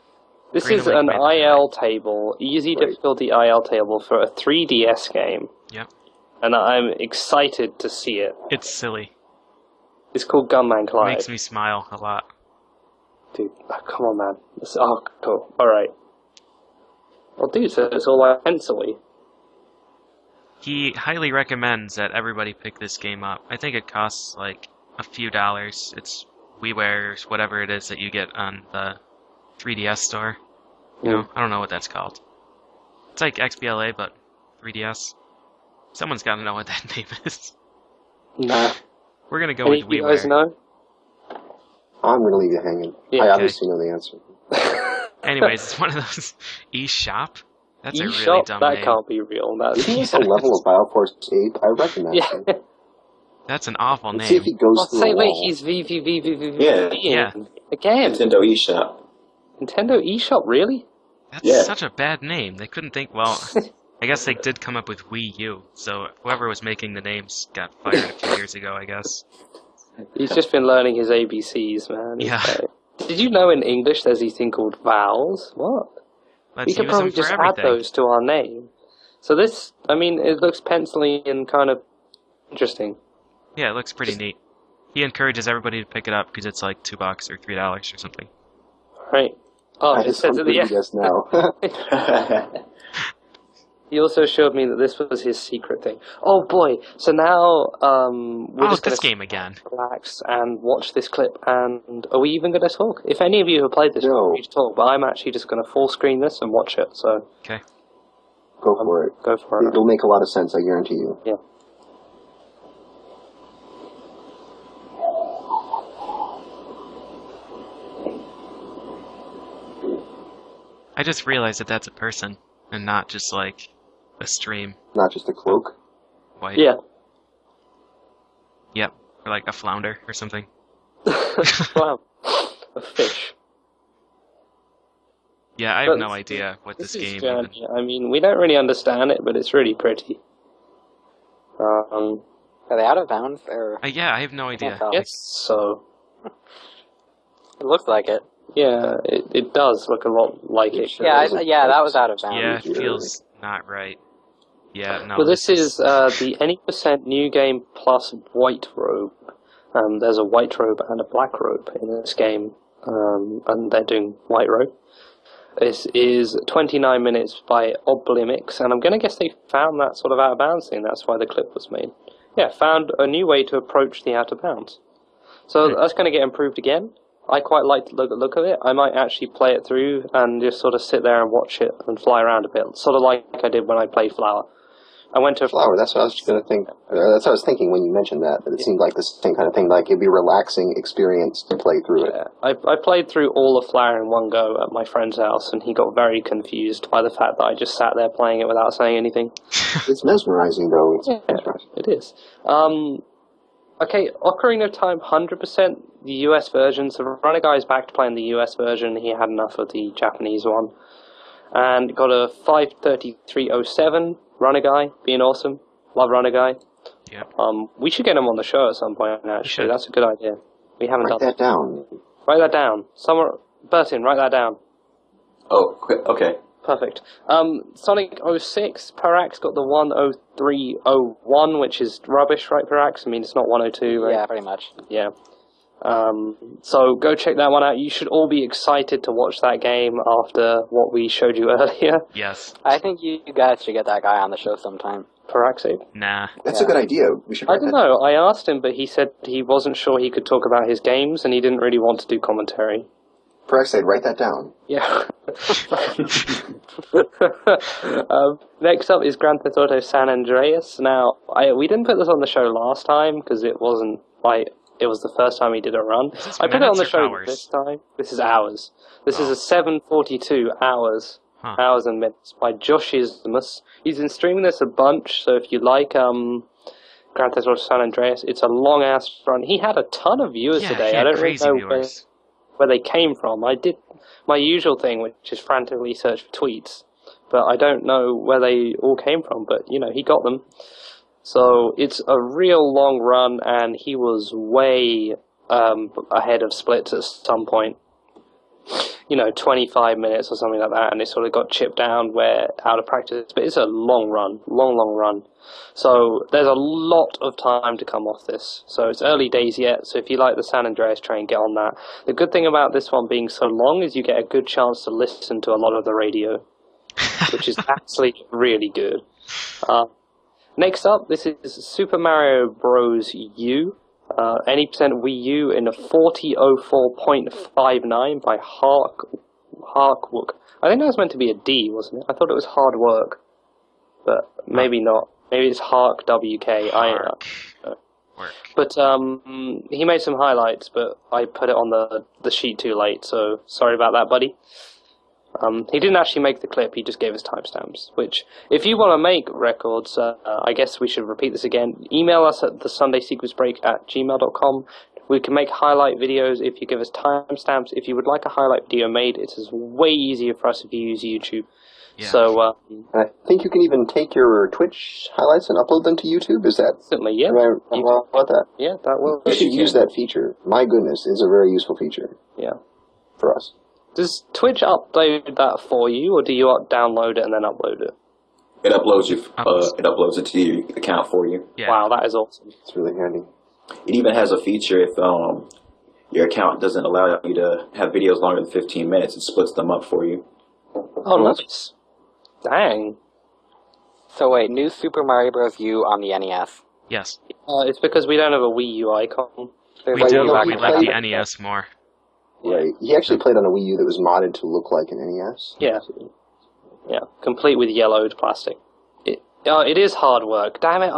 This Greenlink is an made the IL table, easy difficulty IL table for a 3DS game. Yep. And I'm excited to see it. It's silly. It's called Gunman It Clive. makes me smile a lot. Dude, come on, man. Cool. Alright. Well, dude, so it's all like pencil-y. He highly recommends that everybody pick this game up. I think it costs like a few dollars. It's WiiWare, whatever it is that you get on the 3DS store. You know, I don't know what that's called. It's like XBLA, but 3DS. Someone's got to know what that name is. Nah. We're gonna go Any with of you WiiWare. guys know? I'm going to leave you hanging. Yeah, I okay. obviously know the answer. Anyways, it's one of those eShop. That's a really eShop? dumb That name. can't be real. That's Isn't this a level of Bioforce 8? I recognize him. Yeah. That's an awful Let's see if name. he goes Well, through say, a wait, wall. he's VVVVV. Yeah. Again. Nintendo eShop. Nintendo eShop, really? That's such a bad name. They couldn't think, well, I guess they did come up with Wii U, so whoever was making the names got fired a few years ago, I guess. He's just been learning his ABCs, man. Yeah. Did you know in English there's these thing called vowels? What? Let's We could use probably them for just add everything. those to our name. So this, I mean, it looks pencil-y and kind of interesting. Yeah, it looks pretty neat. He encourages everybody to pick it up because it's like $2 or $3 or something. Right. Oh, I it just says at the end. guess now. He also showed me that this was his secret thing. Oh boy! So now we're just going this game again. Relax and watch this clip. And are we even going to talk? If any of you have played this, No. we to talk. But I'm actually just going to full screen this and watch it. So Okay. Go for it. Go for it. It'll make a lot of sense, I guarantee you. Yeah. I just realized that that's a person and not just like a stream. Not just a cloak. White. Yeah. Yep. Or like a flounder or something. Wow. A fish. Yeah, I have no idea what this game even... I mean, we don't really understand it, but it's really pretty. Are they out of bounds? Or... yeah, I have no idea. Yes, so. It looks like it. Yeah, it does look a lot like it. Yeah, that was out of bounds. Yeah, it feels not right. Yeah, no. Well, this is the Any Percent New Game Plus White Robe. There's a white robe and a black robe in this game, and they're doing white robe. This is 29 minutes by Oblimix, and I'm going to guess they found that sort of out of bounds thing. That's why the clip was made. Yeah, found a new way to approach the out of bounds. So that's going to get improved again. I quite like the look of it. I might actually play it through and just sort of sit there and watch it and fly around a bit, sort of like I did when I played Flower. I went to Flower. That's what I was going to think. That's what I was thinking when you mentioned that. That it seemed like the same kind of thing. Like it'd be a relaxing experience to play through it. I played through all of Flower in one go at my friend's house, and he got very confused by the fact that I just sat there playing it without saying anything. It's mesmerizing, though. It's mesmerizing. It is. Okay, Ocarina of Time, 100% the US version. So Runner Guy's back to playing the US version. He had enough of the Japanese one. And got a 53307 Runner Guy, being awesome. Love Runner Guy. Yeah. We should get him on the show at some point, actually. That's a good idea. We haven't Write done that down. Write that down. Somewhere, Bertin, write that down. Oh, okay. Perfect. Sonic 06, Parax got the 10301, which is rubbish, right, Parax? I mean, it's not 102, right? Yeah, pretty much. Yeah. So go check that one out. You should all be excited to watch that game after what we showed you earlier. Yes. I think you guys should get that guy on the show sometime. Paraxid? Nah. That's a good idea. We should. I don't know. I asked him, but he said he wasn't sure he could talk about his games, and he didn't really want to do commentary. Paraxid, write that down. Yeah. Next up is Grand Theft Auto San Andreas. Now, we didn't put this on the show last time because it wasn't like it was the first time he did a run. I put it on the show this time. This is hours. This is a 7:42 hours. Huh. Hours and minutes by Joshismus. He's been streaming this a bunch, so if you like Grand Theft Auto San Andreas, it's a long ass run. He had a ton of viewers today. I don't really know where they came from. I did my usual thing, which is frantically search for tweets, but I don't know where they all came from. But you know, he got them. So it's a real long run, and he was way ahead of Splits at some point. 25 minutes or something like that, and it sort of got chipped down where out of practice. But it's a long run. So there's a lot of time to come off this. So it's early days yet. So if you like the San Andreas train, get on that. The good thing about this one being so long is you get a good chance to listen to a lot of the radio, which is actually really good. Next up, this is Super Mario Bros. U. Any percent Wii U in a 4004.59 by Harkwook. I think that was meant to be a D, wasn't it? I thought it was hard work, but maybe not. Maybe it's Hark WK. Work. But he made some highlights, but I put it on the sheet too late, so sorry about that, buddy. He didn't actually make the clip, he just gave us timestamps, which, if you want to make records, I guess we should repeat this again. Email us at thesundaysequencebreak@gmail.com. We can make highlight videos if you give us timestamps. If you would like a highlight video made, it is way easier for us if you use YouTube. Yeah. So, I think you can even take your Twitch highlights and upload them to YouTube. Is that? certainly, yeah. Am I wrong about that? Yeah, that will. You should use that feature. My goodness, it's a very useful feature. Yeah. For us. Does Twitch upload that for you, or do you download it and then upload it? It uploads it to your account for you. Yeah. Wow, that is awesome. It's really handy. It even has a feature if your account doesn't allow you to have videos longer than 15 minutes, it splits them up for you. Oh, nice. Dang. So wait, new Super Mario Bros. U on the NES. Yes. It's because we don't have a Wii U icon. There's We like do, no but we like the back- NES more. Right. He actually played on a Wii U that was modded to look like an NES. Yeah. Yeah, complete with yellowed plastic. It is hard work. Damn it,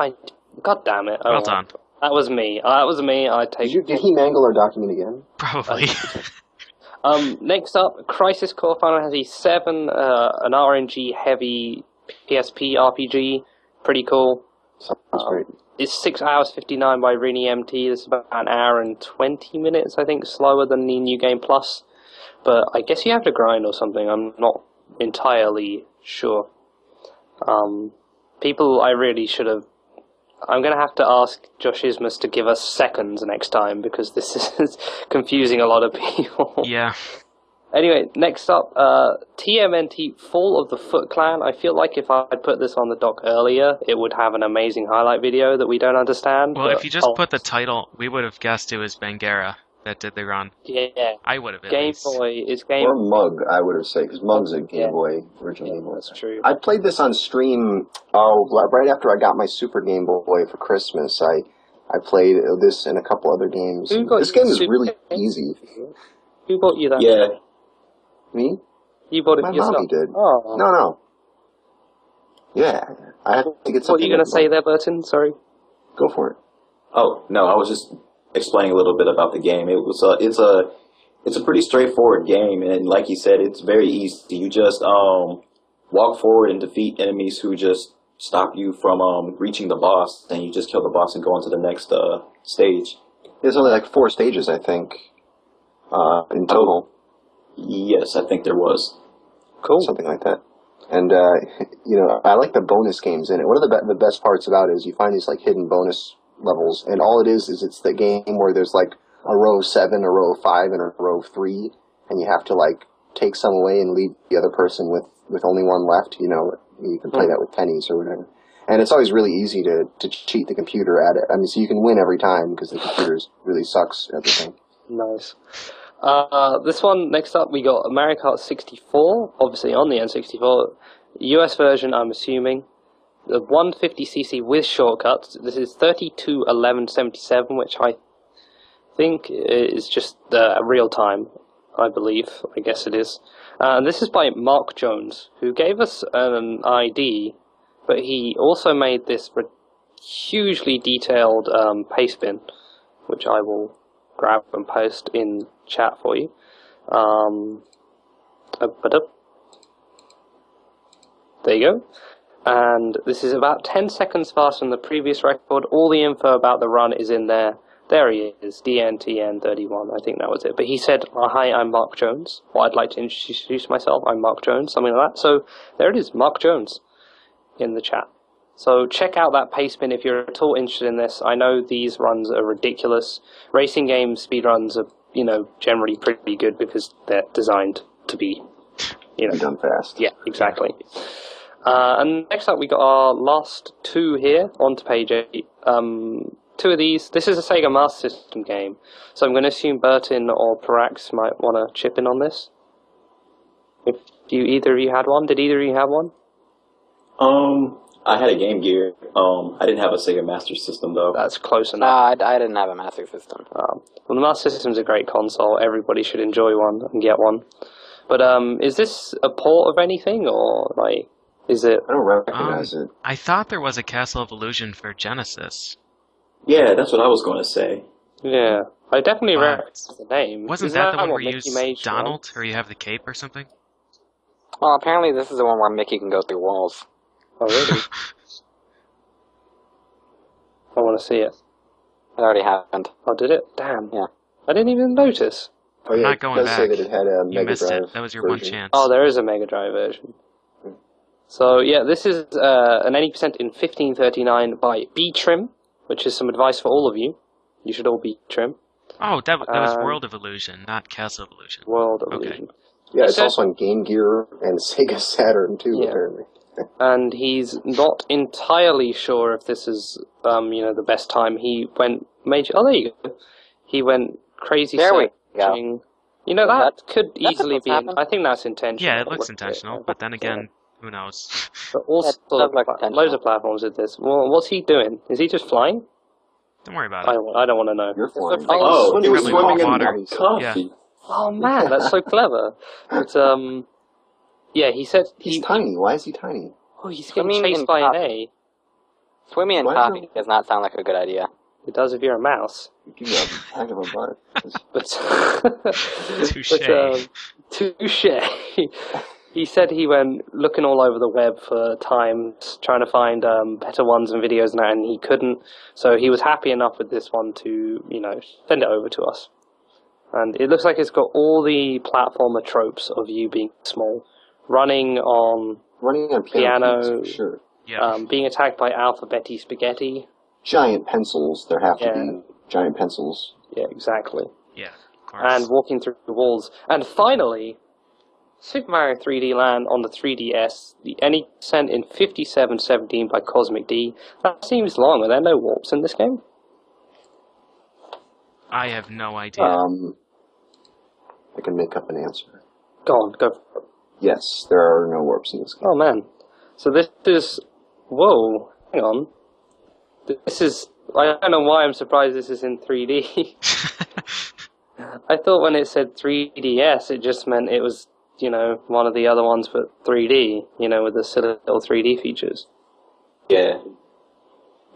God damn it. Well done. That was me. I take... Did he mangle our document again? Probably. Next up, Crisis Core Final Fantasy 7, an RNG heavy PSP RPG. Pretty cool. Sounds great. It's 6 hours 59 by Rini MT. This is about an hour and 20 minutes, I think, slower than the New Game Plus. But I guess you have to grind or something. I'm not entirely sure. People I really should have... I'm going to have to ask Josh Ismus to give us seconds next time, because this is confusing a lot of people. Yeah. Anyway, next up, TMNT Fall of the Foot Clan. I feel like if I'd put this on the doc earlier, it would have an amazing highlight video that we don't understand. Well, if you just put the title, we would have guessed it was Bangera that did the run. Yeah. I would have at Game least. Boy is Game Or Mug, I would have said, because Mug's a Game Boy, original Game Boy. That's true. I played this on stream, right after I got my Super Game Boy for Christmas. I played this and a couple other games. Who got This game is Super really Game? easy. Who bought you that? Yeah. Me? You bought it My yourself? mommy did. Oh. No. Yeah, I have to get What are something. you going to say there, Burton? Sorry. Go for it. Oh, no, I was just explaining a little bit about the game. It's a pretty straightforward game, and like you said, it's very easy. You just walk forward and defeat enemies who just stop you from reaching the boss, and you just kill the boss and go on to the next stage. There's only like 4 stages, I think, in total. Yes, I think there was. Cool. Something like that. And, I like the bonus games in it. One of the best parts about it is you find these, like, hidden bonus levels, and all it is it's the game where there's, like, a row of 7, a row of 5, and a row of 3, and you have to, like, take some away and leave the other person with only one left. You can play that with pennies or whatever. And it's always really easy to cheat the computer at it. I mean, so you can win every time because the computer really sucks at the thing. Nice. This one, next up, we got Mario Kart 64, obviously on the N64. US version, I'm assuming. The 150cc with shortcuts. This is 321177, which I think is just real time, I believe. I guess it is. And this is by Mark Jones, who gave us an ID, but he also made this hugely detailed paste bin, which I will grab and post in chat for you. There you go. And this is about 10 seconds faster than the previous record. All the info about the run is in there. There he is, DNTN31. I think that was it. But he said, hi, I'm Mark Jones. Well, I'd like to introduce myself. I'm Mark Jones, something like that. So there it is, Mark Jones in the chat. So check out that paste bin if you're at all interested in this. I know these runs are ridiculous. Racing game speedruns are, generally pretty good because they're designed to be, Done fast. Yeah, exactly. And next up, we got our last 2 here, on to page 8. 2 of these. This is a Sega Master System game, so I'm going to assume Bertin or Parax might want to chip in on this. If either of you had one, did either of you have one? I had a Game Gear. I didn't have a Sega Master System though. That's close enough. I didn't have a Master System. Well, the Master System's a great console. Everybody should enjoy one and get one. But is this a port of anything, or is it? I don't recognize it. I thought there was a Castle of Illusion for Genesis. Yeah, that's what I was going to say. Yeah, I definitely recognize the name. Wasn't Isn't that the one what where you Mickey use made, Donald, or you have the cape or something? Well, apparently this is the one where Mickey can go through walls. Oh, really? I want to see it. It already happened. Oh, did it? Damn. Yeah. I didn't even notice. Oh, yeah, not going it does say back. that it had a You Mega missed Drive it. That was your one version. chance. Oh, there is a Mega Drive version. So, yeah, this is an 80% in 1539 by B-Trim, which is some advice for all of you. You should all be Trim. Oh, that was World of Illusion, not Castle of Illusion. World of Okay. Illusion. Yeah, it's So- also on Game Gear and Sega Saturn too, Yeah. apparently. And he's not entirely sure if this is, the best time. He went major... Oh, there you go. He went crazy There we searching. go. That could That's easily what's be... happened. I think that's intentional. Yeah, it looks intentional, but then again, Who knows? But also, It does look potential. loads of platforms did this. Well, what's he doing? Is he just flying? Don't worry about I it. don't want to know. You're flying. Oh, he was Probably swimming in water. coffee. Oh man, that's so clever. But yeah, he said He's tiny. Why is he tiny? Oh, he's getting Swimming chased in by an coffee. A. Swimming in Why coffee not? does not sound like a good idea. It does if you're a mouse. Give you a heck of a butt. But Touche. touche. He said he went looking all over the web for times, trying to find better ones and videos and that, and he couldn't. So he was happy enough with this one to, send it over to us. And it looks like it's got all the platformer tropes of you being small, running on piano, keys, for sure. Yeah. being attacked by alphabeti spaghetti. Giant pencils. There have to be giant pencils. Yeah, exactly. Yeah, of course. And walking through the walls. And finally, Super Mario 3D Land on the 3DS, the any sent in 5717 by Cosmic D. That seems long. Are there no warps in this game? I have no idea. I can make up an answer. Go on, go for it. Yes, there are no warps in this game. Oh man. So this is... Whoa, hang on. This is... I don't know why I'm surprised this is in 3D. I thought when it said 3DS, it just meant it was, one of the other ones but 3D, with the silly little 3D features. Yeah.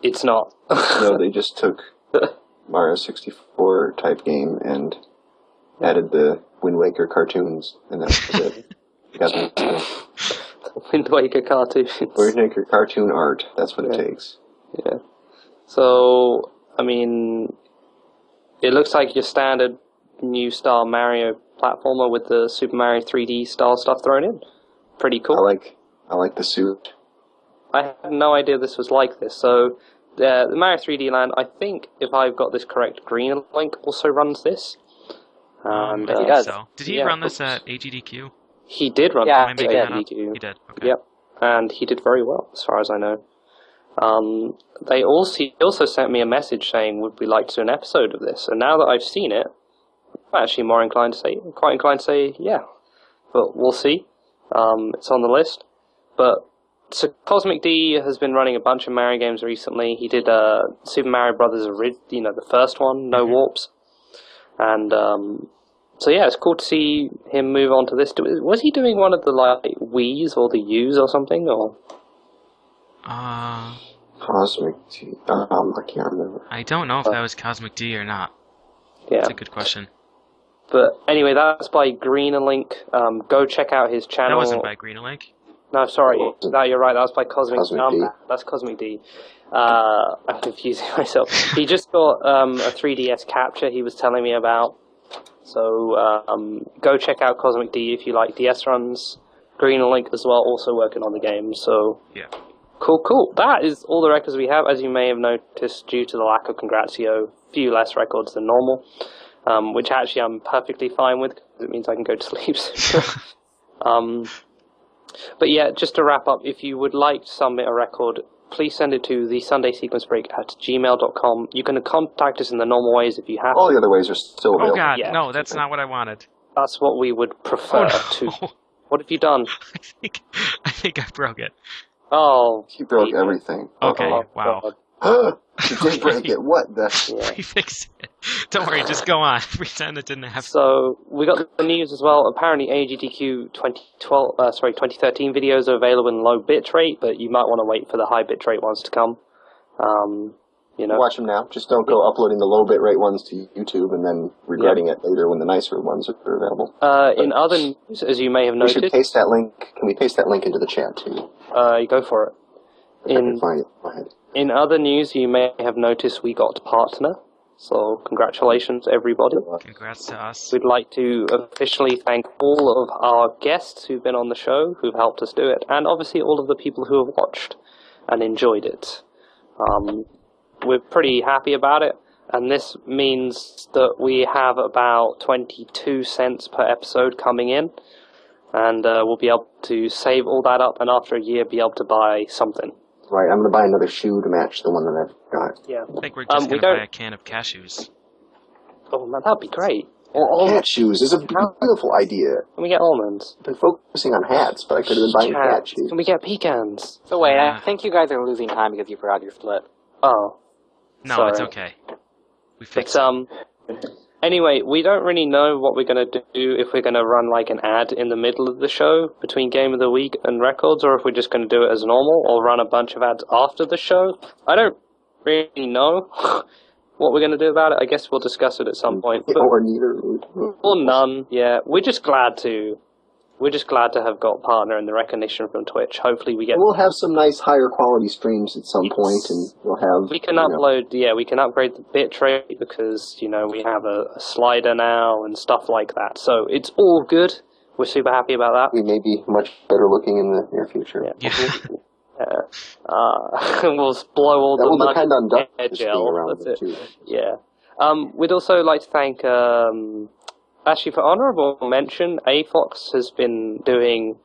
It's not. No, they just took Mario 64 type game and added the Wind Waker cartoons, and that was it. Wind Waker cartoons. Wind Waker cartoon art, that's what it takes. Yeah. So, it looks like your standard new style Mario platformer with the Super Mario 3D style stuff thrown in. Pretty cool. I like the suit. I had no idea this was like this. So, the Mario 3D Land, I think, if I've got this correct, Green Link also runs this. And, I think does. so. Did he run this at AGDQ? He did run Yeah, Am I making that up? AGDQ. He did. Okay. Yep. And he did very well, as far as I know. He also sent me a message saying, would we like to do an episode of this? And now that I've seen it, I'm actually quite inclined to say, yeah. But we'll see. It's on the list. But, so Cosmic D has been running a bunch of Mario games recently. He did Super Mario Brothers, the first one, no warps. And, so yeah, it's cool to see him move on to this. Was he doing one of the, Wii's or the U's or something, or...? Cosmic D. I can't remember. I don't know if that was Cosmic D or not. Yeah. That's a good question. But anyway, that's by Green and Link. Go check out his channel. That wasn't by Green and Link? No, sorry. No, you're right. That was by Cosmic D. That's Cosmic D. I'm confusing myself. He just got a 3DS capture he was telling me about. So go check out Cosmic D if you like DS runs. Green and Link as well, also working on the game. So Yeah. Cool. That is all the records we have. As you may have noticed, due to the lack of Congratio, few less records than normal, which actually I'm perfectly fine with, because it means I can go to sleep soon. But yeah, just to wrap up, if you would like to submit a record, please send it to the SundaySequenceBreak@gmail.com. You can contact us in the normal ways if you have All to. the other ways are still Oh available. god, Yeah. no, that's not what I wanted. That's what we would prefer to. What have you done? I think I broke it. Oh, He broke everything. Okay, oh, wow. God. He did break it. What the? Yeah. We fixed it. Don't worry, just go on. Pretend it didn't happen. So we got the news as well. Apparently, AGDQ 2013 videos are available in low bitrate, but you might want to wait for the high bitrate ones to come. Watch them now. Just don't go uploading the low bitrate ones to YouTube and then regretting it later when the nicer ones are available. In other news, as you may have We noticed, should paste that link. Can we paste that link into the chat too? you go for it. If I can find it. Go ahead. In other news, you may have noticed we got partner. So congratulations, everybody. Congrats to us. We'd like to officially thank all of our guests who've been on the show, who've helped us do it, and obviously all of the people who have watched and enjoyed it. We're pretty happy about it, and this means that we have about 22 cents per episode coming in, and we'll be able to save all that up, and after a year be able to buy something. Right, I'm going to buy another shoe to match the one that I've got. Yeah. I think we're just going to buy a can of cashews. Oh man, that'd be great. Or Cat shoes is a beautiful idea. Can we get almonds? I've been focusing on hats, but I could have been buying cat shoes. Can we get pecans? So wait, I think you guys are losing time because you forgot your split. Oh. No, sorry. it's okay. We fixed But, anyway, we don't really know what we're going to do, if we're going to run like an ad in the middle of the show between Game of the Week and Records, or if we're just going to do it as normal, or run a bunch of ads after the show. I don't really know what we're going to do about it. I guess we'll discuss it at some point. But, or neither. or none, yeah. We're just glad to have got partner and the recognition from Twitch. Hopefully we get... We'll have some nice higher quality streams at some point, and we'll have... We can upload, we can upgrade the bitrate because, we have a slider now and stuff like that. So it's all good. We're super happy about that. We may be much better looking in the near future. Yeah. We'll blow all that the will money depend on hair Duckfist being gel. around That's too. it. Yeah. We'd also like to thank... actually, for honourable mention, AFOX has been doing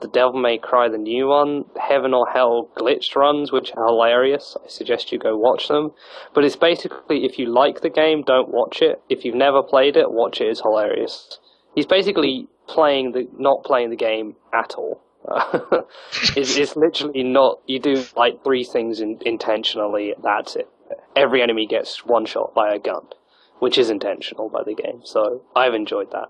the Devil May Cry, the new one, Heaven or Hell glitched runs, which are hilarious. I suggest you go watch them. But it's basically, if you like the game, don't watch it. If you've never played it, watch it. It's hilarious. He's basically not playing the game at all. It's literally not... You do like 3 things intentionally, that's it. Every enemy gets one shot by a gun, which is intentional by the game, so I've enjoyed that.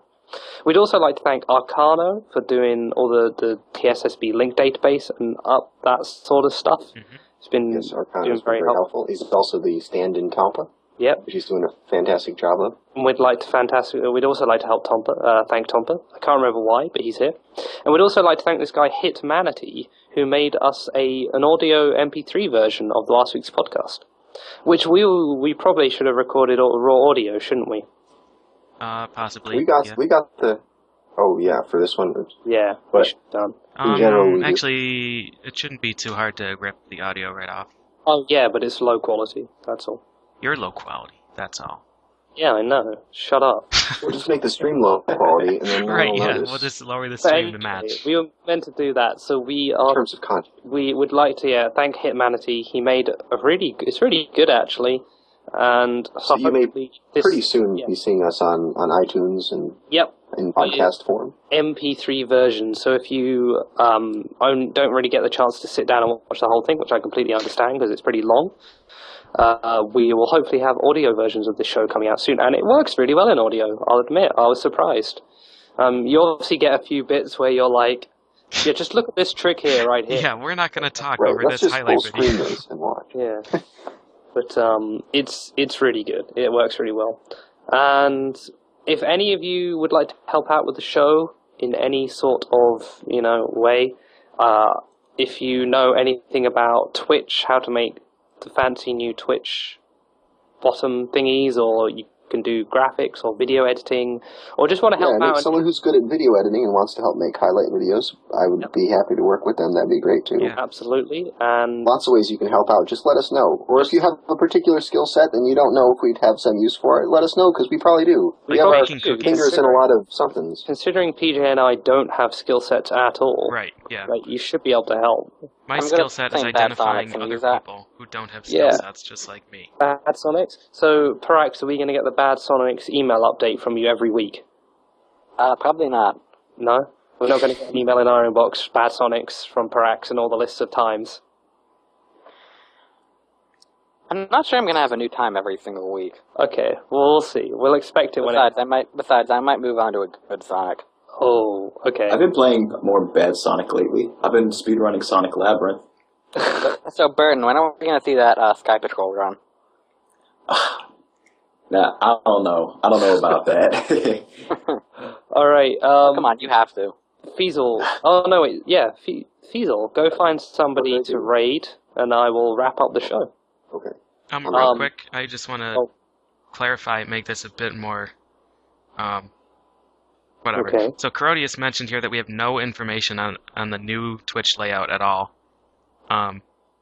We'd also like to thank Arcano for doing all the TSSB link database and up that sort of stuff. Mm-hmm. It's been Arcano's very helpful. He's also the stand-in Tompa, Yep. which he's doing a fantastic job of. And we'd also like to help thank Tompa. I can't remember why, but he's here. And we'd also like to thank this guy Hitmanity, who made us an audio MP3 version of last week's podcast. Which we probably should have recorded raw audio, shouldn't we? Possibly. We got the... Oh, yeah, for this one. Yeah, But we should have done. in general, actually, it shouldn't be too hard to rip the audio right off. Oh, yeah, but it's low quality, that's all. You're low quality, that's all. Yeah, I know. Shut up. we'll just make the stream low quality, and then Right, we'll yeah, notice. we'll just lower the But stream to anyway, match. we were meant to do that, so in terms of content. we would like to thank Hitmanity. He made it's really good actually, and So you may pretty soon yeah. be seeing us on iTunes and Yep. in podcast form. MP3 version. So if you don't really get the chance to sit down and watch the whole thing, which I completely understand because it's pretty long, we will hopefully have audio versions of this show coming out soon, and it works really well in audio. I'll admit, I was surprised. You obviously get a few bits where you're like, yeah, just look at this trick here, right here. Yeah, we're not going to talk Right, over let's this just highlight full screen video. this and watch. Yeah. But it's really good. It works really well. And if any of you would like to help out with the show in any sort of, way, if you know anything about Twitch, how to make the fancy new Twitch bottom thingies, or you can do graphics or video editing, or just want to help and out. if someone who's good at video editing and wants to help make highlight videos, I would be happy to work with them. That'd be great too. Yeah. Absolutely. And Lots of ways you can help out. Just let us know. Or if you have a particular skill set and you don't know if we'd have some use for it, let us know, because we probably do. We Like have our baking cookies. fingers in a lot of somethings. considering PJ and I don't have skill sets at all, Right, yeah. you should be able to help. My I'm skill gonna set is think Bad identifying Sonic, can you other use that? people who don't have skill Yeah. sets just like me. Bad Sonics. So, Parax, are we going to get the Bad Sonics email update from you every week? Probably not. No? We're not going to get an email in our inbox, Bad Sonics from Parax and all the lists of times. I'm not sure I'm gonna have a new time every single week. Okay, well, we'll see. We'll expect it when Besides, I might move on to a good Sonic. Oh, okay. I've been playing more Bad Sonic lately. I've been speedrunning Sonic Labyrinth. So, Burton, when are we gonna see that Sky Patrol run? Nah, I don't know. I don't know about that. Alright, Come on, you have to. Feasel. Oh, no, wait, yeah, Feasel. Go find somebody to raid, and I will wrap up the show. Okay. Real quick, I just want to Oh. clarify, make this a bit more, whatever. Okay. So Corodius mentioned here that we have no information on the new Twitch layout at all.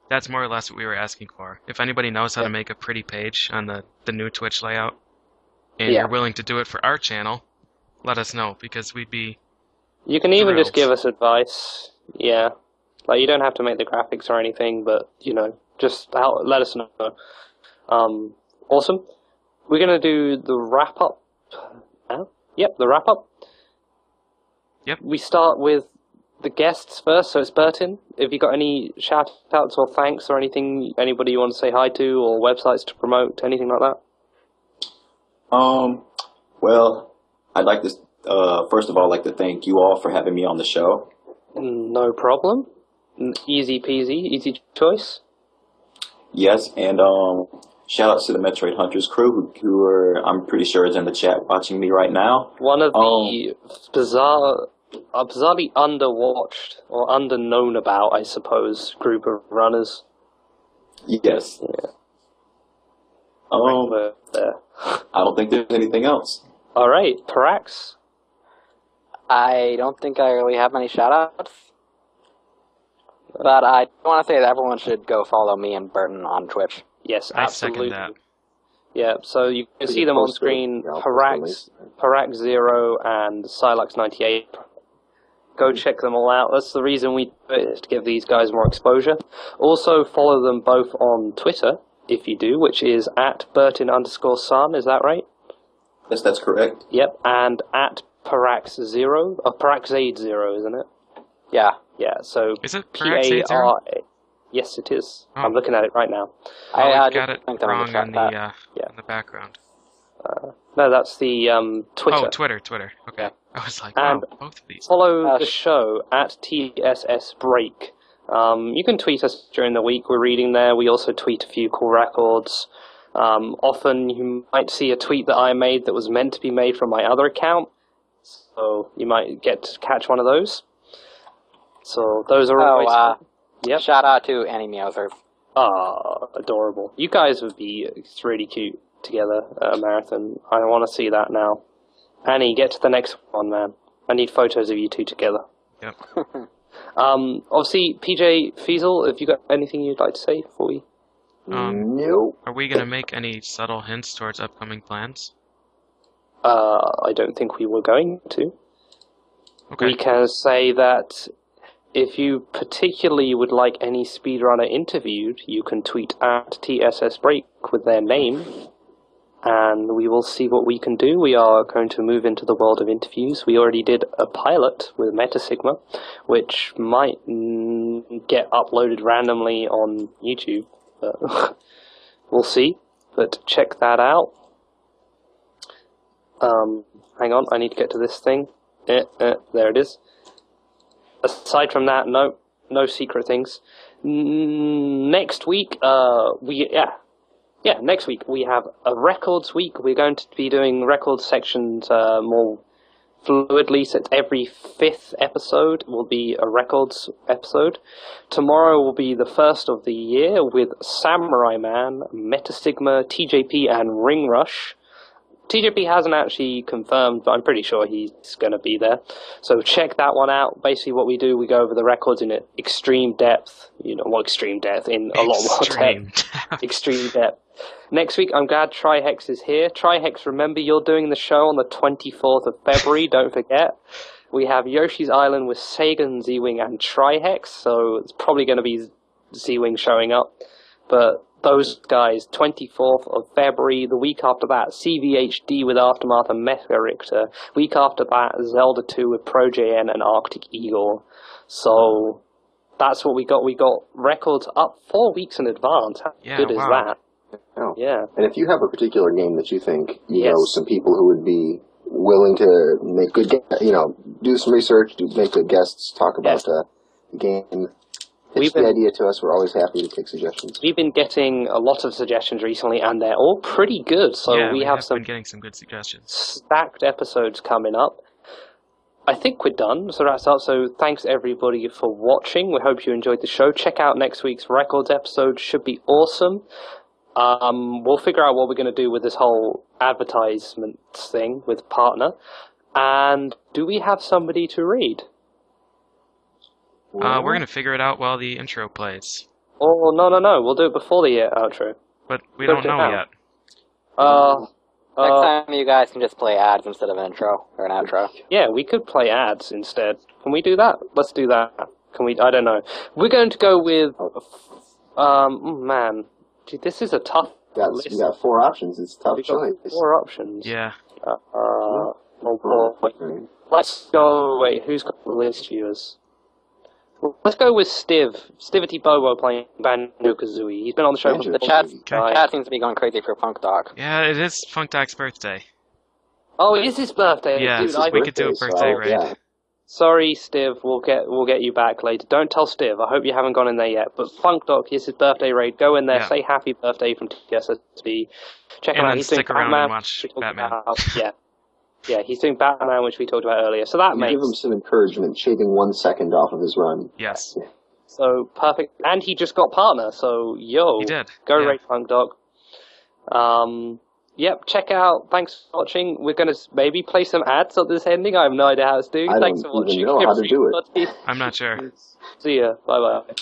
That's more or less what we were asking for. If anybody knows how to make a pretty page on the new Twitch layout, and you're willing to do it for our channel, let us know, because we'd be... You can even just Thrilled. give us advice, yeah. Like, you don't have to make the graphics or anything, but, just let us know. Awesome. We're going to do the wrap-up Yep, the wrap-up. Yep. We start with the guests first, so it's Bertin. Have you got any shout-outs or thanks or anything, anybody you want to say hi to, or websites to promote, anything like that? Well, I'd like to, first of all, like to thank you all for having me on the show. No problem. Easy peasy, easy choice. Yes, and shout outs to the Metroid Hunters crew who are, I'm pretty sure, is in the chat watching me right now. One of the bizarrely underwatched or underknown about, I suppose, group of runners. Yes. Yeah. I don't think there's anything else. All right, Parax. I don't think I really have many shoutouts. But I want to say that everyone should go follow me and Burton on Twitch. Yes, I absolutely. second that. Yeah, so you can see them on screen, Parax0 and Silux98. Go check them all out. That's the reason we do it, is to give these guys more exposure. Also, follow them both on Twitter, if you do, which is at Bertin_Sun, is that right? Yes, that's correct. Yep, and at Parax0, Parax0, isn't it? Yeah. Yeah, so Is it Parax80? P-A-R-A. Yes, it is. Oh. I'm looking at it right now. I just got it think that I'm wrong gonna on check the, Yeah. in the background. No, that's the Twitter. Oh, Twitter. Okay. Yeah. I was like, wow, And both of these. Follow the show at TSSB. You can tweet us during the week. We're reading there. We also tweet a few cool records. Often you might see a tweet that I made that was meant to be made from my other account. So you might get to catch one of those. So those are always fun. Yep. Shout out to Annie Meowser. Adorable. You guys would be really cute together at a marathon. I want to see that now. Annie, get to the next one, man. I need photos of you two together. Yep. Obviously, PJ Feasel, have you got anything you'd like to say before we... Nope. Are we going to make any subtle hints towards upcoming plans? I don't think we were going to. Okay. We can say that if you particularly would like any speedrunner interviewed, you can tweet at TSSB with their name, and we will see what we can do. We are going to move into the world of interviews. We already did a pilot with Metasigma, which might get uploaded randomly on YouTube. We'll see, but check that out. Hang on, I need to get to this thing. There it is. Aside from that, no secret things. Next week, next week we have a records week. We're going to be doing records sections more fluidly. So it's every 5th episode will be a records episode. Tomorrow will be the first of the year with Samurai Man, Metasigma, TJP, and Ring Rush. TJP hasn't actually confirmed, but I'm pretty sure he's going to be there. So check that one out. Basically what we do, we go over the records in extreme depth. In a lot more depth. Extreme depth. Next week, I'm glad Trihex is here. Trihex, remember you're doing the show on the 24th of February, don't forget. We have Yoshi's Island with Sagan, Z-Wing, and Trihex, so it's probably going to be Z-Wing showing up. But those guys, 24th of February. The week after that, CVHD with Aftermath and Mecha Richter. Week after that, Zelda 2 with ProJN and Arctic Eagle. So that's what we got. We got records up 4 weeks in advance. How good is that? Oh. Yeah. And if you have a particular game that you think you know some people who would be willing to make good, do some research, make good guests, talk about the game. Pitch the idea to us. We're always happy to take suggestions. We've been getting a lot of suggestions recently, and they're all pretty good. So we have been getting some good suggestions. Stacked episodes coming up. I think we're done. So that's up. So thanks everybody for watching. We hope you enjoyed the show. Check out next week's records episode. Should be awesome. We'll figure out what we're going to do with this whole advertisement thing with partner. And do we have somebody to read? We're going to figure it out while the intro plays. Oh, no. We'll do it before the outro. But we don't know yet. Next time you guys can just play ads instead of an intro or an outro. Yeah, we could play ads instead. Can we do that? Let's do that. Can we? I don't know. We're going to go with... man. Dude, this is a tough list. You got 4 options. It's a tough choice. 4 options. Yeah. Oh boy. Let's go. Wait, who's got the list viewers? Let's go with Stivity Bobo playing Banjo-Kazooie. He's been on the show The before. chat seems to be going crazy for Funk Doc. Yeah, it is Funk Doc's birthday. Oh, it is his birthday. Yeah, Dude, we could do a birthday raid. Yeah. Sorry, Stiv. We'll get you back later. Don't tell Stiv. I hope you haven't gone in there yet. But Funk Doc is his birthday raid. Go in there, say happy birthday from TSSB. Check him out. He's stick doing around Batman, and watch Batman. Yeah, he's doing Batman, which we talked about earlier. So that makes give him some encouragement, shaving 1 second off of his run. Yes. So perfect. And he just got partner. So He did. Go raid Funk Doc. Yep, check out. Thanks for watching. We're going to maybe play some ads at this ending. I have no idea how it's doing. Thanks for watching. I don't even know how to do it. I'm not sure. See ya. Bye-bye.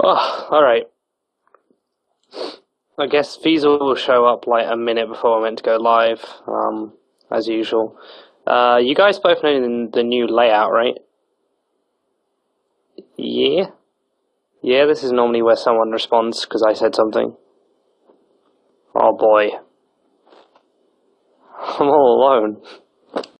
Oh, alright. I guess Feasel will show up like a minute before we're meant to go live, as usual. You guys both know the new layout, right? Yeah? Yeah, this is normally where someone responds because I said something. Oh boy. I'm all alone.